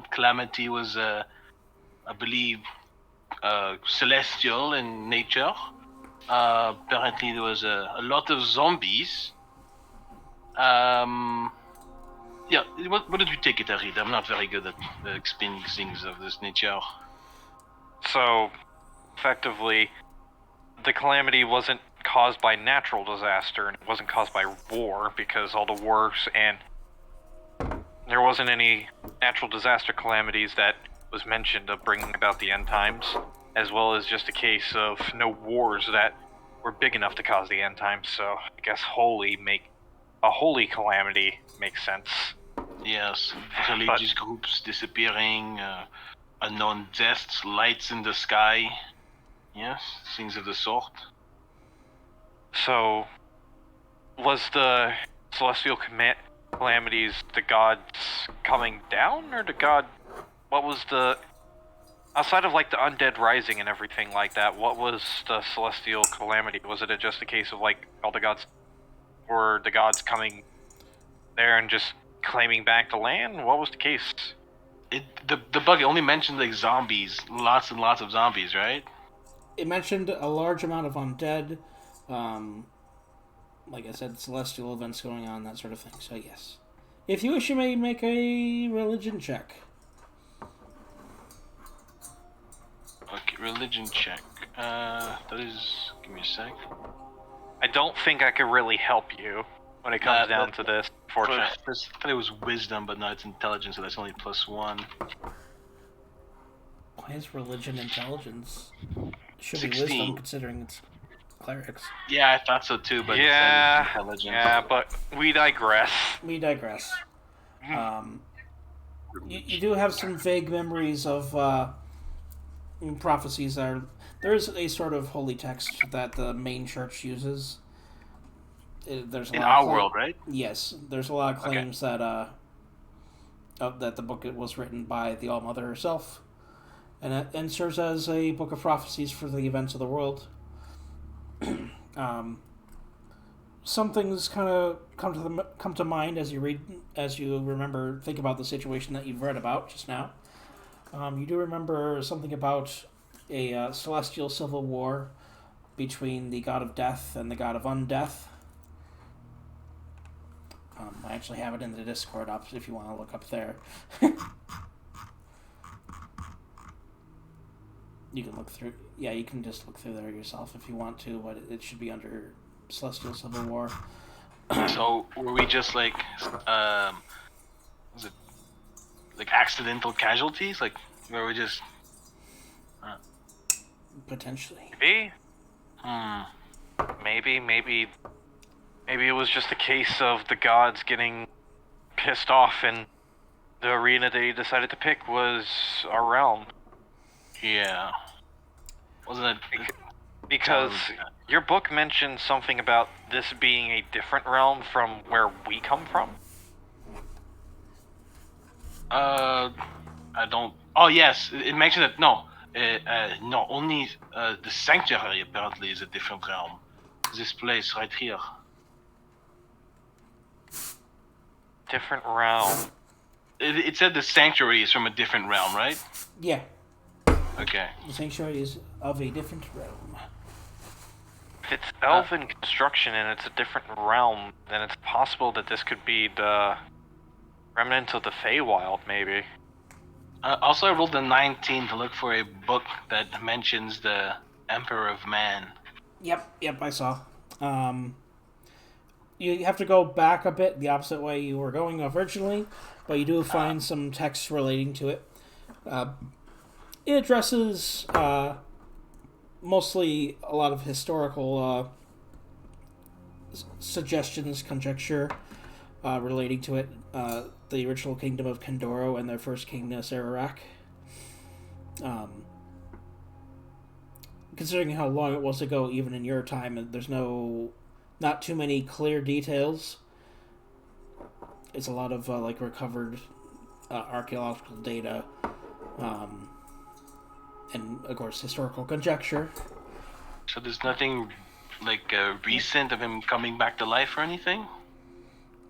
calamity was, I believe, celestial in nature. Apparently there was a lot of zombies. Yeah, what did you take it, Arid? I'm not very good at explaining things of this nature. So, effectively, the calamity wasn't caused by natural disaster, and it wasn't caused by war, because all the wars and there wasn't any natural disaster calamities that was mentioned of bringing about the end times, as well as just a case of no wars that were big enough to cause the end times. So I guess a holy calamity makes sense. Yes, religious groups disappearing, unknown deaths, lights in the sky. Yes, things of the sort. So, was the celestial calamities the gods coming down, or what was the outside of like the undead rising and everything like that, what was the celestial calamity? Was it just a case of like all the gods, or the gods coming there and just claiming back the land? What was the case? The book only mentioned like zombies, lots and lots of zombies, right? It mentioned a large amount of undead, like I said, celestial events going on, that sort of thing. So yes, if you wish, you may make a religion check. Okay, religion check. That is. Give me a sec. I don't think I could really help you when it comes down to this, fortunately. I thought it was wisdom, but no, it's intelligence, so that's only +1. Why is religion intelligence? It should be 16. wisdom, considering it's clerics. Yeah, I thought so too, but Yeah, it's intelligence. yeah, but we digress. We digress. You do have some vague memories of prophecies. There is a sort of holy text that the main church uses. There's a In lot our of world, right? Yes, there's a lot of claims that that the book was written by the All Mother herself, and serves as a book of prophecies for the events of the world. Some things kind of come to mind as you think about the situation that you've read about just now. You do remember something about a celestial civil war between the god of death and the god of undeath. I actually have it in the Discord up if you want to look up there. You can look through. Yeah, you can just look through there yourself if you want to, but it should be under Celestial Civil War. So were we just like, was it like accidental casualties? Like, were we just? Potentially. Maybe? Hmm. Maybe it was just a case of the gods getting pissed off, and the arena they decided to pick was our realm. Yeah. Wasn't it? Because your book mentioned something about this being a different realm from where we come from. I don't. Oh yes, it mentioned that. No, no. Only the sanctuary apparently is a different realm. This place right here. Different realm. It said the sanctuary is from a different realm, right? Yeah, Okay. the sanctuary is of a different realm. If it's elven construction and it's a different realm, then it's possible that this could be the remnant of the Feywild, maybe. Also, I rolled a 19 to look for a book that mentions the Emperor of Man. Yep, I saw. You have to go back a bit the opposite way you were going originally, but you do find some text relating to it. It addresses mostly a lot of historical suggestions, conjecture relating to it. The original kingdom of Kandoro and their first king, Nasararak. Considering how long it was ago, even in your time, there's not too many clear details. It's a lot of recovered archaeological data, and of course historical conjecture. So there's nothing like recent of him coming back to life or anything?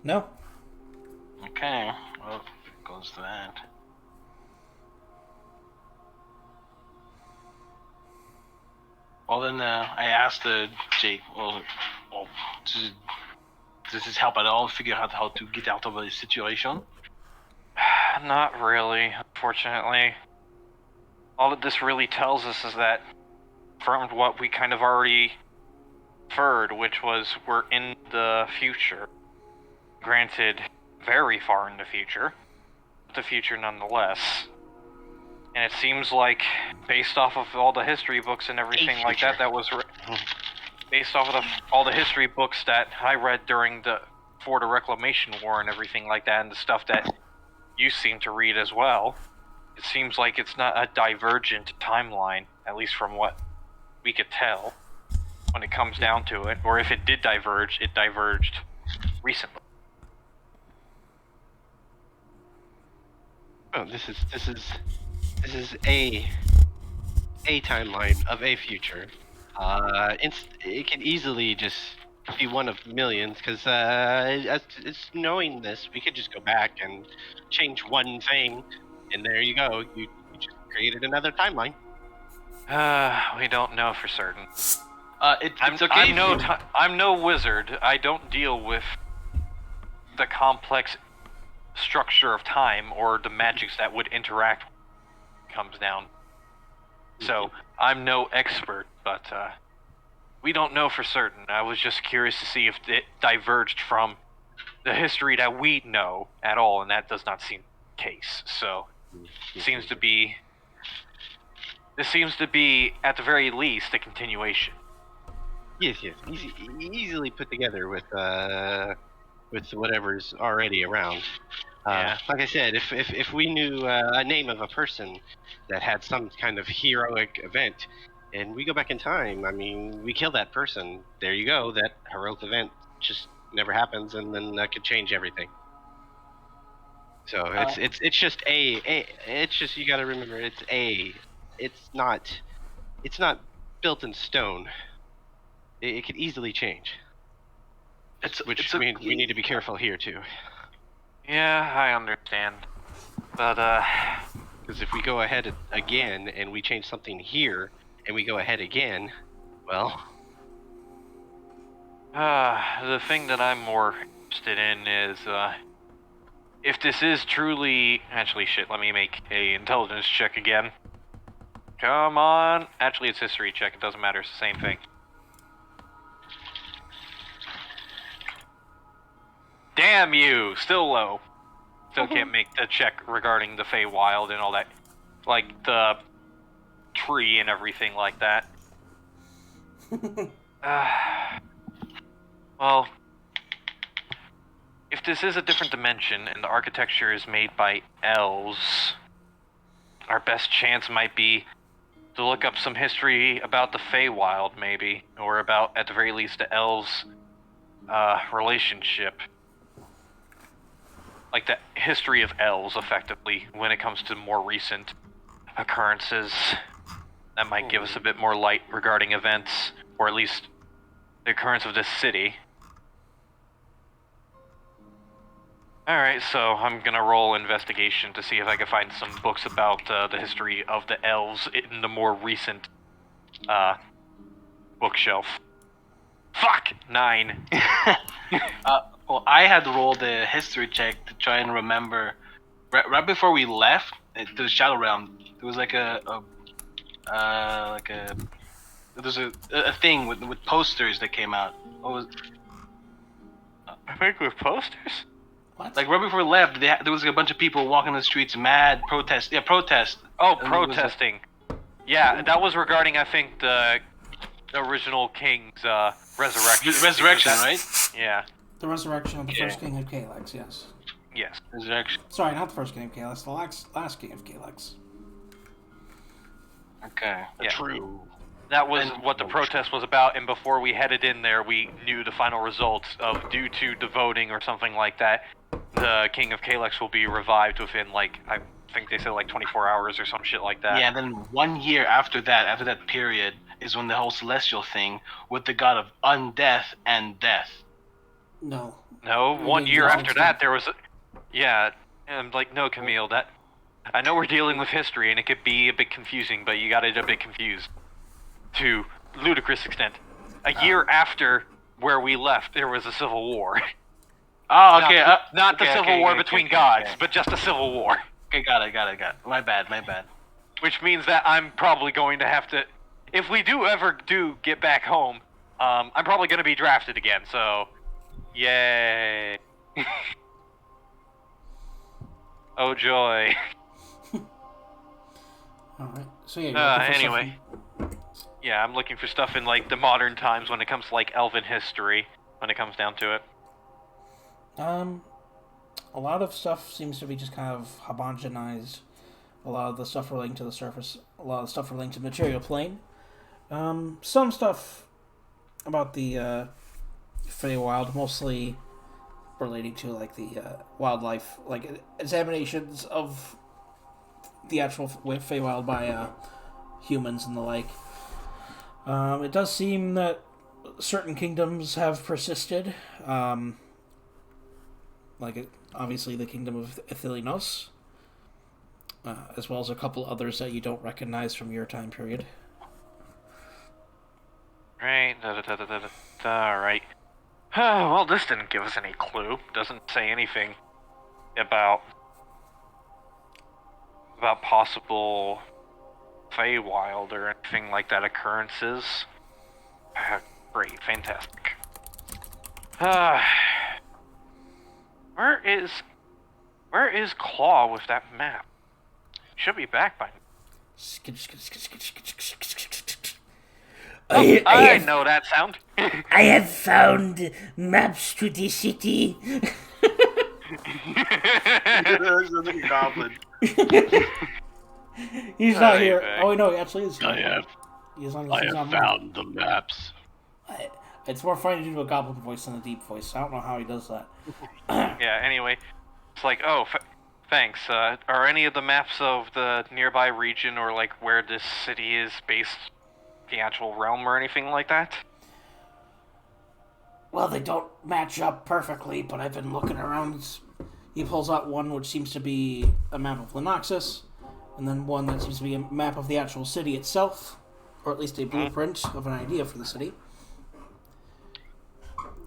No. Okay. Well, it goes to that. Well then, I asked Jake, does this help at all figure out how to get out of a situation? Not really, unfortunately. All that this really tells us is that, from what we kind of already inferred, which was we're in the future. Granted, very far in the future, but the future nonetheless. And it seems like, based off of all the history books and everything like that, based off of all the history books that I read for the Reclamation War and everything like that, and the stuff that you seem to read as well, it seems like it's not a divergent timeline, at least from what we could tell, when it comes down to it. Or if it did diverge, it diverged recently. Oh, this is a a timeline of a future. It can easily just be one of millions because it's knowing this, we could just go back and change one thing, and there you go. You just created another timeline. We don't know for certain. It's okay. I'm no wizard. I don't deal with the complex structure of time or the magics that would interact when it comes down. So I'm no expert, but we don't know for certain. I was just curious to see if it diverged from the history that we know at all, and that does not seem the case. So this seems to be, at the very least, a continuation. Yes, easily put together with whatever's already around. Yeah. Like I said, if we knew a name of a person that had some kind of heroic event, and we go back in time, I mean, we kill that person. There you go. That heroic event just never happens, and then that could change everything. So it's just it's just, you got to remember, it's not built in stone. It could easily change. Which means we need to be careful here too. Yeah, I understand. But, Because if we go ahead again and we change something here and we go ahead again, well, the thing that I'm more interested in is, if this is truly... Actually, shit, let me make a intelligence check again. Come on. Actually, it's history check. It doesn't matter. It's the same thing. Damn you! Still low. Still can't make the check regarding the Feywild and all that. Like, the tree and everything like that. Well, if this is a different dimension and the architecture is made by elves, our best chance might be to look up some history about the Feywild, maybe. Or about, at the very least, the elves' relationship. Like the history of elves, effectively, when it comes to more recent occurrences. That might give us a bit more light regarding events, or at least the occurrence of this city. Alright, so I'm gonna roll investigation to see if I can find some books about the history of the elves in the more recent bookshelf. Fuck! 9. Well, I had rolled a history check to try and remember. Right before we left to the Shadow Realm, there was like there's a thing with posters that came out. What was? I think with posters? What? Like right before we left, there was like a bunch of people walking the streets, mad protest. Yeah, protest. Oh, And there was protesting. Yeah, that was regarding, I think, the original king's resurrection. Resurrection, Because right? Yeah. The resurrection of the first king of Kalex, yes. Yes. Resurrection. Sorry, not the first king of Kalex, the last king of Kalex. Okay. Yeah. true. That was what the protest was about, and before we headed in there, we knew the final results of, due to the voting or something like that, the King of Kalex will be revived within, like, I think they said like 24 hours or some shit like that. Yeah, and then 1 year after that period, is when the whole celestial thing with the god of undeath and death. No. No, You 1 mean year the after next that, one? there was yeah, and like, no, Camille, that, I know we're dealing with history, and it could be a bit confusing, but you got it a bit confused. To ludicrous extent. A year after where we left, there was a civil war. Oh, okay. Not the civil war between gods, but just a civil war. Okay, got it. My bad. Which means that I'm probably going to have to, if we ever get back home, I'm probably going to be drafted again, so, yay. Oh joy. Alright. So yeah, you're looking for Anyway. Yeah, I'm looking for stuff in, like, the modern times when it comes to, like, elven history, when it comes down to it. A lot of stuff seems to be just kind of homogenized. A lot of the stuff relating to the surface, a lot of the stuff relating to the material plane. Some stuff about the Feywild, mostly relating to, like, the wildlife, like, examinations of the actual Feywild by humans and the like. It does seem that certain kingdoms have persisted, obviously the kingdom of Athelinos, as well as a couple others that you don't recognize from your time period. Right. Right. Well, this didn't give us any clue. Doesn't say anything about possible Feywild or anything like that occurrences. Great, fantastic. Where is Claw with that map? Should be back by now. I know that sound. I have found maps to the city. There's a goblin. He's not here. Hey. Oh no, he actually is here. I have He's on found the maps. It's more funny to do a goblin voice than a deep voice. I don't know how he does that. Yeah, anyway, it's like, oh, thanks. Are any of the maps of the nearby region or like where this city is based the actual realm or anything like that? Well, they don't match up perfectly, but I've been looking around. He pulls out one which seems to be a map of Lenoxus, and then one that seems to be a map of the actual city itself, or at least a blueprint of an idea for the city.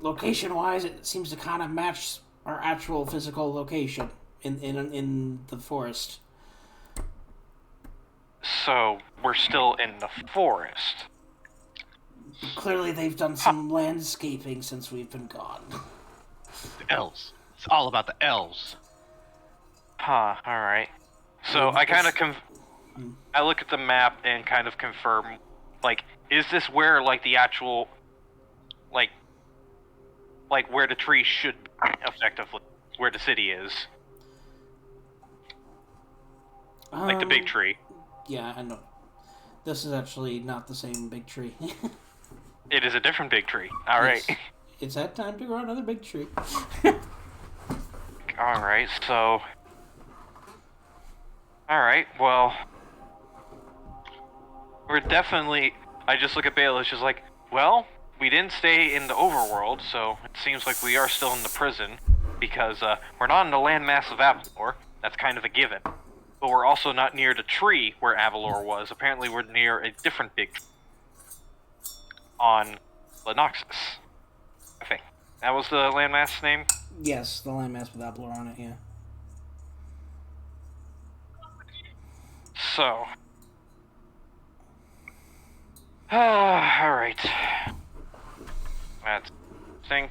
Location-wise, it seems to kind of match our actual physical location in the forest. So, we're still in the forest. Clearly, they've done some landscaping since we've been gone. The elves. It's all about the elves. Huh, alright. So, I kind of I look at the map and kind of confirm, like, is this where, like, the actual, like where the tree should be, effectively, where the city is? Like the big tree. Yeah, I know. This is actually not the same big tree. It is a different big tree. Alright. It's that time to grow another big tree. Alright, so... Alright, well... We're definitely... I just look at Bale, it's just like, well, we didn't stay in the overworld, so it seems like we are still in the prison, because we're not in the landmass of Avalor. That's kind of a given. But we're also not near the tree where Avalor was. Apparently we're near a different big tree on Lenoxus, I think. That was the landmass name? Yes, the landmass with Avalor on it, yeah. So... alright. That's thing.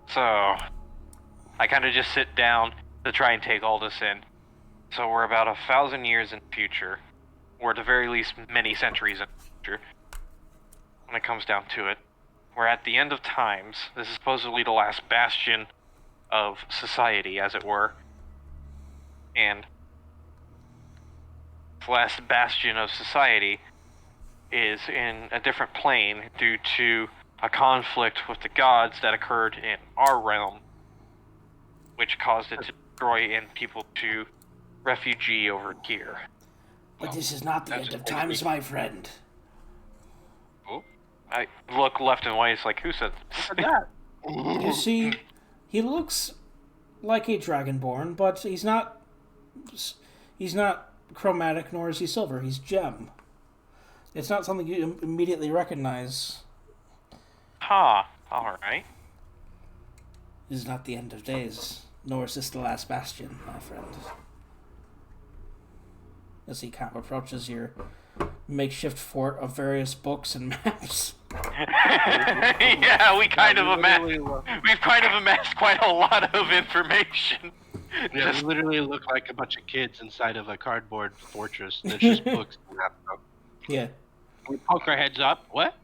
So, I kind of just sit down to try and take all this in. So we're about 1,000 years in the future, or at the very least many centuries in the future, when it comes down to it. We're at the end of times. This is supposedly the last bastion of society, as it were. And the last bastion of society is in a different plane due to a conflict with the gods that occurred in our realm, which caused it to destroy and people to refugee over here. But this is not the end of times, my friend. Oh, I look left and right, it's like, who said this? You see, he looks like a dragonborn, but he's not chromatic, nor is he silver. He's gem. It's not something you immediately recognize. Ha, alright. This is not the end of days, nor is this the last bastion, my friend. As he kind of approaches your makeshift fort of various books and maps. Yeah, we've kind of amassed quite a lot of information. Yeah, we literally look like a bunch of kids inside of a cardboard fortress. There's just books and that stuff. Yeah. We poke our heads up. What?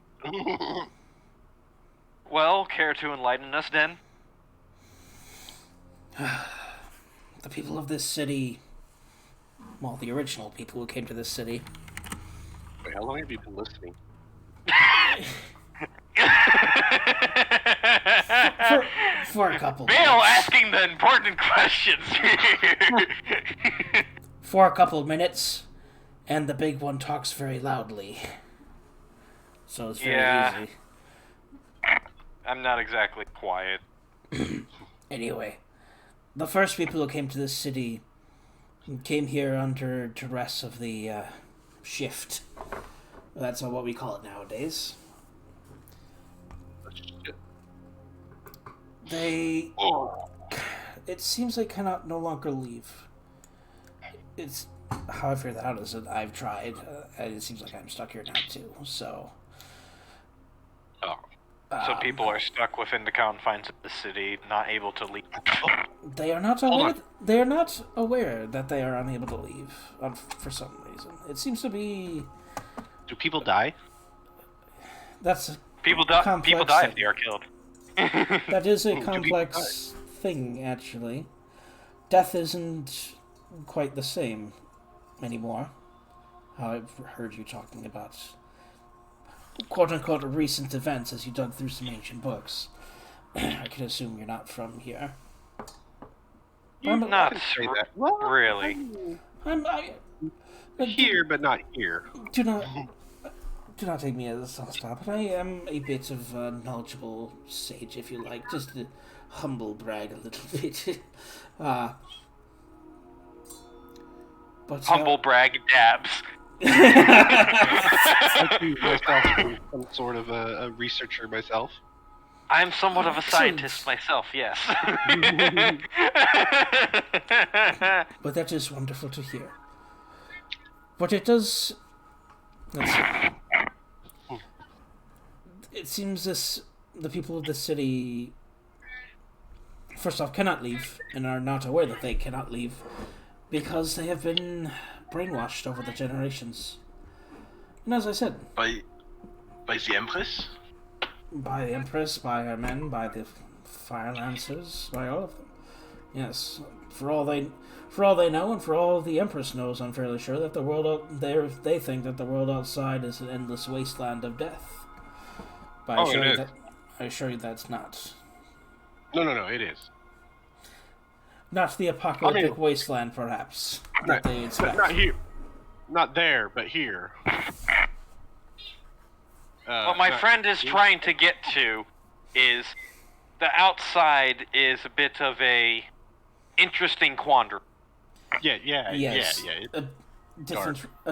Well, care to enlighten us, then? The people of this city, well, the original people who came to this city. Wait, how long have you been listening? For a couple Bale minutes. asking the important questions here. For a couple minutes, and the big one talks very loudly. So it's very easy. I'm not exactly quiet. Anyway, the first people who came to this city came here under duress of the shift. That's what we call it nowadays. They... It seems they cannot no longer leave. It's... How I figured that out is that I've tried, and it seems like I'm stuck here now too, so... So people are stuck within the confines of the city, not able to leave. They are not aware. They are not aware that they are unable to leave for some reason. It seems to be. Do people die? That's People die. complex People die thing. if they are killed. That is a complex thing, actually. Death isn't quite the same anymore. I've heard you talking about quote-unquote recent events as you dug through some ancient books. I can assume you're not from here. Not say that. Well, really. Here, but not here. Do not take me as a stop, but I am a bit of a knowledgeable sage, if you like, just to humble brag a little bit. But Humble brag dabs. I see myself as some sort of a researcher myself. I'm somewhat of a scientist myself, yes. But that is wonderful to hear. But it does... Let's see. It seems the people of the city, first off, cannot leave, and are not aware that they cannot leave, because they have been brainwashed over the generations. And as I said... By the Empress? By the Empress, by her men, by the Fire Lancers, by all of them. Yes, for all they know, and for all the Empress knows, I'm fairly sure that the world they think that the world outside is an endless wasteland of death. But I assure you that's not. No, it is. Not the apocalyptic wasteland, perhaps, that they expect. Not here. Not there, but here. What my friend is trying to get to is the outside is a bit of a interesting quandary. Yes. Yeah. A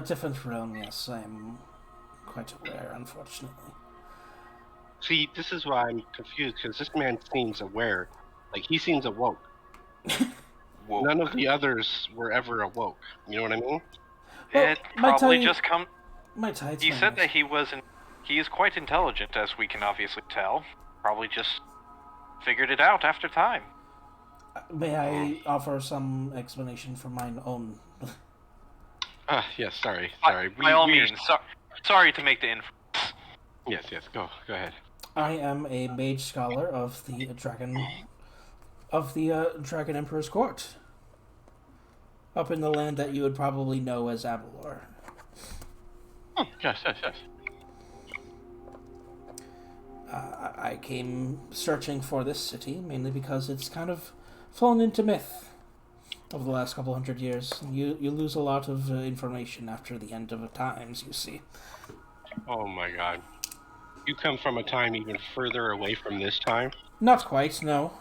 different realm, yes, I'm quite aware, unfortunately. See, this is why I'm confused, because this man seems aware. Like, he seems awoke. None of the others were ever awoke. You know what I mean? Well, It probably just come. He said that he is quite intelligent, as we can obviously tell. Probably just figured it out after time. May I offer some explanation from mine own? Yes, sorry. By all means, sorry to make the inference. Yes, go ahead. I am a mage scholar of the Dragon Emperor's Court. Up in the land that you would probably know as Abalor. Yes. I came searching for this city, mainly because it's kind of fallen into myth over the last couple hundred years. You lose a lot of information after the end of times, you see. Oh my god. You come from a time even further away from this time? Not quite, no.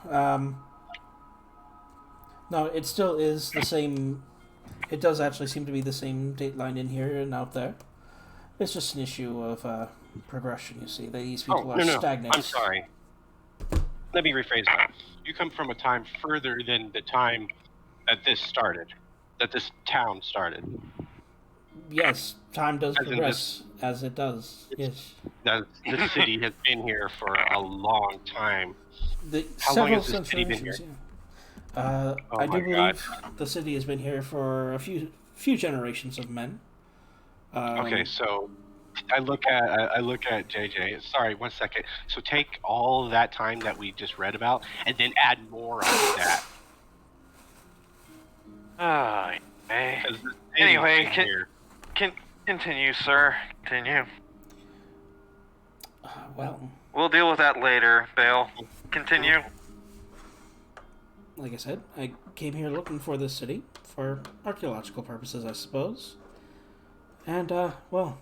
No, it still is the same. It does actually seem to be the same date line in here and out there. It's just an issue of progression, you see. These people are stagnant. I'm sorry. Let me rephrase that. You come from a time further than the time that this started. That this town started. Yes, time does progress, as it does. Yes. This city has been here for a long time. How long Several has this city been here? I do believe the city has been here for a few generations of men. Okay, so I look at JJ. Sorry, 1 second. So take all that time that we just read about, and then add more on that. Anyway, continue, sir. Continue. Well, We'll deal with that later, Bale. Continue. like I said, I came here looking for this city for archaeological purposes, I suppose. And, well,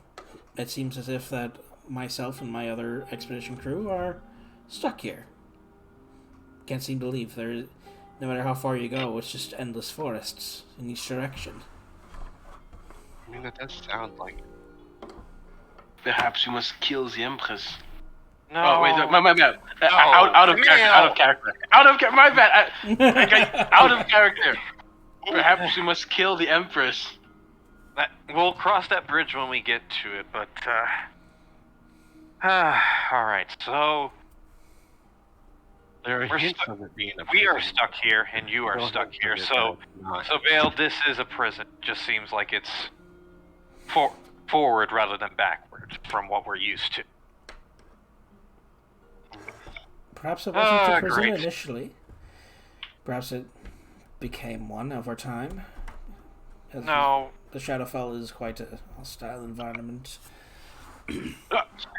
it seems as if that myself and my other expedition crew are stuck here. Can't seem to leave. No matter how far you go, it's just endless forests in each direction. I mean, that does sound like. Perhaps you must kill the Empress. No. Oh wait, my bad. Out of character. My bad. Out of character. Perhaps you must kill the Empress. We'll cross that bridge when we get to it, but, alright, so... There are hints of it being a We are prison. stuck here, and you are Well, stuck hints here, of it so... that it's not. So, Vale, this is a prison. Just seems like it's forward rather than backward from what we're used to. Perhaps it wasn't a prison great. initially. Perhaps it became one over time. As No, The Shadowfell is quite a hostile environment.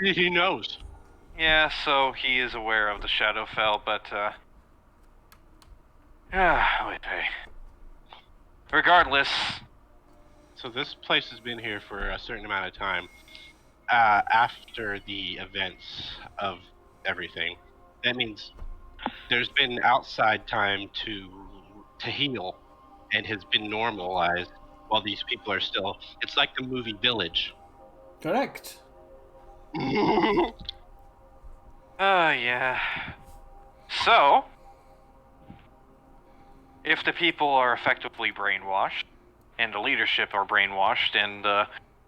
He knows. yeah, so he is aware of the Shadowfell, but, wait, hey. Regardless, So this place has been here for a certain amount of time. After the events of everything, that means there's been outside time to heal, and has been normalized while these people are still. It's like the movie Village. Correct. yeah. So, if the people are effectively brainwashed, and the leadership are brainwashed, and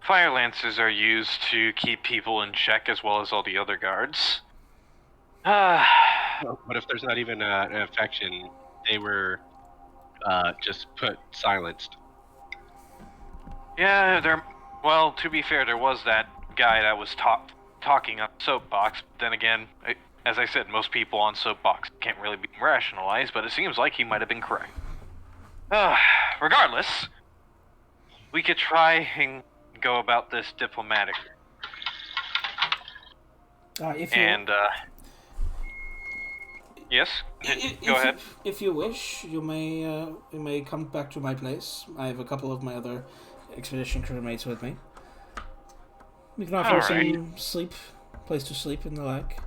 fire lancers are used to keep people in check as well as all the other guards. What if there's not even an infection? They were just silenced. Yeah, well, to be fair, there was that guy that was talking on soapbox. Then again, as I said, most people on soapbox can't really be rationalized, but it seems like he might have been correct. Regardless, we could try and go about this diplomatically. Yes? Go ahead. If you wish, you may come back to my place. I have a couple of my other expedition crewmates with me. We can offer some place to sleep and the like.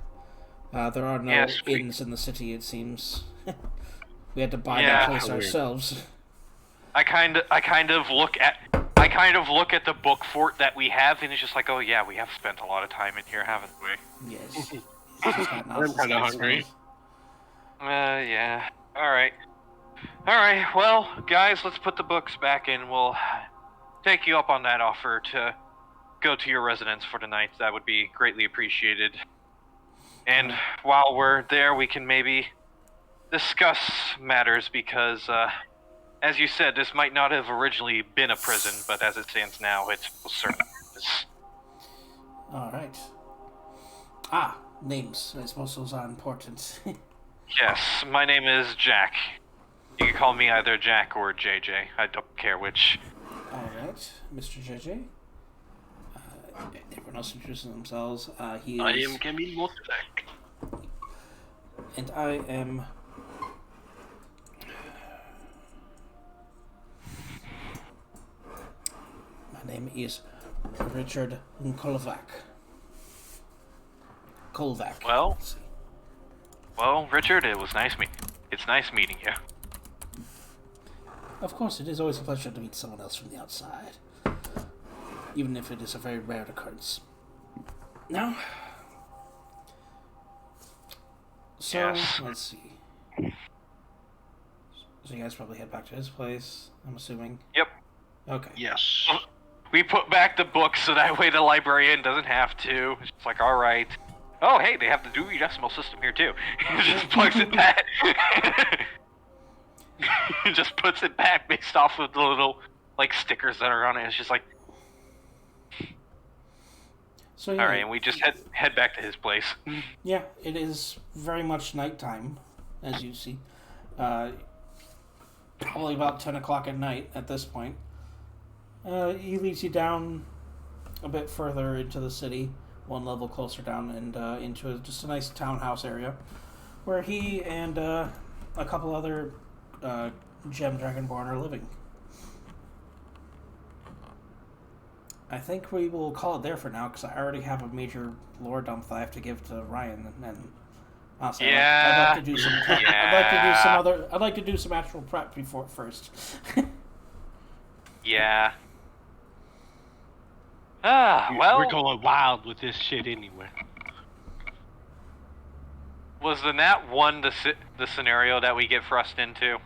There are no inns in the city, it seems. We had to buy that place ourselves. I kind of look at the book fort that we have, and it's just like, oh yeah, we have spent a lot of time in here, haven't we? Yes. I'm kind of hungry. Yeah. Alright, well, guys, let's put the books back in. We'll take you up on that offer to go to your residence for the night. That would be greatly appreciated. And while we're there, we can maybe discuss matters, because, as you said, this might not have originally been a prison, but as it stands now, it certainly is. Alright. Names. I suppose those are important. Yes, my name is Jack. You can call me either Jack or JJ. I don't care which. Alright, Mr. JJ. Everyone else introduces themselves. I am Camille Montelac. And I am... My name is Richard Kolvac. Well, Richard, it's nice meeting you. Of course, it is always a pleasure to meet someone else from the outside. Even if it is a very rare occurrence. Now, so, let's see. So you guys probably head back to his place, I'm assuming? Yep. Okay. Yes. We put back the books so that way the librarian doesn't have to. It's just like, alright. Oh, hey, they have the Dewey Decimal System here, too. Just plugs it back. Just puts it back based off of the little, stickers that are on it. It's just like... So, yeah, alright, and we just head back to his place. Yeah, it is very much nighttime, as you see. Probably about 10 o'clock at night at this point. He leads you down a bit further into the city, one level closer down, and into just a nice townhouse area, where he and a couple other Gem Dragonborn are living. I think we will call it there for now because I already have a major lore dump that I have to give to Ryan, and honestly, I'd like to do some prep. I'd like to do some actual prep before first. Yeah. Well, We're going wild with this shit anyway. was the Nat 1 the scenario that we get thrust into?